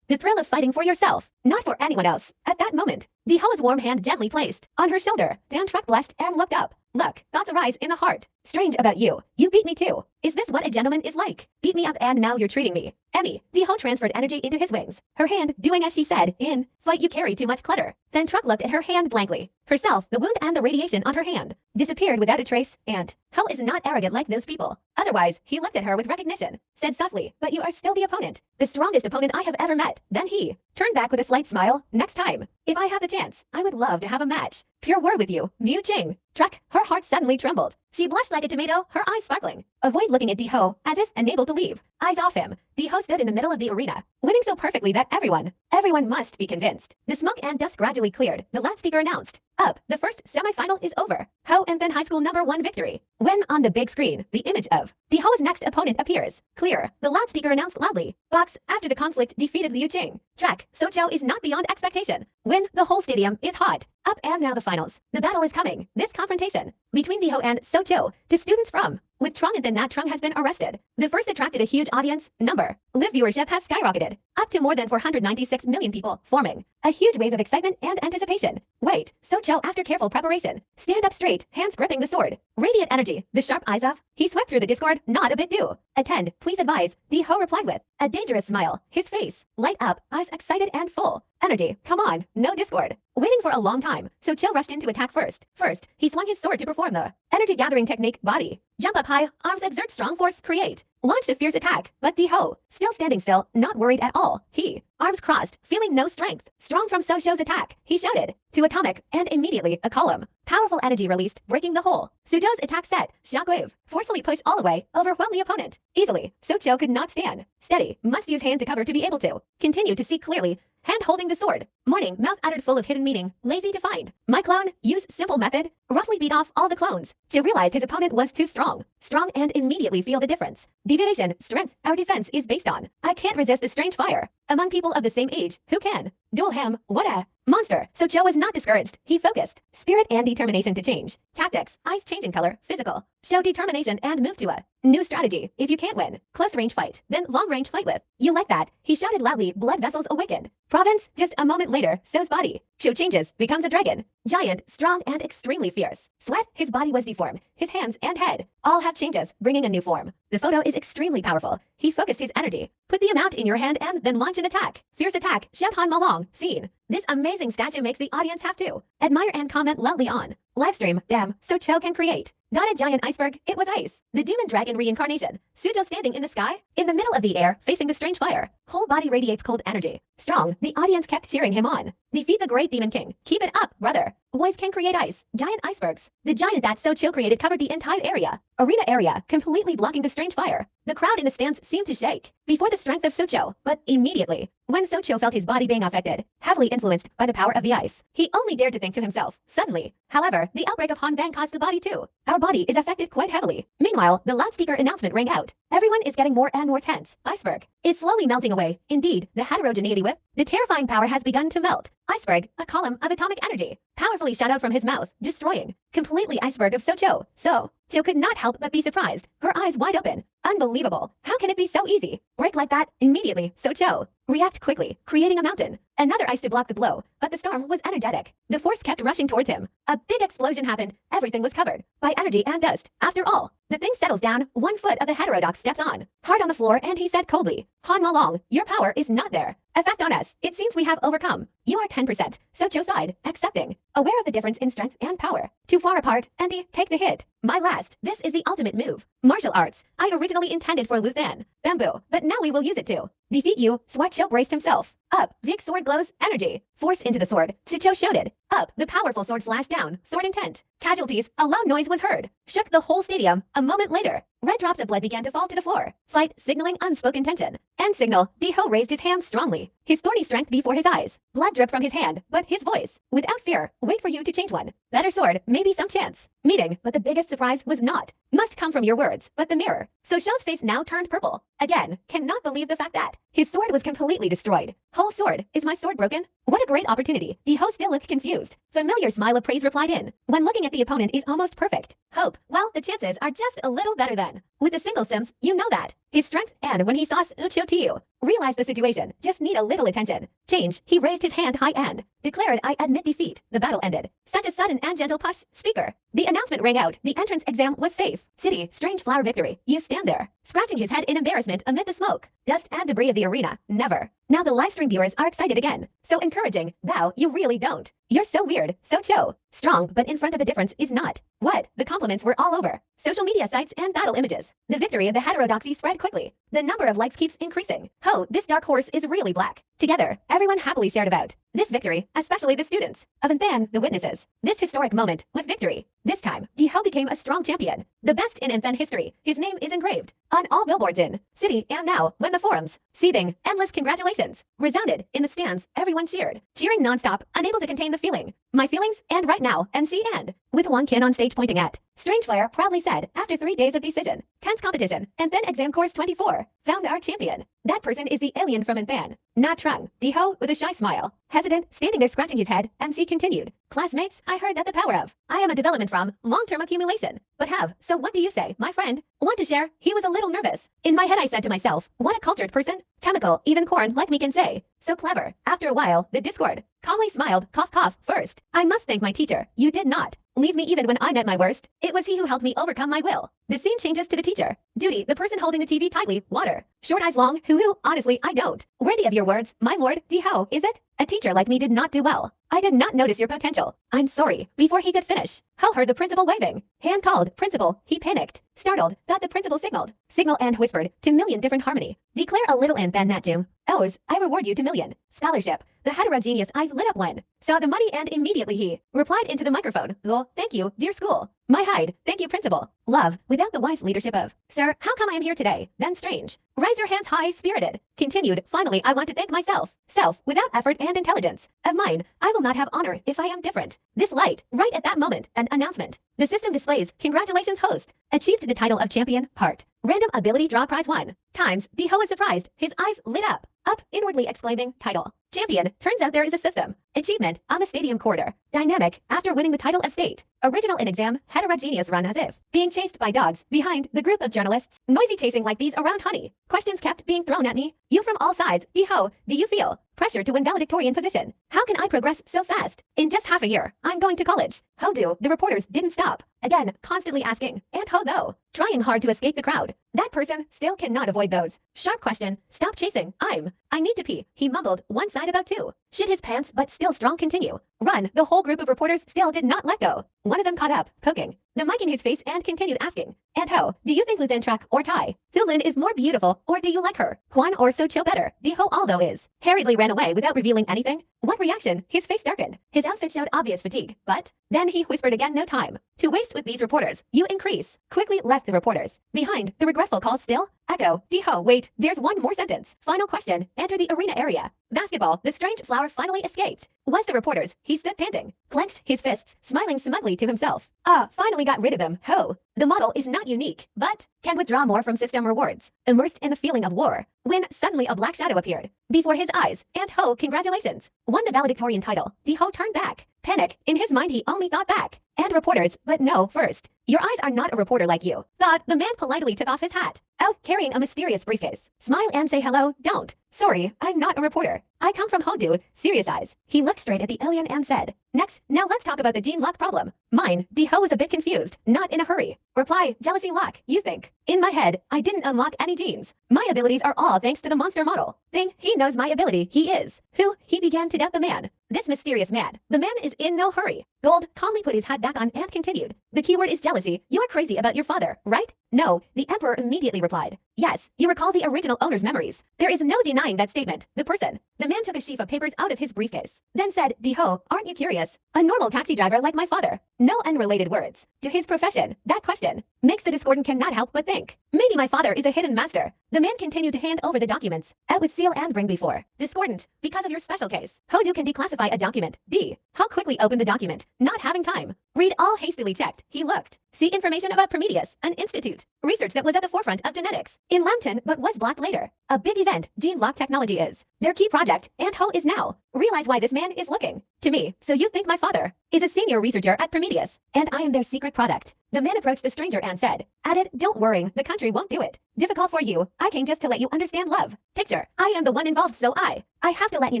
the thrill of fighting for yourself, not for anyone else. At that moment, Diho's warm hand gently placed on her shoulder. Dan Truck blushed and looked up. Look, thoughts arise in the heart. Strange about you. You beat me too. Is this what a gentleman is like? Beat me up and now you're treating me. Emmy. Diho transferred energy into his wings. Her hand, doing as she said, in fight you carry too much clutter. Then Truck looked at her hand blankly. Herself, the wound and the radiation on her hand disappeared without a trace, and Ho is not arrogant like those people. Otherwise, he looked at her with recognition. Said softly, but you are still the opponent. The strongest opponent I have ever met. Then he turned back with a slight smile. Next time, if I have the chance, I would love to have a match. Pure word with you, Liu Qing. Truck, her heart suddenly trembled. She blushed like a tomato, her eyes sparkling. Avoid looking at Diho, as if unable to leave. Eyes off him. Diho stood in the middle of the arena, winning so perfectly that everyone must be convinced. The smoke and dust gradually cleared. The loudspeaker announced, up, the first semi-final is over. Ho and then high school #1 victory. When on the big screen, the image of Diho's next opponent appears. Clear, the loudspeaker announced loudly. Box, after the conflict defeated Liu Qing. Track, Sochou is not beyond expectation. Win, the whole stadium is hot. Up and now the finals. The battle is coming. This confrontation between Diho and Sochou to students from with Trung and then Nat Trung has been arrested. The first attracted a huge audience number. Live viewership has skyrocketed, up to more than 496 million people, forming a huge wave of excitement and anticipation. Wait, Sochou after careful preparation. Stand up straight, hands gripping the sword. Radiant energy, the sharp eyes of. He swept through the discord, not a bit due. Attend, please advise, Diho replied with a dangerous smile. His face, light up, eyes excited and full. Energy, come on, no discord. Waiting for a long time, Sochou rushed in to attack first. First, he swung his sword to perform the energy gathering technique, body. Jump up high, arms exert strong force, create. Launched a fierce attack, but Diho, still standing still, not worried at all. He, arms crossed, feeling no strength. Strong from Sochou's attack, he shouted, to atomic, and immediately, a column. Powerful energy released, breaking the hole. Suzhou's attack set, shockwave, forcefully pushed all away, overwhelmed the opponent. Easily, Sochou could not stand. Steady, must use hand to cover to be able to continue to see clearly. hand holding the sword. Morning, mouth uttered full of hidden meaning, lazy to find. My clone, use simple method, roughly beat off all the clones. Joe realized his opponent was too strong. Strong and immediately feel the difference. Deviation, strength, our defense is based on. I can't resist the strange fire. Among people of the same age, who can? Duel him, what a monster. So Joe was not discouraged. He focused. Spirit and determination to change. Tactics, eyes changing color, physical. Show determination and move to a new strategy. If you can't win, close range fight, then long range fight with. You like that? He shouted loudly, blood vessels awakened. Province, just a moment later, So's body. Show changes, becomes a dragon. Giant, strong, and extremely fierce. Sweat, his body was deformed. His hands and head all have changes, bringing a new form. The photo is extremely powerful. He focused his energy. Put the amount in your hand and then launch an attack. Fierce attack, Shephan Malong, scene. This amazing statue makes the audience have to admire and comment loudly on. Livestream, damn, so Cho can create. Got a giant iceberg, it was ice. The demon dragon reincarnation. Sujo standing in the sky, in the middle of the air, facing the strange fire. Whole body radiates cold energy. Strong, the audience kept cheering him on. Defeat the great demon king. Keep it up, brother. Boys can create ice. Giant icebergs. The giant that Socho created covered the entire area. Arena area, completely blocking the strange fire. The crowd in the stands seemed to shake. Before the strength of Socho, but immediately, when Socho felt his body being affected, heavily influenced by the power of the ice, he only dared to think to himself, suddenly. However, the outbreak of Han Bang caused the body too. Our body is affected quite heavily. Meanwhile, the loudspeaker announcement rang out. Everyone is getting more and more tense. Iceberg is slowly melting away. Indeed, the heterogeneity with the terrifying power has begun to melt. Iceberg, a column of atomic energy, powerfully shot out from his mouth, destroying completely iceberg of Socho. So, Cho could not help but be surprised, her eyes wide open. Unbelievable. How can it be so easy? Break like that, immediately, Socho. React quickly, creating a mountain. Another ice to block the blow, but the storm was energetic. The force kept rushing towards him. A big explosion happened. Everything was covered by energy and dust. After all, the thing settles down. 1 foot of the heterodox steps on, hard on the floor, and he said coldly, Han Malong, your power is not there. Effect on us. It seems we have overcome. You are 10%. Socho sighed, accepting. Aware of the difference in strength and power. Too far apart, Andy, take the hit. My last. This is the ultimate move. Martial arts. I originally intended for Luthan. Bamboo, but now we will use it to defeat you. Swacho braced himself. Up, big sword glows, energy. Force into the sword. Sucho shouted. Up, the powerful sword slashed down. Sword intent. Casualties, a loud noise was heard. Shook the whole stadium. A moment later, red drops of blood began to fall to the floor. Fight, signaling unspoken tension. End signal, Diho raised his hands strongly. His thorny strength before his eyes. Blood dripped from his hand, but his voice, without fear, wait for you to change one. Better sword, maybe some chance. Meeting, but the biggest surprise was not. Must come from your words, but the mirror. So Shell's face now turned purple. Again, cannot believe the fact that his sword was completely destroyed. Whole sword, is my sword broken? What a great opportunity. Diho still looked confused. Familiar smile of praise replied in. When looking at the opponent is almost perfect. Hope, well, the chances are just a little better then. With the single sims, you know that. His strength, and when he saw Ucho Tiu, realized the situation, just need a little attention. Change, he raised his hand high and declared, I admit defeat. The battle ended. Such a sudden and gentle push. Speaker. The announcement rang out. The entrance exam was safe. City, strange flower victory. You stand there, scratching his head in embarrassment amid the smoke, dust and debris of the arena. Never. Now the livestream viewers are excited again. So encouraging. Wow, you really don't. You're so weird. So Cho. Strong, but in front of the difference is not. What? The compliments were all over. Social media sites and battle images. The victory of the heterodoxy spread quickly. The number of likes keeps increasing. Ho, this dark horse is really black. Together, everyone happily shared about this victory, especially the students. Of then, the witnesses. This historic moment with victory. This time, Diho became a strong champion. The best in Infan history. His name is engraved on all billboards in city and now when the forums, seething, endless congratulations, resounded in the stands. Everyone cheered, cheering nonstop, unable to contain the feeling. My feelings, and right now, NC and with Wang Kin on stage pointing at Strangefire proudly said, after 3 days of decision, tense competition, and then exam course 24, found our champion. That person is the alien from Infan, not Trung. Diho with a shy smile, hesitant, standing there scratching his head. MC continued, classmates, I heard that the power of I am a development from long-term accumulation, but have, so what do you say, my friend? Want to share? He was a little nervous. In my head I said to myself, what a cultured person. Chemical, even corn like me can say. So clever. After a while, the Discord calmly smiled, cough cough, first. I must thank my teacher. You did not leave me even when I'm at my worst. It was he who helped me overcome my will. The scene changes to the teacher. Duty, the person holding the TV tightly, water. Short eyes long, hoo-hoo, honestly, I don't. Worthy of your words, my lord, Diho, is it? A teacher like me did not do well. I did not notice your potential. I'm sorry. Before he could finish, Ho heard the principal waving. Hand called, principal, he panicked. Startled, thought the principal signaled. Signal and whispered, to million different harmony. Declare a little and then Natjung. O's, I reward you to million. Scholarship. The heterogeneous eyes lit up when saw the money, and immediately he replied into the microphone, "Well, thank you, dear school. My hide, thank you, principal. Love, without the wise leadership of, sir, how come I am here today? Then strange. Raise your hands high, spirited. Continued, finally, I want to thank myself. Self, without effort and intelligence. Of mine, I will not have honor if I am different. This light, right at that moment, an announcement. The system displays, congratulations, host. Achieved the title of champion, part. Random ability draw prize 1. Times, Diho was surprised, his eyes lit up, inwardly exclaiming, title. Champion, turns out there is a system. Achievement, on the stadium corridor. Dynamic, after winning the title of state. Original in exam, heterogeneous run as if. Being chased by dogs, behind, the group of journalists. Noisy chasing like bees around honey. Questions kept being thrown at me. You from all sides, Diho, do you feel pressure to win valedictorian position? How can I progress so fast? In just half a year, I'm going to college. How do, the reporters didn't stop. Again, constantly asking, and ho though, trying hard to escape the crowd. That person still cannot avoid those. Sharp question, stop chasing, I need to pee, he mumbled, one side about 2. Shit his pants, but still strong, continue. Run, the whole group of reporters still did not let go. One of them caught up, poking the mic in his face and continued asking, and ho, do you think Luthen Track or Tai Thulin is more beautiful, or do you like her? Kwan or So Cho better? Diho although is. Hurriedly ran away without revealing anything. What reaction? His face darkened. His outfit showed obvious fatigue, but then he whispered again, no time to waste with these reporters. You increase. Quickly left the reporters behind. The regretful call still echo. Diho, wait, there's one more sentence. Final question. Enter the arena area. Basketball. The strange flower finally escaped. Was the reporters. He stood panting, clenched his fists, smiling smugly to himself. Finally got rid of them. Ho. The model is not unique, but can withdraw more from system rewards. Immersed in the feeling of war, when suddenly a black shadow appeared before his eyes, and ho, congratulations. Won the valedictorian title. Diho turned back. Panic. In his mind he only thought back. And reporters, but no, first. Your eyes are not a reporter like you. Thought the man politely took off his hat. Out carrying a mysterious briefcase. Smile and say hello, don't. Sorry, I'm not a reporter. I come from Hodu, serious eyes. He looked straight at the alien and said, next, now let's talk about the gene lock problem. Mine, Diho was a bit confused, not in a hurry. Reply, jealousy lock, you think. In my head, I didn't unlock any genes. My abilities are all thanks to the monster model. Thing, he knows my ability, he is. Who, he began to doubt the man. This mysterious man. The man is in no hurry. Gold calmly put his hat back on and continued. The keyword is jealousy. You're crazy about your father, right? No, the emperor immediately replied. Yes, you recall the original owner's memories. There is no denying that statement. The person. The man took a sheaf of papers out of his briefcase. Then said, Diho, aren't you curious? A normal taxi driver like my father. No unrelated words. To his profession, that question makes the discordant cannot help but think. Maybe my father is a hidden master. The man continued to hand over the documents. Out with seal and ring before. Discordant, because of your special case. Hodu can declassify a document. D. How quickly open the document? Not having time. Read all hastily checked. He looked. See information about Prometheus, an institute. Research that was at the forefront of genetics. In Lambton, but was blocked later. A big event, gene lock technology is. Their key project, and Ho is now. Realize why this man is looking. To me, so you think my father is a senior researcher at Prometheus, and I am their secret product. The man approached the stranger and said, added, don't worry, the country won't do it. Difficult for you, I came just to let you understand love. Picture, I am the one involved so I have to let you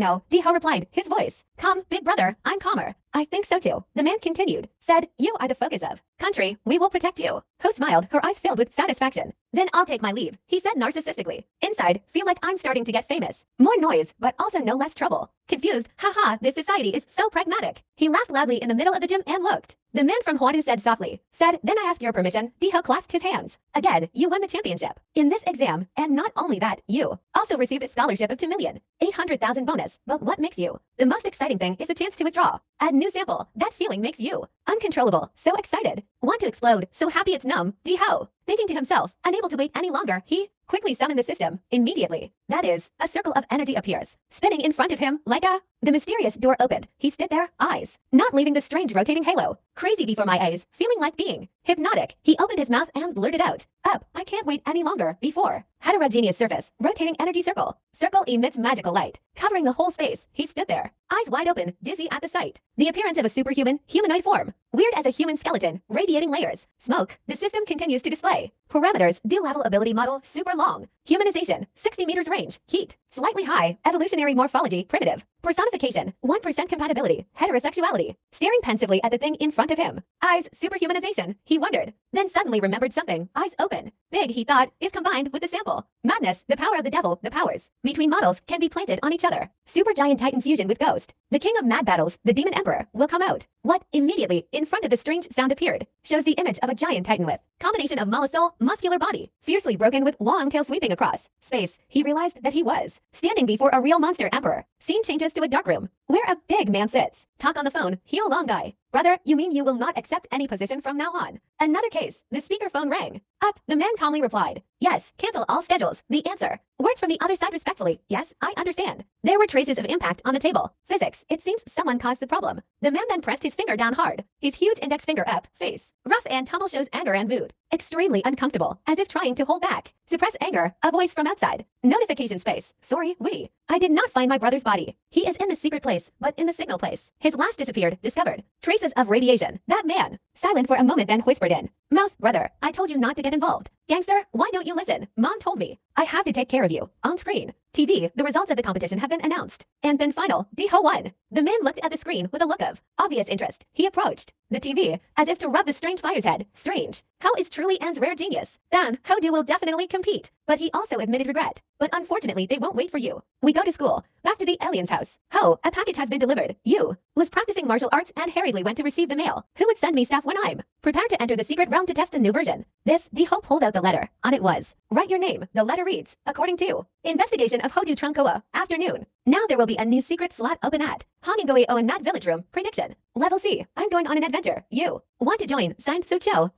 know, Diho replied, his voice. Calm, big brother, I'm calmer. I think so too. The man continued, said, you are the focus of. Country, we will protect you. Ho smiled, her eyes filled with satisfaction. Then I'll take my leave, he said narcissistically. Inside, feel like I'm starting to get famous. More noise, but also no less trouble. Confused, haha, this society is so pragmatic. He laughed loudly in the middle of the gym and looked. The man from Huadu said softly, then I ask your permission. Diho clasped his hands. Again, you won the championship. In this exam, and not only that, you also received a scholarship of 2,800,000 bonus. But what makes you? The most exciting thing is the chance to withdraw. Add new sample. That feeling makes you uncontrollable, so excited. Want to explode, so happy it's numb. Diho. Thinking to himself, unable to wait any longer, he quickly summoned the system. Immediately. That is, a circle of energy appears, spinning in front of him like a... The mysterious door opened. He stood there, eyes not leaving the strange rotating halo. Crazy before my eyes, feeling like being hypnotic. He opened his mouth and blurted out, up, I can't wait any longer. Before. Heterogeneous surface, rotating energy circle. Circle emits magical light, covering the whole space. He stood there, eyes wide open, dizzy at the sight. The appearance of a superhuman, humanoid form. Weird as a human skeleton, radiating layers. Smoke. The system continues to display. Parameters, D-level ability model, super long. Humanization, 60 meters range. Heat, slightly high. Evolutionary morphology, primitive. Personification, 1% compatibility. Heterosexuality. Staring pensively at the thing in front of him. Eyes, superhumanization. He wondered. Then suddenly remembered something. Eyes open. Big, he thought, if combined with the sample. Madness, the power of the devil, the powers between models can be planted on each other. Super giant titan fusion with ghost. The king of mad battles, the demon emperor, will come out. What immediately in front of the strange sound appeared shows the image of a giant titan with combination of mollusol, muscular body, fiercely broken with long tail sweeping across space. He realized that he was standing before a real monster emperor. Scene changes to a dark room where a big man sits. Talk on the phone, Hyo Long guy. Brother, you mean you will not accept any position from now on? Another case, the speakerphone rang. Up, the man calmly replied. Yes, cancel all schedules. The answer. Words from the other side respectfully. Yes, I understand. There were traces of impact on the table. Physics, it seems someone caused the problem. The man then pressed his finger down hard. His huge index finger up, face. Rough and tumble shows anger and mood. Extremely uncomfortable, as if trying to hold back. Suppress anger, a voice from outside. Notification space. Sorry, I did not find my brother's body. He is in the secret place, but in the signal place. His last disappeared, discovered. Traces of radiation. That man. Silent for a moment, then whispered in. Mouth, brother, I told you not to get involved. Gangster, why don't you listen? Mom told me. I have to take care of you. On screen. TV, the results of the competition have been announced. And then final, Diho won. The man looked at the screen with a look of obvious interest. He approached the TV as if to rub the strange fire's head. Strange. How is truly Anne's rare genius? Then, Hodu will definitely compete. But he also admitted regret. But unfortunately, they won't wait for you. We go to school. Back to the alien's house. Ho, a package has been delivered. You was practicing martial arts and hurriedly went to receive the mail. Who would send me stuff when I'm prepared to enter the secret realm to test the new version? This, Diho pulled out the letter. On it was, write your name. The letter reads, according to investigation of Hodu Trunkoa, afternoon. Now there will be a new secret slot open at Hongingoe Owen Mat Village Room. Prediction. Level C. I'm going on an adventure. You want to join? Signed Sucho.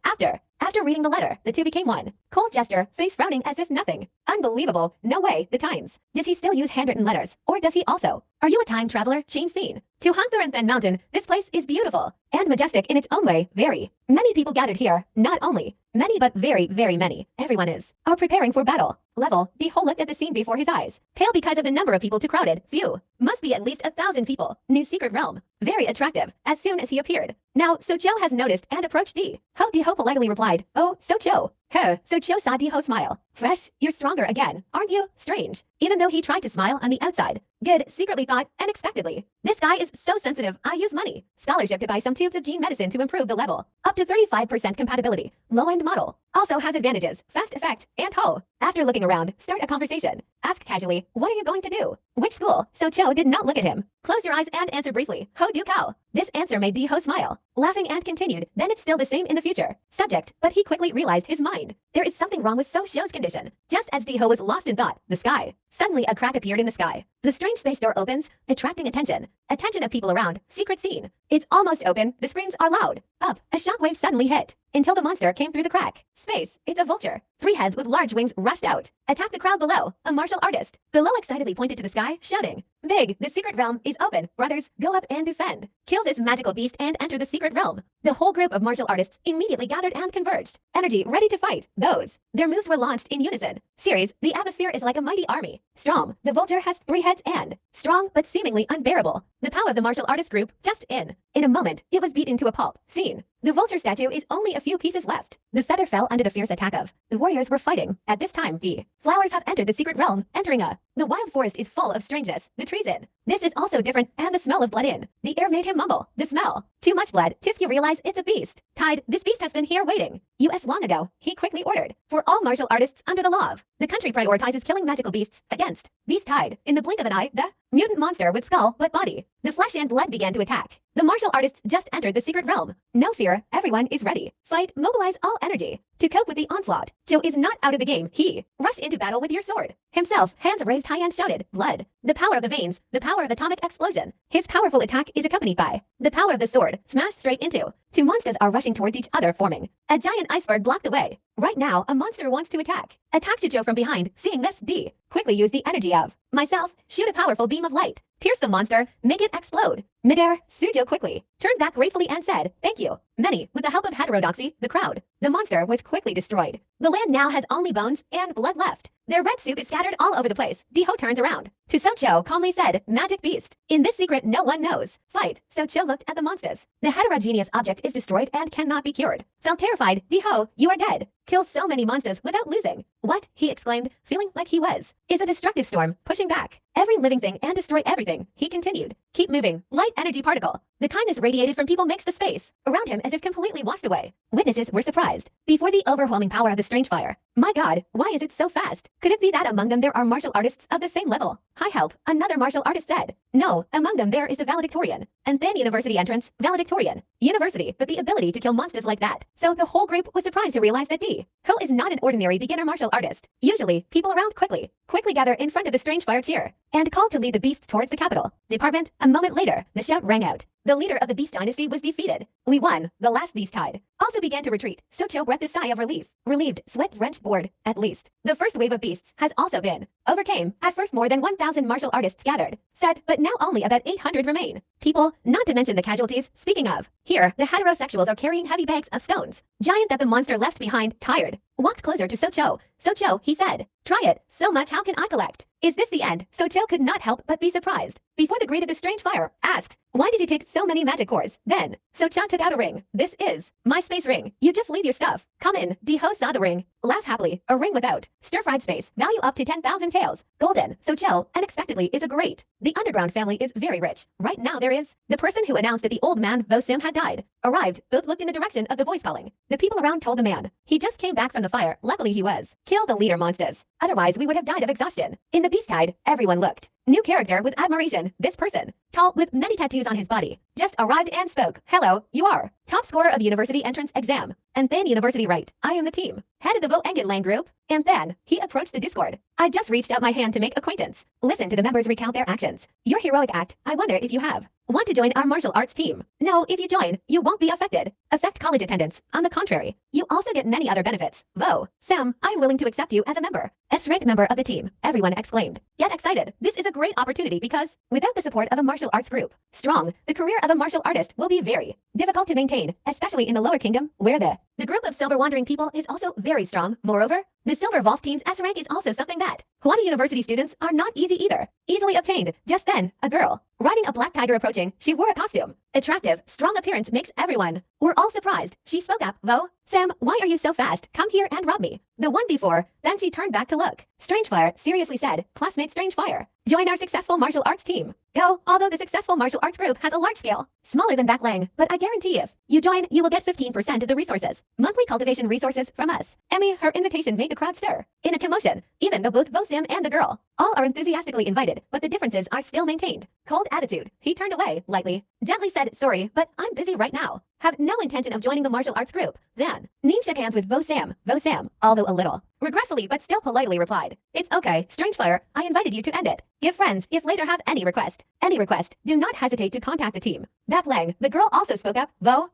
After reading the letter, the two became one. Cold gesture, face frowning as if nothing. Unbelievable. No way. The times. Does he still use handwritten letters? Or does he also? Are you a time traveler? Change scene. To Hunther Mountain, this place is beautiful and majestic in its own way. Very many people gathered here. Not only many, but very, very many. Everyone are preparing for battle. Level. Diho looked at the scene before his eyes. Pale because of the number of people too crowded. Few. Must be at least 1,000 people. New secret realm. Very attractive. As soon as he appeared. Now, Socho has noticed and approached D. Diho politely replied, oh, Socho. Socho saw Diho smile. Fresh, you're stronger again, aren't you? Strange. Even though he tried to smile on the outside. Good, secretly thought, unexpectedly. This guy is so sensitive, I use money. Scholarship to buy some tubes of gene medicine to improve the level. Up to 35% compatibility. Low-end model. Also has advantages, fast effect, and ho. After looking around, start a conversation. Ask casually, what are you going to do? Which school? Socho did not look at him. Close your eyes and answer briefly. Ho do cow. This answer made Diho smile. Laughing and continued, then it's still the same in the future. Subject, but he quickly realized his mind. There is something wrong with Socho's condition. Just as Diho was lost in thought, the sky. Suddenly a crack appeared in the sky. The strange space door opens, attracting attention. Attention of people around. Secret scene. It's almost open. The screams are loud. Up, a shockwave suddenly hit. Until the monster came through the crack. Space, it's a vulture. 3 heads with large wings rushed out. Attacked the crowd below. A martial artist. Below excitedly pointed to the sky, shouting. Big, the secret realm is open. Brothers, go up and defend. Kill this magical beast and enter the secret realm. The whole group of martial artists immediately gathered and converged. Energy ready to fight. Their moves were launched in unison. Series, the atmosphere is like a mighty army. Strong, the vulture has 3 heads and strong but seemingly unbearable. The power of the martial artist group just in. In a moment, it was beaten to a pulp. Scene. The vulture statue is only a few pieces left. The feather fell under the fierce attack of the warriors were fighting. At this time, the flowers have entered the secret realm, entering the wild forest is full of strangeness. The trees in. This is also different, and the smell of blood in. The air made him mumble. The smell. Too much blood. Tisky realized it's a beast. Tide, this beast has been here waiting. US long ago, he quickly ordered for all martial artists under the law of the country prioritizes killing magical beasts against beast tide. In the blink of an eye, the mutant monster with skull but body. The flesh and blood began to attack. The martial artists just entered the secret realm. No fear, everyone is ready. Fight, mobilize all energy. To cope with the onslaught, Joe is not out of the game. He rushed into battle with your sword. Himself, hands raised high and shouted, blood. The power of the veins, the power of atomic explosion. His powerful attack is accompanied by the power of the sword, smashed straight into. 2 monsters are rushing towards each other, forming a giant iceberg blocked the way. Right now, a monster wants to attack. Attack Joe from behind. Seeing this, D quickly use the energy of myself, shoot a powerful beam of light. Pierce the monster, make it explode. Midair, Sujo quickly turned back gratefully and said, thank you. Many, with the help of heterodoxy, the crowd. The monster was quickly destroyed. The land now has only bones and blood left. Their red soup is scattered all over the place. Diho turns around. To So-Cho calmly said, magic beast. In this secret no one knows. Fight. So-Cho looked at the monsters. The heterogeneous object is destroyed and cannot be cured. Felt terrified. Di-Ho, you are dead. Kill so many monsters without losing. What? He exclaimed, feeling like he was. Is a destructive storm, pushing back every living thing and destroy everything. He continued. Keep moving. Light energy particle. The kindness radiated from people makes the space around him as if completely washed away. Witnesses were surprised before the overwhelming power of the strange fire. My God, why is it so fast? Could it be that among them there are martial artists of the same level? High help, another martial artist said. No, among them there is the valedictorian. And then university entrance, valedictorian. University, but the ability to kill monsters like that. So the whole group was surprised to realize that Di-Ho is not an ordinary beginner martial artist. Usually, people around quickly gather in front of the strange fire cheer and call to lead the beasts towards the capital department. A moment later, the shout rang out. The leader of the Beast Dynasty was defeated. We won. The last beast tide also began to retreat. So-Cho breathed a sigh of relief. Relieved, sweat-drenched, bored, at least. The first wave of beasts has also been overcame. At first more than 1,000 martial artists gathered, set, but now only about 800 remain. People, not to mention the casualties. Speaking of, here, the heterosexuals are carrying heavy bags of stones. Giant that the monster left behind, tired, walked closer to So-Cho. So-Cho, he said, try it. So much how can I collect? Is this the end? So-Cho could not help but be surprised. Before the great of the strange fire asked, why did you take so many magic cores? Then, So-Cho took out a ring. This is my space ring. You just leave your stuff. Come in. Di-Ho saw the ring. Laugh happily. A ring without stir-fried space. Value up to 10,000 taels. Golden. So-Cho, unexpectedly, is a great. The underground family is very rich. Right now there is. The person who announced that the old man, Vo-Sim, had died. Arrived. Both looked in the direction of the voice calling. The people around told the man. He just came back from the fire. Luckily he was. Kill the leader monsters. Otherwise we would have died of exhaustion. In the beast tide, everyone looked. New character with admiration. This person, tall with many tattoos on his body, just arrived and spoke. Hello, you are. Top scorer of university entrance exam. And then university right. I am the team. Head of the Vo Engen Lang group. And then, he approached the Discord. I just reached out my hand to make acquaintance. Listen to the members recount their actions. Your heroic act, I wonder if you have. Want to join our martial arts team? No, if you join, you won't be affected. Affect college attendance. On the contrary, you also get many other benefits. Vo-Sam, I'm willing to accept you as a member. S-rank member of the team. Everyone exclaimed. Get excited. This is a great opportunity because, without the support of a martial arts group, strong, the career of a martial artist will be very difficult to maintain, especially in the lower kingdom, where the group of silver wandering people is also very strong. Moreover, the Silver Wolf team's S-rank is also something that Hwani University students are not easy either. Easily obtained. Just then, a girl, riding a black tiger approaching, she wore a costume. Attractive, strong appearance makes everyone. We're all surprised. She spoke up. Vo-Sam, why are you so fast? Come here and rob me. The one before, then she turned back to look. Strangefire seriously said, classmate Strangefire, join our successful martial arts team. Go, although the successful martial arts group has a large scale, smaller than Backlang, but I guarantee if you join, you will get 15% of the resources. Monthly cultivation resources from us. Emmy, her invitation made the crowd stir. In a commotion, even though both Vo-Sam and the girl, all are enthusiastically invited, but the differences are still maintained. Cold attitude. He turned away, lightly, gently said, sorry, but I'm busy right now. Have no intention of joining the martial arts group. Then, Neen shook hands with Vo-Sam. Vo-Sam, although a little regretfully but still politely replied, it's okay, Strangefire, I invited you to end it. Give friends if later have any request. Any request, do not hesitate to contact the team. Backlang, the girl also spoke up.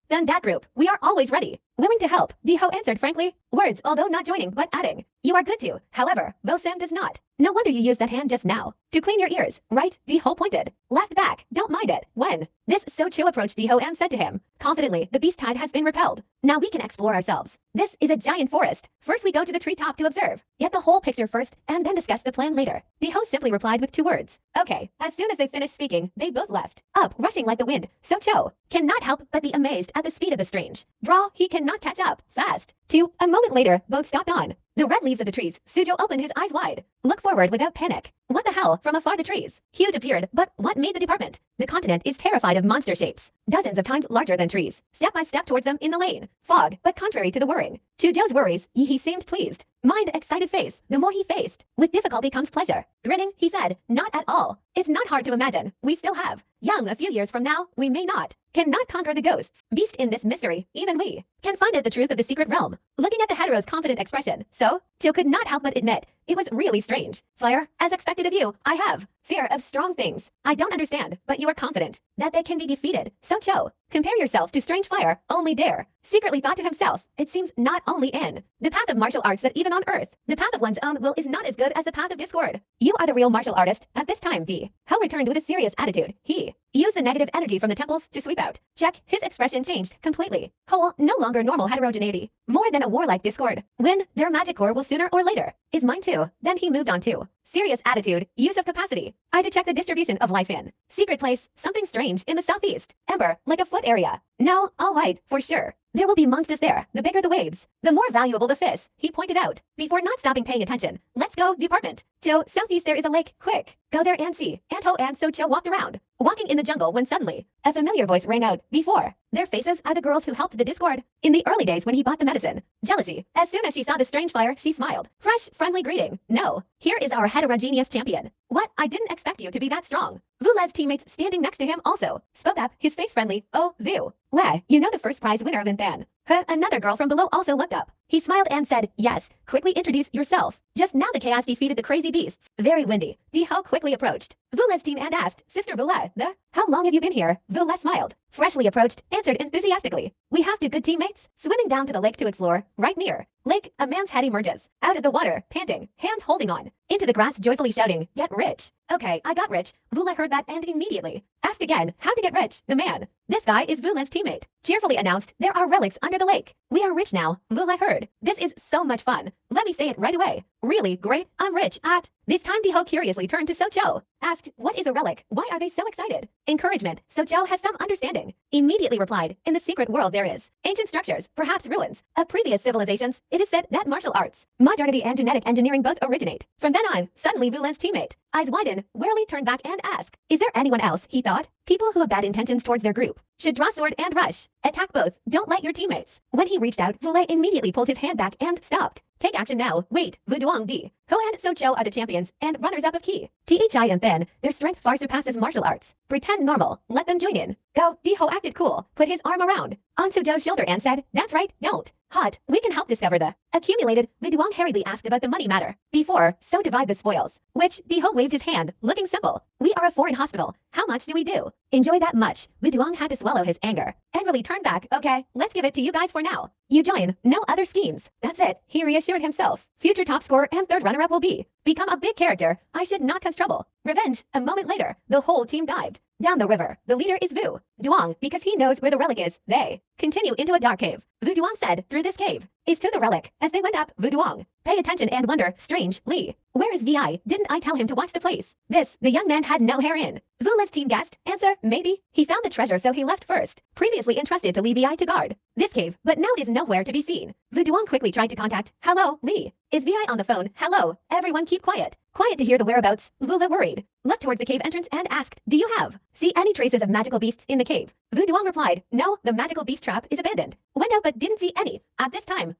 Then that group, we are always ready. Willing to help, Di-Ho answered frankly. Words, although not joining, but adding. You are good to. However, Vo-Sam does not. No wonder you used that hand just now. To clean your ears, right? Di-Ho pointed. Laughed back, don't mind it. When this So-Cho approached Di-Ho and said to him, confidently, the beast tide has been repelled. Now we can explore ourselves. This is a giant forest. First we go to the treetop to observe. Get the whole picture first, and then discuss the plan later. Di-Ho simply replied with 2 words. Okay. As soon as they finished speaking, they both left. Up, rushing like the wind. So-Cho cannot help but be amazed at the speed of the strange draw. He cannot catch up. Fast. 2. A moment later, both stopped on the red leaves of the trees. Sujo opened his eyes wide. Look forward without panic. What the hell? From afar the trees. Huge appeared, but what made the department? The continent is terrified of monster shapes. Dozens of times larger than trees. Step by step towards them in the lane. Fog, but contrary to the worrying. Chujo's worries, he seemed pleased. Mind excited face. The more he faced, with difficulty comes pleasure. Grinning, he said, not at all. It's not hard to imagine. We still have. Young a few years from now, we may not. Cannot conquer the ghosts. Beast in this mystery, even we can find out the truth of the secret realm. Looking at the hetero's confident expression, So-Cho could not help but admit, it was really strange. Fire, as expected of you, I have fear of strong things. I don't understand, but you are confident that they can be defeated. So-Cho, compare yourself to strange fire, only dare. Secretly thought to himself, it seems not only in the path of martial arts that even on earth, the path of one's own will is not as good as the path of discord. You are the real martial artist at this time, Di-Ho returned with a serious attitude. He Use the negative energy from the temples to sweep out. Check, his expression changed completely. Whole, no longer normal heterogeneity. More than a warlike discord. Win, their magic core will sooner or later. Is mine too. Then he moved on to serious attitude, use of capacity. I to check the distribution of life in. Secret place, something strange in the southeast. Ember, like a foot area. No, all right, for sure. There will be monsters there, the bigger the waves. The more valuable the fish, he pointed out. Before not stopping paying attention. Let's go, department. Joe, southeast there is a lake, quick. Go there and see. Anto and Socho walked around, walking in the jungle when suddenly, a familiar voice rang out. Before, their faces are the girls who helped the discord. In the early days when he bought the medicine. Jealousy. As soon as she saw the strange flyer, she smiled. Fresh, friendly greeting. No, here is our heterogeneous champion. What? I didn't expect you to be that strong. Vuled's teammates standing next to him also spoke up, his face friendly. Oh, Vu. Le, you know the first prize winner of Inthan. Huh? Another girl from below also looked up. He smiled and said, yes, quickly introduce yourself. Just now the chaos defeated the crazy beasts. Very windy. Diho quickly approached Vuled's team and asked, Sister Vule, how long have you been here? Vule smiled. Freshly approached, answered enthusiastically. We have two good teammates. Swimming down to the lake to explore, right near. Lake, a man's head emerges. Out of the water, panting, hands holding on. Into the grass joyfully shouting, get rich. Okay, I got rich. Vule heard that and immediately asked again, how to get rich, the man. This guy is Vuled's teammate. Cheerfully announced, there are relics under the lake. We are rich now, Vule heard. This is so much fun. Let me say it right away. Really great, I'm rich at. This time Diho curiously turned to Socho. Asked, what is a relic? Why are they so excited? Encouragement, Socho has some understanding. Immediately replied, in the secret world there is ancient structures, perhaps ruins, of previous civilizations. It is said that martial arts, modernity and genetic engineering both originate. From then on, suddenly Vuled's teammate, eyes widen, warily turned back and asked, is there anyone else, he thought? People who have bad intentions towards their group should draw sword and rush. Attack both, don't let your teammates. When he reached out, Vule immediately pulled his hand back and stopped. Take action now, wait, Vuduang Di. Ho and Socho are the champions and runners-up of Ki. Thi and Then, their strength far surpasses martial arts. Pretend normal, let them join in. Go, Diho acted cool, put his arm around on Sojo's shoulder and said, that's right, don't. Hot, we can help discover the accumulated. Vuduang hurriedly asked about the money matter. Before, so divide the spoils. Which, Diho waved his hand, looking simple. We are a foreign hospital. How much do we do? Enjoy that much. Vuduang had to swallow his anger. Angrily turned back, okay, let's give it to you guys for now. You join, no other schemes. That's it, he reassured himself. Future top scorer and third runner-up will be. Become a big character. I should not cause trouble. Revenge. A moment later, the whole team dived down the river. The leader is Vu Duong because he knows where the relic is. They continue into a dark cave. Vu Duong said, through this cave is to the relic. As they went up, Vu Duong, pay attention and wonder, strange, Lee. Where is Vi? Didn't I tell him to watch the place? This, the young man had no hair in. Vule's team guessed. Answer, maybe. He found the treasure so he left first. Previously entrusted to Lee Vi to guard this cave, but now is nowhere to be seen. Vu Duong quickly tried to contact. Hello, Lee. Is Vi on the phone? Hello. Everyone keep quiet. Quiet to hear the whereabouts. Vule worried. Looked towards the cave entrance and asked, do you see any traces of magical beasts in the cave? Vu Duong replied, no, the magical beast trap is abandoned. Went out but didn't see any. At this time,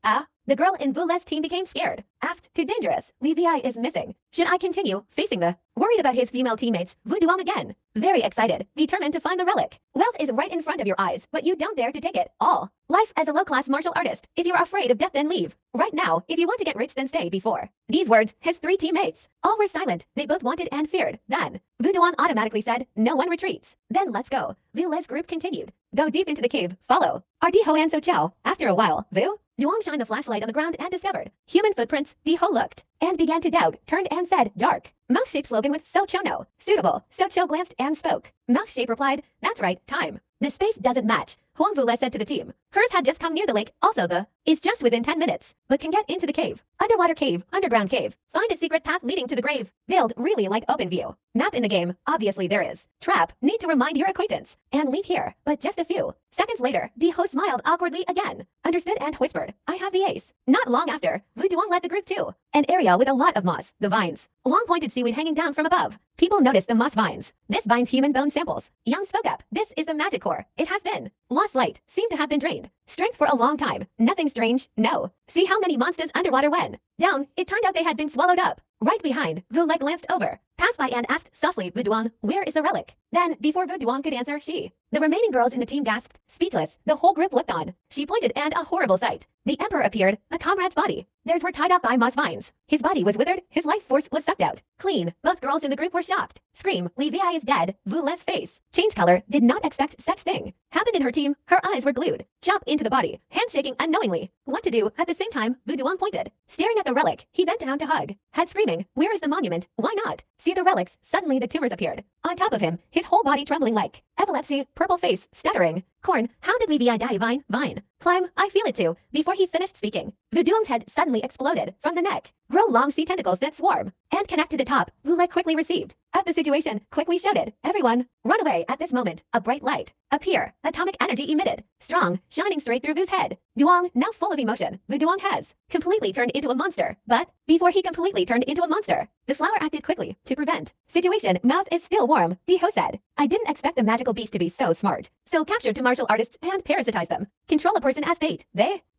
the girl in Vule's team became scared. Asked, too dangerous. Lee Vi is missing. Should I continue facing the worried about his female teammates? Vu Duong again. Very excited, determined to find the relic. Wealth is right in front of your eyes, but you don't dare to take it all. Life as a low-class martial artist. If you're afraid of death, then leave. Right now, if you want to get rich, then stay. Before these words, his three teammates all were silent. They both wanted and feared. Then Vu Duong automatically said, no one retreats. Then let's go. Vule's group continued. Go deep into the cave. Follow. RD Ho and So Chow. After a while, Vu Duong shined the flashlight on the ground and discovered human footprints. Diho looked and began to doubt, turned and said, dark. Mouth-shaped slogan with So Cho no. Suitable. So Cho glanced and spoke. Mouth-shape replied, that's right, time. The space doesn't match. Huang Vule said to the team. Hers had just come near the lake, also is just within 10 minutes, but can get into the cave. Underwater cave, underground cave. Find a secret path leading to the grave. Build really like open view. Map in the game, obviously there is. Trap, need to remind your acquaintance. And leave here, but just a few seconds later, Diho smiled awkwardly again. Understood and whispered, I have the ace. Not long after, Vu Duong led the group to an area with a lot of moss, the vines. Long pointed seaweed hanging down from above. People noticed the moss vines. This vines human bone samples. Young spoke up. This is the magic core. It has been lost light. Seemed to have been drained. Strength for a long time. Nothing strange. No. See how many monsters underwater when down. It turned out they had been swallowed up. Right behind, Vu glanced over, passed by and asked softly, Vu Duong, where is the relic? Then, before Vu Duong could answer, the remaining girls in the team gasped, speechless. The whole group looked on. She pointed and a horrible sight. The emperor appeared, a comrade's body. Theirs were tied up by moss vines. His body was withered, his life force was sucked out. Clean. Both girls in the group were shocked. Scream, Lee Vi is dead. Vule's face change color, did not expect such thing. Happened in her team, her eyes were glued. Chop into the body, hands shaking unknowingly. What to do? At the same time, Vu Duong pointed. Staring at the relic, he bent down to hug. Head screaming. screaming, "Where is the monument? Why not? See the relics." Suddenly the tumors appeared. On top of him, his whole body trembling like epilepsy, purple face, stuttering. Corn, how did Levi die? Vine. Climb, I feel it too. Before he finished speaking, Vuduong's head suddenly exploded from the neck. Grow long sea tentacles that swarm and connect to the top. Vule quickly received at the situation, quickly shouted, "Everyone, run away!" At this moment, a bright light appear. Atomic energy emitted, strong, shining straight through Vu's head. Duong, now full of emotion, Vuduong has completely turned into a monster. But before he completely turned into a monster, the flower acted quickly to prevent situation. Mouth is still warm, Diho said. I didn't expect the magical beast to be so smart. So captured two martial artists and parasitize them. Control a person as bait.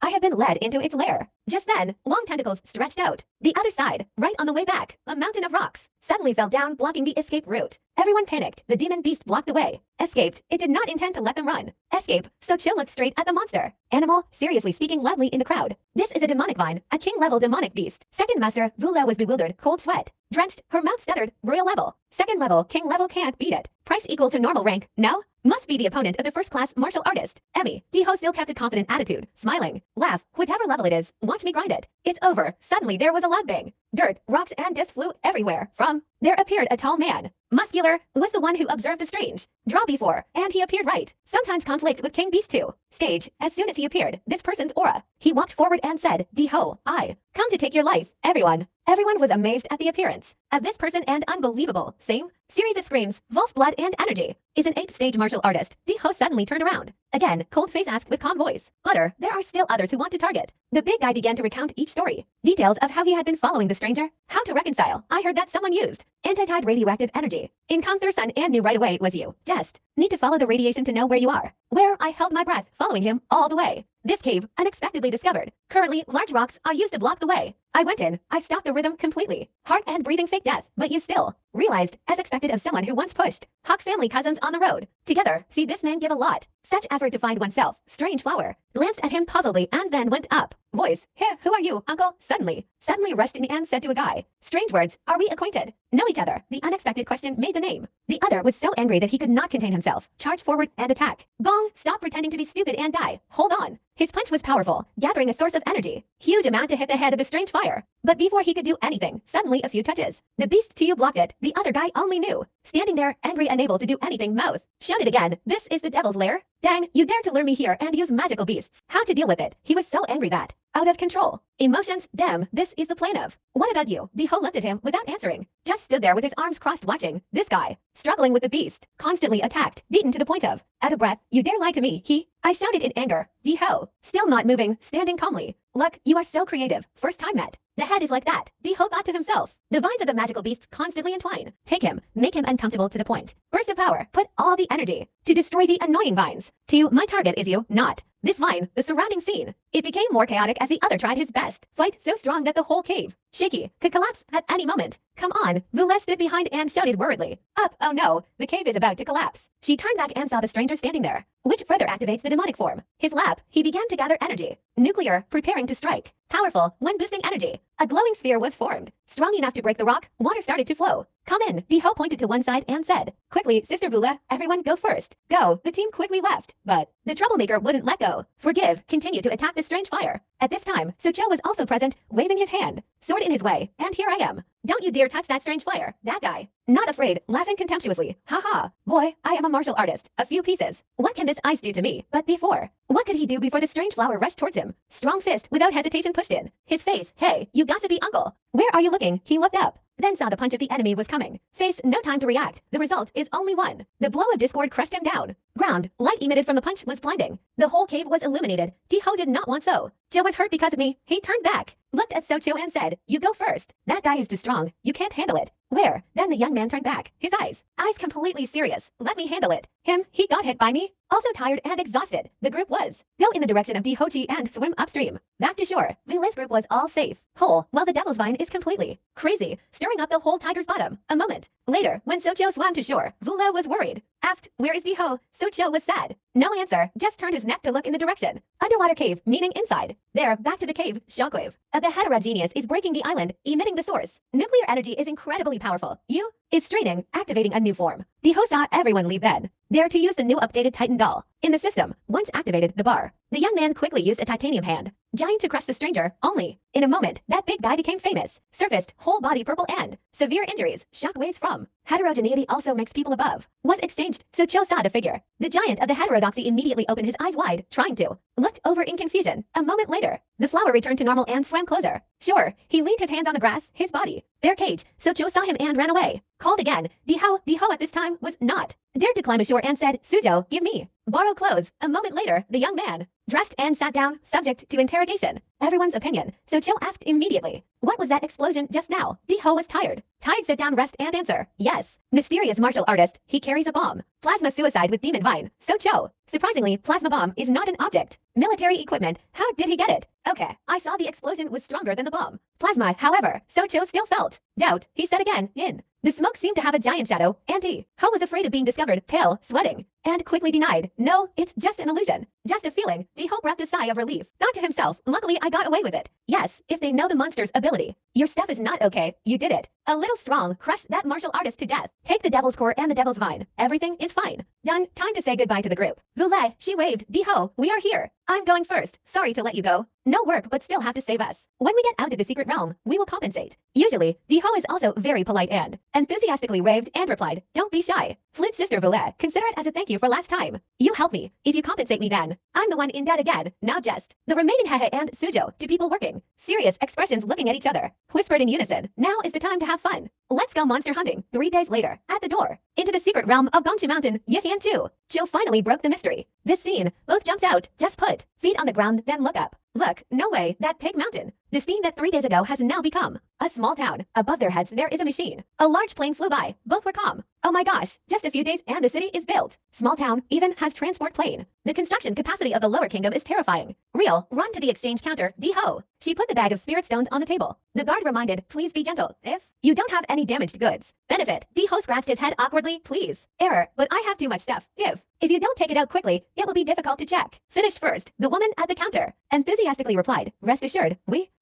I have been led into its lair. Just then, long tentacles stretched out. The other side, right on the way back, a mountain of rocks suddenly fell down, blocking the escape route. Everyone panicked. The demon beast blocked the way. Escaped. It did not intend to let them run. Escape. So Chill looked straight at the monster. Animal, seriously speaking loudly in the crowd. This is a demonic vine, a king-level demonic beast. Second master, Vula was bewildered, cold sweat. Drenched, her mouth stuttered, royal level. Second level, king level can't beat it. Price equal to normal rank, no? Must be the opponent of the first-class martial artist. Emmy, Diho still kept a confident attitude, smiling. Laugh, whatever level it is, watch me grind it. It's over. Suddenly there was a loud bang. Dirt, rocks, and dust flew everywhere. From there appeared a tall man. Muscular, was the one who observed the strange draw before, and he appeared right. Sometimes conflict with King Beast too. Stage, as soon as he appeared, this person's aura. He walked forward and said, Diho, I come to take your life, everyone. Everyone was amazed at the appearance of this person and unbelievable. Same series of screams, Vol's blood and energy. Is an 8th stage martial artist. Diho suddenly turned around. Again, cold face asked with calm voice. Butter, there are still others who want to target. The big guy began to recount each story. Details of how he had been following the stranger. How to reconcile. I heard that someone used anti-tide radioactive energy. Encounter sun and knew right away it was you. Just need to follow the radiation to know where you are. Where I held my breath, following him all the way. This cave, unexpectedly discovered. Currently, large rocks are used to block the way. I went in. I stopped the rhythm completely. Heart and breathing fake death, but you still realized, as expected of someone who once pushed Hawk family cousins on the road. Together, see this man give a lot. Such effort to find oneself. Strange flower. Glanced at him puzzledly and then went up. Voice, hey, who are you, uncle? Suddenly rushed in and said to a guy. Strange words, are we acquainted? Know each other. The unexpected question made the name. The other was so angry that he could not contain himself. Charged forward and attack. Gong, stop pretending to be stupid and die. Hold on. His punch was powerful, gathering a source of energy. Huge amount to hit the head of the strange fire. But before he could do anything, suddenly a few touches. The beast to you blocked it. The other guy only knew. Standing there, angry, unable to do anything, mouth shouted again. This is the devil's lair? Dang, you dare to lure me here and use magical beasts. How to deal with it? He was so angry that out of control. Emotions, damn, this is the plan of. What about you? Diho looked at him without answering. Just stood there with his arms crossed watching. This guy, struggling with the beast, constantly attacked, beaten to the point of, out of breath, you dare lie to me, I shouted in anger. Diho, still not moving, standing calmly. Look, you are so creative. First time met. The head is like that. Diho thought to himself. The vines of the magical beast constantly entwine. Take him, make him uncomfortable to the point. Burst of power, put all the energy to destroy the annoying vines. To my target is you, not this vine, the surrounding scene. It became more chaotic as the other tried his best. Fight so strong that the whole cave, shaky, could collapse at any moment. Come on, Vule stood behind and shouted worriedly. Up, oh no, the cave is about to collapse. She turned back and saw the stranger standing there, which further activates the demonic form. His lap, he began to gather energy. Nuclear, preparing to strike. Powerful, when boosting energy. A glowing sphere was formed. Strong enough to break the rock, water started to flow. Come in, Diho pointed to one side and said. Quickly, Sister Vula, everyone go first. Go, the team quickly left. But the troublemaker wouldn't let go. Forgive, continued to attack the strange fire. At this time, Sucho was also present, waving his hand. Sword in his way, and here I am. Don't you dare touch that strange fire, that guy. Not afraid, laughing contemptuously. Haha, boy, I am a martial artist. A few pieces. What can this ice do to me? But before, what could he do before the strange flower rushed towards him? Strong fist, without hesitation pushed in. His face, hey, you gossipy uncle. Where are you looking? He looked up. Then saw the punch of the enemy was coming. Face, no time to react. The result is only one. The blow of discord crushed him down. Ground, light emitted from the punch was blinding. The whole cave was illuminated. Diho did not want so. Joe was hurt because of me. He turned back, looked at Socho and said, you go first. That guy is too strong. You can't handle it. Where? Then the young man turned back. His eyes completely serious. Let me handle it. Him, he got hit by me. Also tired and exhausted. The group was. Go in the direction of Dihochi and swim upstream. Back to shore. Vila's group was all safe. Whole, while the devil's vine is completely crazy, stirring up the whole tiger's bottom. A moment later, when Socho swam to shore, Vula was worried. Asked, where is Diho? Socho was sad. No answer, just turned his neck to look in the direction. Underwater cave, meaning inside. There, back to the cave, shockwave. The heterogeneous is breaking the island, emitting the source. Nuclear energy is incredibly powerful. You is straining, activating a new form. Diho saw everyone leave then. There to use the new updated Titan doll. In the system, once activated the bar. The young man quickly used a titanium hand. Giant to crush the stranger, only. In a moment, that big guy became famous. Surfaced, whole body purple and severe injuries, shockwaves from heterogeneity also makes people above. Was exchanged, so Cho saw the figure. The giant of the heterodoxy immediately opened his eyes wide, trying to. Looked over in confusion. A moment later, the flower returned to normal and swam closer. Sure, he leaned his hands on the grass, his body. Bare cage, so Cho saw him and ran away. Called again. Diho at this time was not. Dared to climb ashore and said, Sujo, give me. Borrow clothes. A moment later, the young man dressed and sat down, subject to interrogation. Everyone's opinion, so Cho asked immediately. What was that explosion just now? Diho was tired. Tired, sit down, rest, and answer. Yes. Mysterious martial artist, he carries a bomb. Plasma suicide with demon vine. So Cho. Surprisingly, plasma bomb is not an object. Military equipment. How did he get it? Okay, I saw the explosion was stronger than the bomb. Plasma, however, so Cho still felt doubt. He said again, in. The smoke seemed to have a giant shadow, and Ho was afraid of being discovered, pale, sweating, and quickly denied. No, it's just an illusion. Just a feeling. Diho breathed a sigh of relief. Thought to himself, luckily I got away with it. Yes, if they know the monster's ability. Your stuff is not okay. You did it. A little strong. Crushed that martial artist to death. Take the devil's core and the devil's vine. Everything is fine. Done. Time to say goodbye to the group. Vule, she waved. Diho, we are here. I'm going first. Sorry to let you go. No work, but still have to save us. When we get out of the secret realm, we will compensate. Usually, Diho is also very polite and enthusiastically waved and replied, don't be shy. Flint's sister Vule, consider it as a thank you for last time. You help me. If you compensate me then, I'm the one in debt again. Now just. The remaining Hehe and Sujo, to people working. Serious expressions looking at each other. Whispered in unison, now is the time to have fun. Let's go monster hunting. 3 days later, at the door. Into the secret realm of Gongchu Mountain, Yihan Chu. Joe finally broke the mystery. This scene, both jumped out, just put feet on the ground, then look up. Look, no way, that pig mountain. The scene that 3 days ago has now become a small town. Above their heads, there is a machine. A large plane flew by. Both were calm. Oh my gosh, just a few days and the city is built. Small town even has transport plane. The construction capacity of the lower kingdom is terrifying. Real, run to the exchange counter, Diho. She put the bag of spirit stones on the table. The guard reminded, please be gentle. If you don't have any damaged goods. Benefit, Diho scratched his head awkwardly, please. Error, but I have too much stuff. If you don't take it out quickly, it will be difficult to check. Finished first, the woman at the counter enthusiastically replied, rest assured,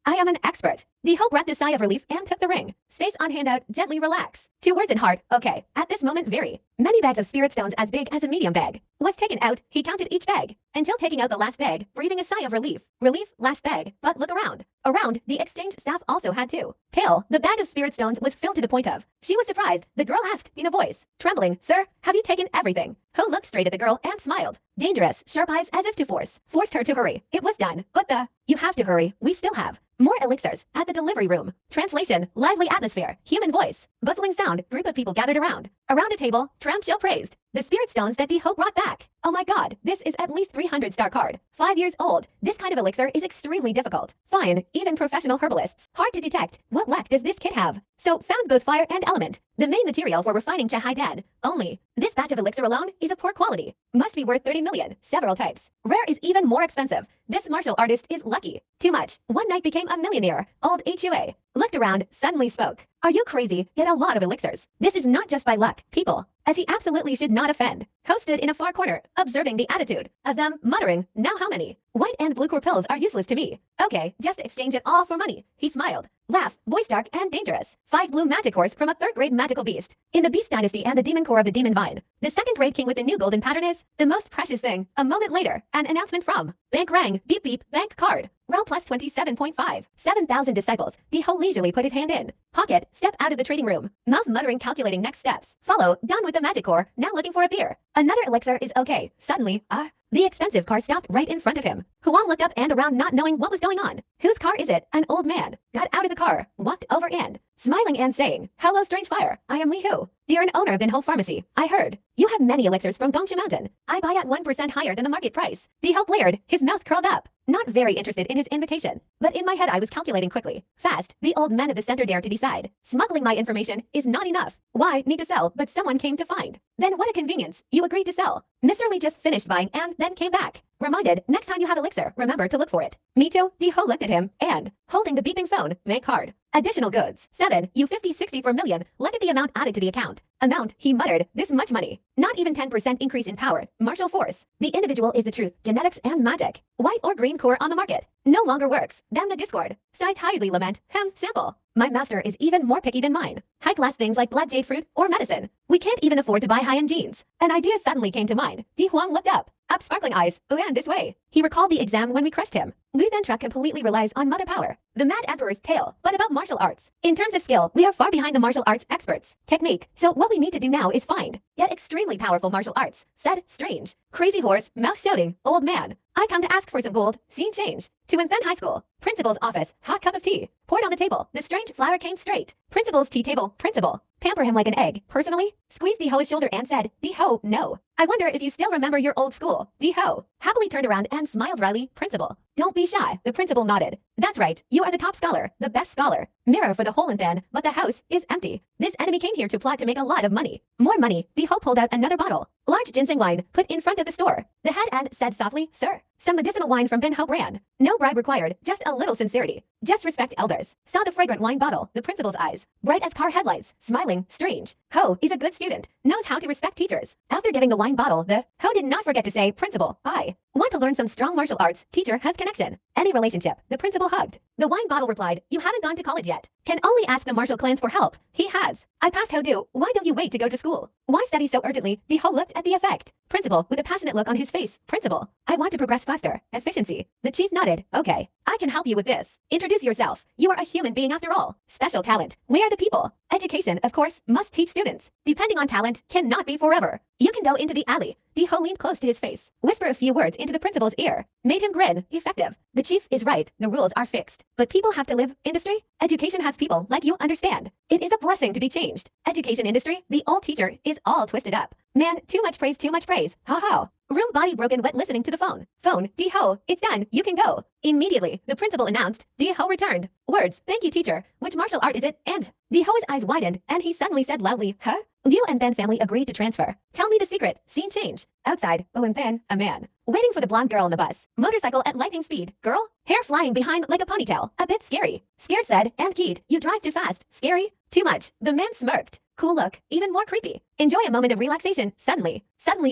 I am an expert. Diho breathed a sigh of relief and took the ring. Space on handout, gently relax. 2 words in heart, okay. At this moment very. Many bags of spirit stones as big as a medium bag was taken out. He counted each bag until taking out the last bag, breathing a sigh of relief. Relief, last bag, but look around. Around, the exchange staff also had too. Pale, the bag of spirit stones was filled to the point of. She was surprised. The girl asked in a voice, trembling, sir, have you taken everything? Ho looked straight at the girl and smiled. Dangerous, sharp eyes as if to forced her to hurry. It was done, but you have to hurry, we still have more elixirs at the delivery room. Translation, lively atmosphere, human voice, bustling sound, group of people gathered around. Around a table, Tramcho praised the spirit stones that Diho brought back. Oh my god, this is at least 300-star card. 5 years old. This kind of elixir is extremely difficult. Fine, even professional herbalists. Hard to detect. What luck does this kid have? So found both fire and element. The main material for refining Chahai Dan. Only. This batch of elixir alone is of poor quality. Must be worth 30 million. Several types. Rare is even more expensive. This martial artist is lucky. Too much. One night became a millionaire. Old HUA. Looked around, suddenly spoke. Are you crazy? Get a lot of elixirs. This is not just by luck, people. As he absolutely should not offend. Ho stood in a far corner, observing the attitude of them, muttering, now how many? White and blue core pills are useless to me. Okay, just exchange it all for money. He smiled. Laugh, voice dark and dangerous. 5 blue magic cores from a 3rd grade magical beast. In the beast dynasty and the demon core of the demon vine. The 2nd grade king with the new golden pattern is the most precious thing. A moment later, an announcement from bank rang, beep beep, bank card. Rel plus 27.5. 7,000 disciples. Diho leisurely put his hand in pocket, step out of the trading room. Mouth muttering, calculating next steps. Follow, done with the magic core, now looking for a beer. Another elixir is okay. Suddenly, the expensive car stopped right in front of him. Huang looked up and around not knowing what was going on. Whose car is it? An old man got out of the car, walked over and, smiling and saying, hello strange fire, I am Li Hu. Dear an owner of Binho Pharmacy, I heard. You have many elixirs from Gongchu Mountain. I buy at 1% higher than the market price. Diho glared, his mouth curled up. Not very interested in his invitation. But in my head I was calculating quickly. Fast, the old men of the center dared to decide. Smuggling my information is not enough. Why need to sell, but someone came to find. Then what a convenience, you agreed to sell. Mr. Lee just finished buying and then came back. Reminded, next time you have elixir, remember to look for it. Me too, Diho looked at him, and, holding the beeping phone, bank card. Additional goods. 7, you 50-64 million. Look at the amount added to the account. Amount, he muttered, this much money. Not even 10% increase in power. Martial force. The individual is the truth, genetics and magic. White or green core on the market. No longer works. Then the discord. Sigh tiredly lament, sample. My master is even more picky than mine. High-class things like blood jade fruit or medicine. We can't even afford to buy high-end jeans. An idea suddenly came to mind. Di Huang looked up. up sparkling eyes, oh and this way. He recalled the exam when we crushed him. Lu Thantruk completely relies on mother power, the Mad Emperor's tale, but about martial arts. In terms of skill, we are far behind the martial arts experts. Technique, so what we need to do now is find, yet extremely powerful martial arts, said Strange. Crazy horse, mouth shouting, old man. I come to ask for some gold, scene change. To Infant High School. Principal's office, hot cup of tea. Poured on the table, the strange flower came straight. Principal's tea table, principal. Pamper him like an egg, personally. Squeezed Di-Ho's shoulder and said, Di-Ho, no. I wonder if you still remember your old school. Di-Ho. Happily turned around and smiled wryly, principal. Don't be shy, the principal nodded. That's right, you are the top scholar, the best scholar. Mirror for the whole Infan, but the house is empty. This enemy came here to plot to make a lot of money. More money, Di-Ho pulled out another bottle. Large ginseng wine, put in front of the store. The head and said softly, sir, some medicinal wine from Ben Ho brand. No bribe required, just a little sincerity. Just respect elders. Saw the fragrant wine bottle, the principal's eyes. Bright as car headlights, smiling, strange. Ho is a good student, knows how to respect teachers. After dipping the wine bottle, the Ho did not forget to say, principal, I want to learn some strong martial arts, teacher has connection. Any relationship, the principal hugged. The wine bottle replied, you haven't gone to college yet. Can only ask the martial clans for help. He has. I passed Ho do, why don't you wait to go to school? Why study so urgently? Di-Ho looked at the effect. Principal, with a passionate look on his face. Principal, I want to progress faster. Efficiency. The chief nodded. Okay, I can help you with this. Introduce yourself. You are a human being after all. Special talent. We are the people. Education, of course, must teach students. Depending on talent, cannot be forever. You can go into the alley. Di-Ho leaned close to his face. Whisper a few words into the principal's ear. Made him grin. Effective. The chief is right. The rules are fixed. But people have to live. Industry? Education has people like you understand. It is a blessing to be changed. Education industry, the old teacher is all twisted up. Man, too much praise, too much praise. Ha ha. Room body broken wet listening to the phone. Phone, Di-Ho, it's done, you can go. Immediately, the principal announced. Di-Ho returned. Words, thank you teacher. Which martial art is it? And Di-Ho's eyes widened and he suddenly said loudly, huh? Liu and Ben family agreed to transfer. Tell me the secret. Scene change. Outside, oh and then, a man. Waiting for the blonde girl on the bus. Motorcycle at lightning speed. Girl? Hair flying behind like a ponytail. A bit scary. Scared said, and Keat, you drive too fast. Scary? Too much. The man smirked. Cool look, even more creepy. Enjoy a moment of relaxation. Suddenly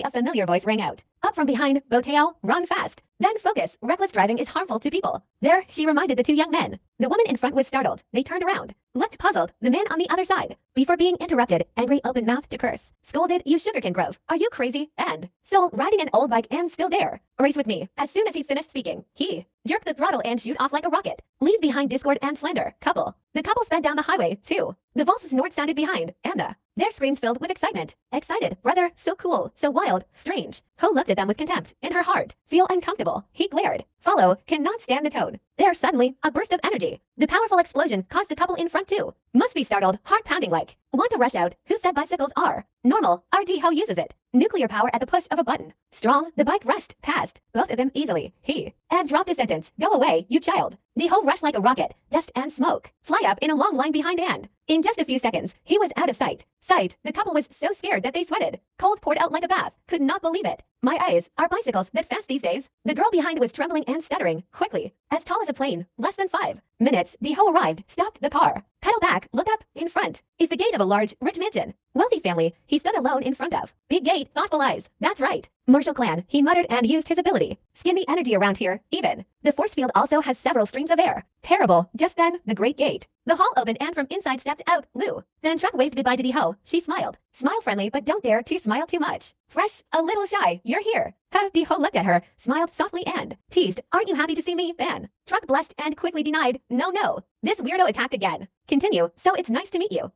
a familiar voice rang out. Up from behind, Boteo, run fast. Then focus. Reckless driving is harmful to people. There, she reminded the two young men. The woman in front was startled. They turned around. Looked puzzled. The man on the other side. Before being interrupted, angry open mouth to curse. Scolded, you sugarcane grove. Are you crazy? And Soul riding an old bike and still there. Race with me. As soon as he finished speaking, he jerked the throttle and shoot off like a rocket. Leave behind discord and slander. Couple. The couple sped down the highway, too. The Vol's snort sounded behind, and their screams filled with excitement. Excited, brother, so cool, so wild, strange. Ho looked at them with contempt. In her heart, feel uncomfortable. He glared. Follow, cannot stand the tone. There suddenly, a burst of energy. The powerful explosion caused the couple in front too. Must be startled, heart pounding like. Want to rush out. Who said bicycles are normal? Di-Ho uses it. Nuclear power at the push of a button. Strong, the bike rushed past both of them easily. He and dropped a sentence. Go away, you child. Di-Ho rushed like a rocket. Dust and smoke. Fly up in a long line behind and in just a few seconds, he was out of sight. The couple was so scared that they sweated. Cold poured out like a bath. Could not believe it. My eyes, are bicycles that fast these days? The girl behind was trembling and stuttering. Quickly. As tall as a plane. Less than 5 minutes, Di-Ho arrived. Stopped the car. Pedal back. Look up. In front is the gate of a large, rich mansion. Wealthy family. He stood alone in front of. Big gate. Thoughtful eyes. That's right. Martial clan. He muttered and used his ability. Skin the energy around here. Even. The force field also has several streams of air. Terrible. Just then, the great gate. The hall opened and from inside stepped out Lu. Then Truck waved goodbye to Di-Ho. She smiled. Smile friendly, but don't dare to smile too much. Fresh, a little shy. You're here. Di-Ho looked at her, smiled softly and teased. Aren't you happy to see me, Ben? Truck blushed and quickly denied. No. This weirdo attacked again. Continue. So it's nice to meet you.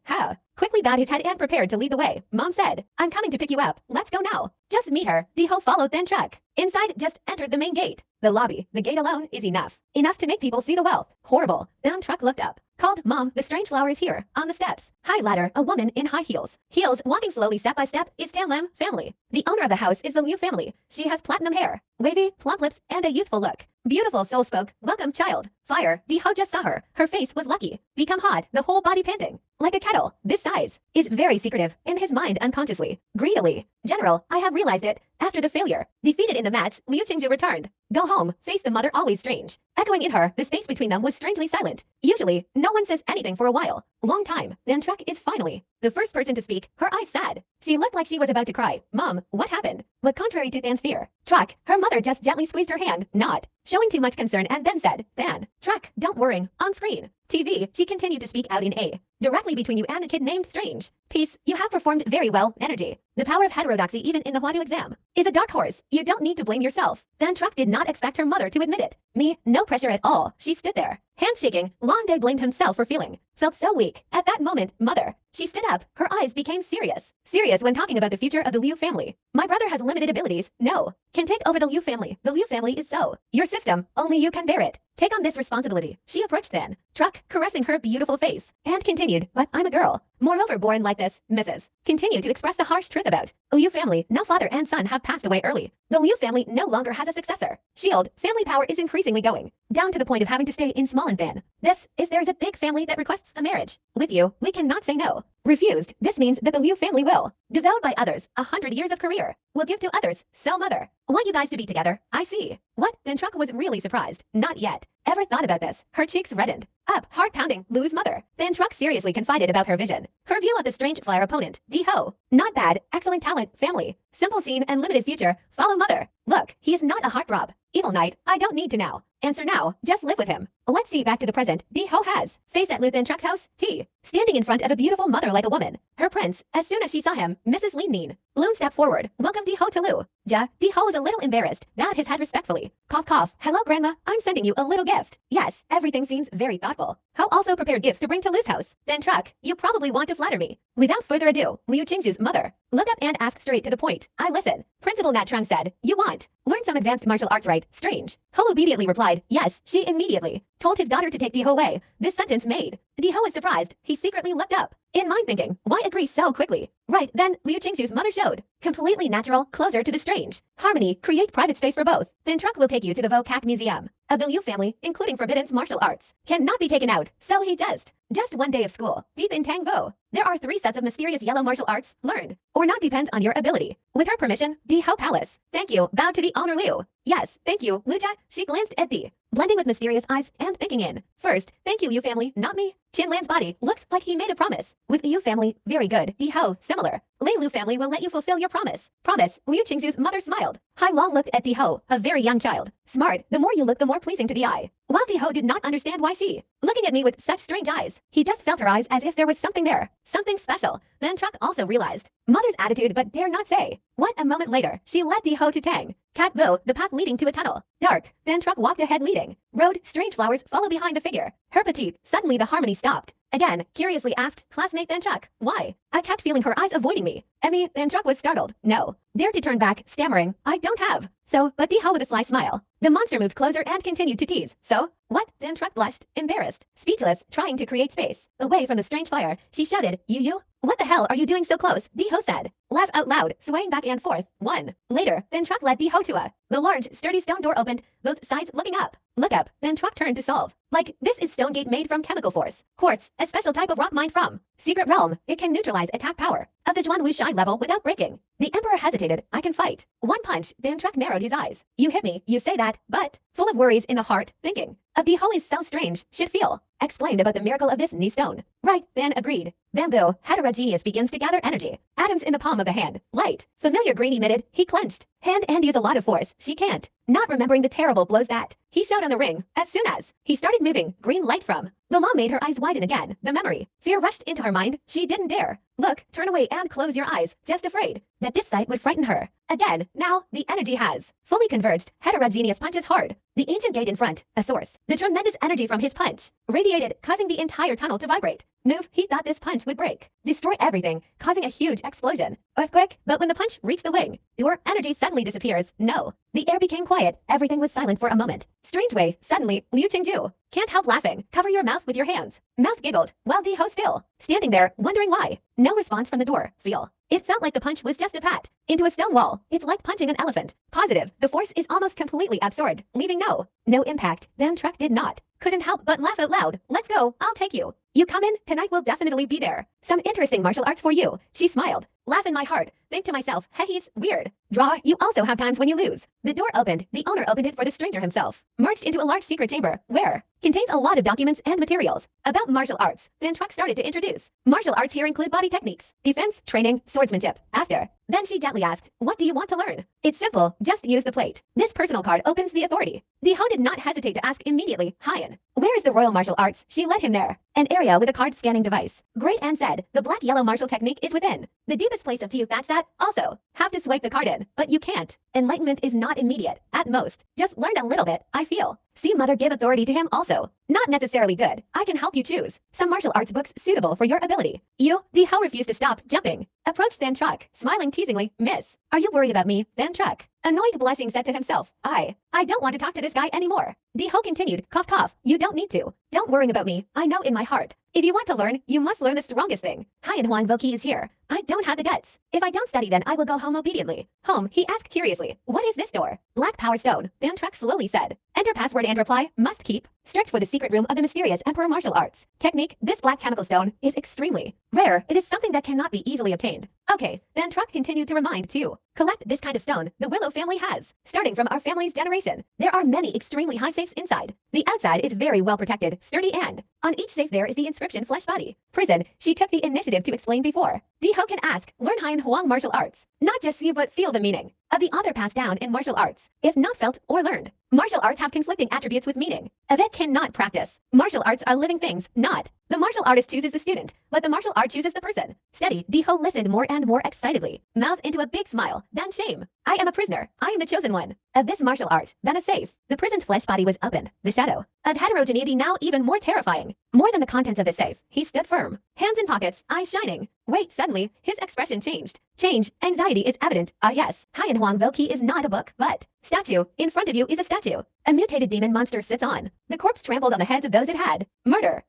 Quickly bowed his head and prepared to lead the way. Mom said, I'm coming to pick you up. Let's go now. Just meet her. Di-Ho followed then Truck. Inside just entered the main gate. The lobby. The gate alone is enough. Enough to make people see the wealth. Horrible. Then Truck looked up. Called, Mom, the strange flower is here, on the steps. High ladder, a woman in high heels. Heels, walking slowly step by step, is Tan Lam family. The owner of the house is the Liu family. She has platinum hair, wavy, plump lips, and a youthful look. Beautiful soul spoke, welcome child. Fire, Di-Ho just saw her. Her face was lucky. Become hot, the whole body panting. Like a kettle, this size. Is very secretive, in his mind unconsciously. Greedily. General, I have realized it. After the failure, defeated in the match, Liu Qingju returned. Go home, face the mother always strange. Echoing in her, the space between them was strangely silent. Usually, no one says anything for a while. Long time, then Truck is finally the first person to speak, her eyes sad. She looked like she was about to cry. Mom, what happened? But contrary to Than's fear, Truck, her mother just gently squeezed her hand, not showing too much concern and then said, Than, Truck, don't worry, on screen. TV, she continued to speak out in A. Directly between you and a kid named Strange. Peace, you have performed very well. Energy. The power of heterodoxy even in the Hwadu exam is a dark horse. You don't need to blame yourself. Then Truck did not expect her mother to admit it. Me, no pressure at all. She stood there. Hands shaking, Long Dae blamed himself for feeling. Felt so weak. At that moment, mother. She stood up. Her eyes became serious. Serious when talking about the future of the Liu family. My brother has limited abilities. No. Can take over the Liu family. The Liu family is so. Your system. Only you can bear it. Take on this responsibility. She approached then. Truck, caressing her beautiful face. And continued, but I'm a girl. Moreover, born like this, Mrs. Continued to express the harsh truth about Liu family. Now father and son have passed away early. The Liu family no longer has a successor. Shield, family power is increasingly going down to the point of having to stay in small and thin. This, if there is a big family that requests a marriage with you, we cannot say no. Refused, this means that the Liu family will, devoured by others, 100 years of career, will give to others, so mother. Want you guys to be together, I see. What? Then Truck was really surprised. Not yet. Ever thought about this? Her cheeks reddened. Up, heart pounding, lose mother. Then Truck seriously confided about her vision. Her view of the strange flyer opponent, D-Ho. Not bad, excellent talent, family. Simple scene and limited future, follow mother. Look, he is not a heartthrob. Evil knight, I don't need to now. Answer now, just live with him. Let's see back to the present. D-Ho has. Face at Luthen Truck's house, he. Standing in front of a beautiful mother like a woman. Her prince, as soon as she saw him, Mrs. Lean Neen. Bloom stepped forward. Welcome D-Ho to Lu. D-Ho was a little embarrassed, bowed his head respectfully. Cough cough. Hello grandma, I'm sending you a little gift. Yes, everything seems very thoughtful. Ho also prepared gifts to bring to Lu's house. Then Truck, you probably want to flatter me. Without further ado, Liu Qingju's mother. Look up and ask straight to the point. I listen. Principal Nat Trung said, you want. Learn some advanced martial arts right, Strange. Ho obediently replied, yes, she immediately told his daughter to take D-Ho away. This sentence made D-Ho was surprised. He secretly looked up. In mind thinking, why agree so quickly? Right, then Liu Qingju's mother showed. Completely natural, closer to the strange. Harmony, create private space for both. Then Truck will take you to the Vocac Museum of the Liu family, including Forbidden's martial arts. Cannot be taken out, so he just 1 day of school, deep in Tang Vo. There are 3 sets of mysterious yellow martial arts, learned, or not depends on your ability. With her permission, D-Ho Palace. Thank you, bow to the owner Liu. Yes, thank you, Luja. She glanced at D, blending with mysterious eyes and thinking in. First, thank you Liu family, not me. Chinlan's body looks like he made a promise. With Liu family, very good. D-Ho, similar. Lei Liu family will let you fulfill your promise. Promise. Liu Qingju's mother smiled. Hai Long looked at D-Ho, a very young child. Smart. The more you look, the more pleasing to the eye. While D-Ho did not understand why she, looking at me with such strange eyes, he just felt her eyes as if there was something there. Something special. Then Truck also realized. Mother's attitude but dare not say. What? A moment later, she led D-Ho to Tang. Cat Bo, the path leading to a tunnel. Dark. Then Truck walked ahead leading. Road, strange flowers follow behind the figure. Her petite. Suddenly the harmony stopped. Again, curiously asked classmate Then Truck, why? I kept feeling her eyes avoiding me. Emmy, Then Truck was startled. No. Dared to turn back, stammering, I don't have. So, but D-Ho with a sly smile. The monster moved closer and continued to tease. So? What? Then Truck blushed, embarrassed, speechless, trying to create space. Away from the strange fire, she shouted, you? What the hell are you doing so close? D-Ho said. Laugh out loud, swaying back and forth. 1. Later, then Truck led D-Ho to a. The large, sturdy stone door opened, both sides looking up. Look up, then Truck turned to solve. Like, this is stone gate made from chemical force. Quartz, a special type of rock mined from Secret Realm. It can neutralize attack power of the Zhuan Wu Shai level without breaking. The Emperor hesitated. I can fight. 1 punch, then Truck narrowed his eyes. You hit me, you say that, but full of worries in the heart, thinking of D-Ho is so strange, should feel. Explained about the miracle of this knee stone. Right, then agreed. Bamboo, heterogeneous begins to gather energy. Atoms in the palm of the hand. Light. Familiar green emitted. He clenched. Hand and use a lot of force. She can't. Not remembering the terrible blows that he showed on the ring. As soon as he started moving, green light from the law made her eyes widen again. The memory. Fear rushed into her mind. She didn't dare. Look, turn away and close your eyes. Just afraid that this sight would frighten her. Again, now, the energy has fully converged. Heterogeneous punches hard. The ancient gate in front, a source. The tremendous energy from his punch radiated, causing the entire tunnel to vibrate. Move, he thought this punch would break. Destroy everything, causing a huge explosion. Earthquake, but when the punch reached the wing, door energy suddenly disappears. No. The air became quiet. Everything was silent for a moment. Strange way, suddenly, Liu Qingju can't help laughing. Cover your mouth with your hands. Mouth giggled, while D-Ho still standing there, wondering why. No response from the door. Feel. It felt like the punch was just a pat into a stone wall. It's like punching an elephant. Positive. The force is almost completely absorbed, leaving no impact. Then Truck did not. Couldn't help but laugh out loud. Let's go. I'll take you. You come in, tonight we'll definitely be there. Some interesting martial arts for you. She smiled. Laugh in my heart. Think to myself, hey, he's weird. Draw, you also have times when you lose. The door opened. The owner opened it for the stranger himself. Merged into a large secret chamber, where contains a lot of documents and materials about martial arts. Then Truck started to introduce. Martial arts here include body techniques, defense, training, swordsmanship. After. Then she gently asked, what do you want to learn? It's simple, just use the plate. This personal card opens the authority. Diho did not hesitate to ask immediately, Hyan, where is the royal martial arts? She led him there. An area with a card scanning device. Great Anne said, the black-yellow martial technique is within. The deepest place of you thatch that, also. Have to swipe the card in, but you can't. Enlightenment is not immediate, at most. Just learned a little bit, I feel. See mother give authority to him also. Not necessarily good. I can help you choose some martial arts books suitable for your ability. You, Diho refused to stop jumping. Approached Than Truck, smiling teasingly, Miss, are you worried about me, Than Truck? Annoyed blushing said to himself, I don't want to talk to this guy anymore. Diho continued, cough cough, you don't need to. Don't worry about me, I know in my heart. If you want to learn, you must learn the strongest thing. Hyan Huang Voki is here. I don't have the guts. If I don't study then I will go home obediently. Home, he asked curiously, what is this door? Black Power Stone, Than Truck slowly said. Enter password and reply, must keep. Search for the secret room of the mysterious Emperor Martial Arts. Technique, this black chemical stone is extremely rare. It is something that cannot be easily obtained. Okay, Than Truck continued to remind too. Collect this kind of stone the Willow family has. Starting from our family's generation, there are many extremely high safes inside. The outside is very well protected, sturdy and on each safe there is the inscription flesh body. Prison, she took the initiative to explain before. Diho can ask, learn Hyan Huang martial arts. Not just see but feel the meaning of the author passed down in martial arts, if not felt or learned. Martial arts have conflicting attributes with meaning. Avec cannot practice. Martial arts are living things, not. The martial artist chooses the student, but the martial art chooses the person. Steady, Diho listened more and more excitedly, mouth into a big smile, then shame. I am a prisoner. I am the chosen one. Of this martial art, then a safe. The prison's flesh body was opened, the shadow of heterogeneity now even more terrifying. More than the contents of the safe, he stood firm, hands in pockets, eyes shining. Wait, suddenly, his expression changed. Change, anxiety is evident. Ah yes, Hyan Huang Voki is not a book, but statue. In front of you is a statue. A mutated demon monster sits on. The corpse trampled on the heads of those it had. Murder.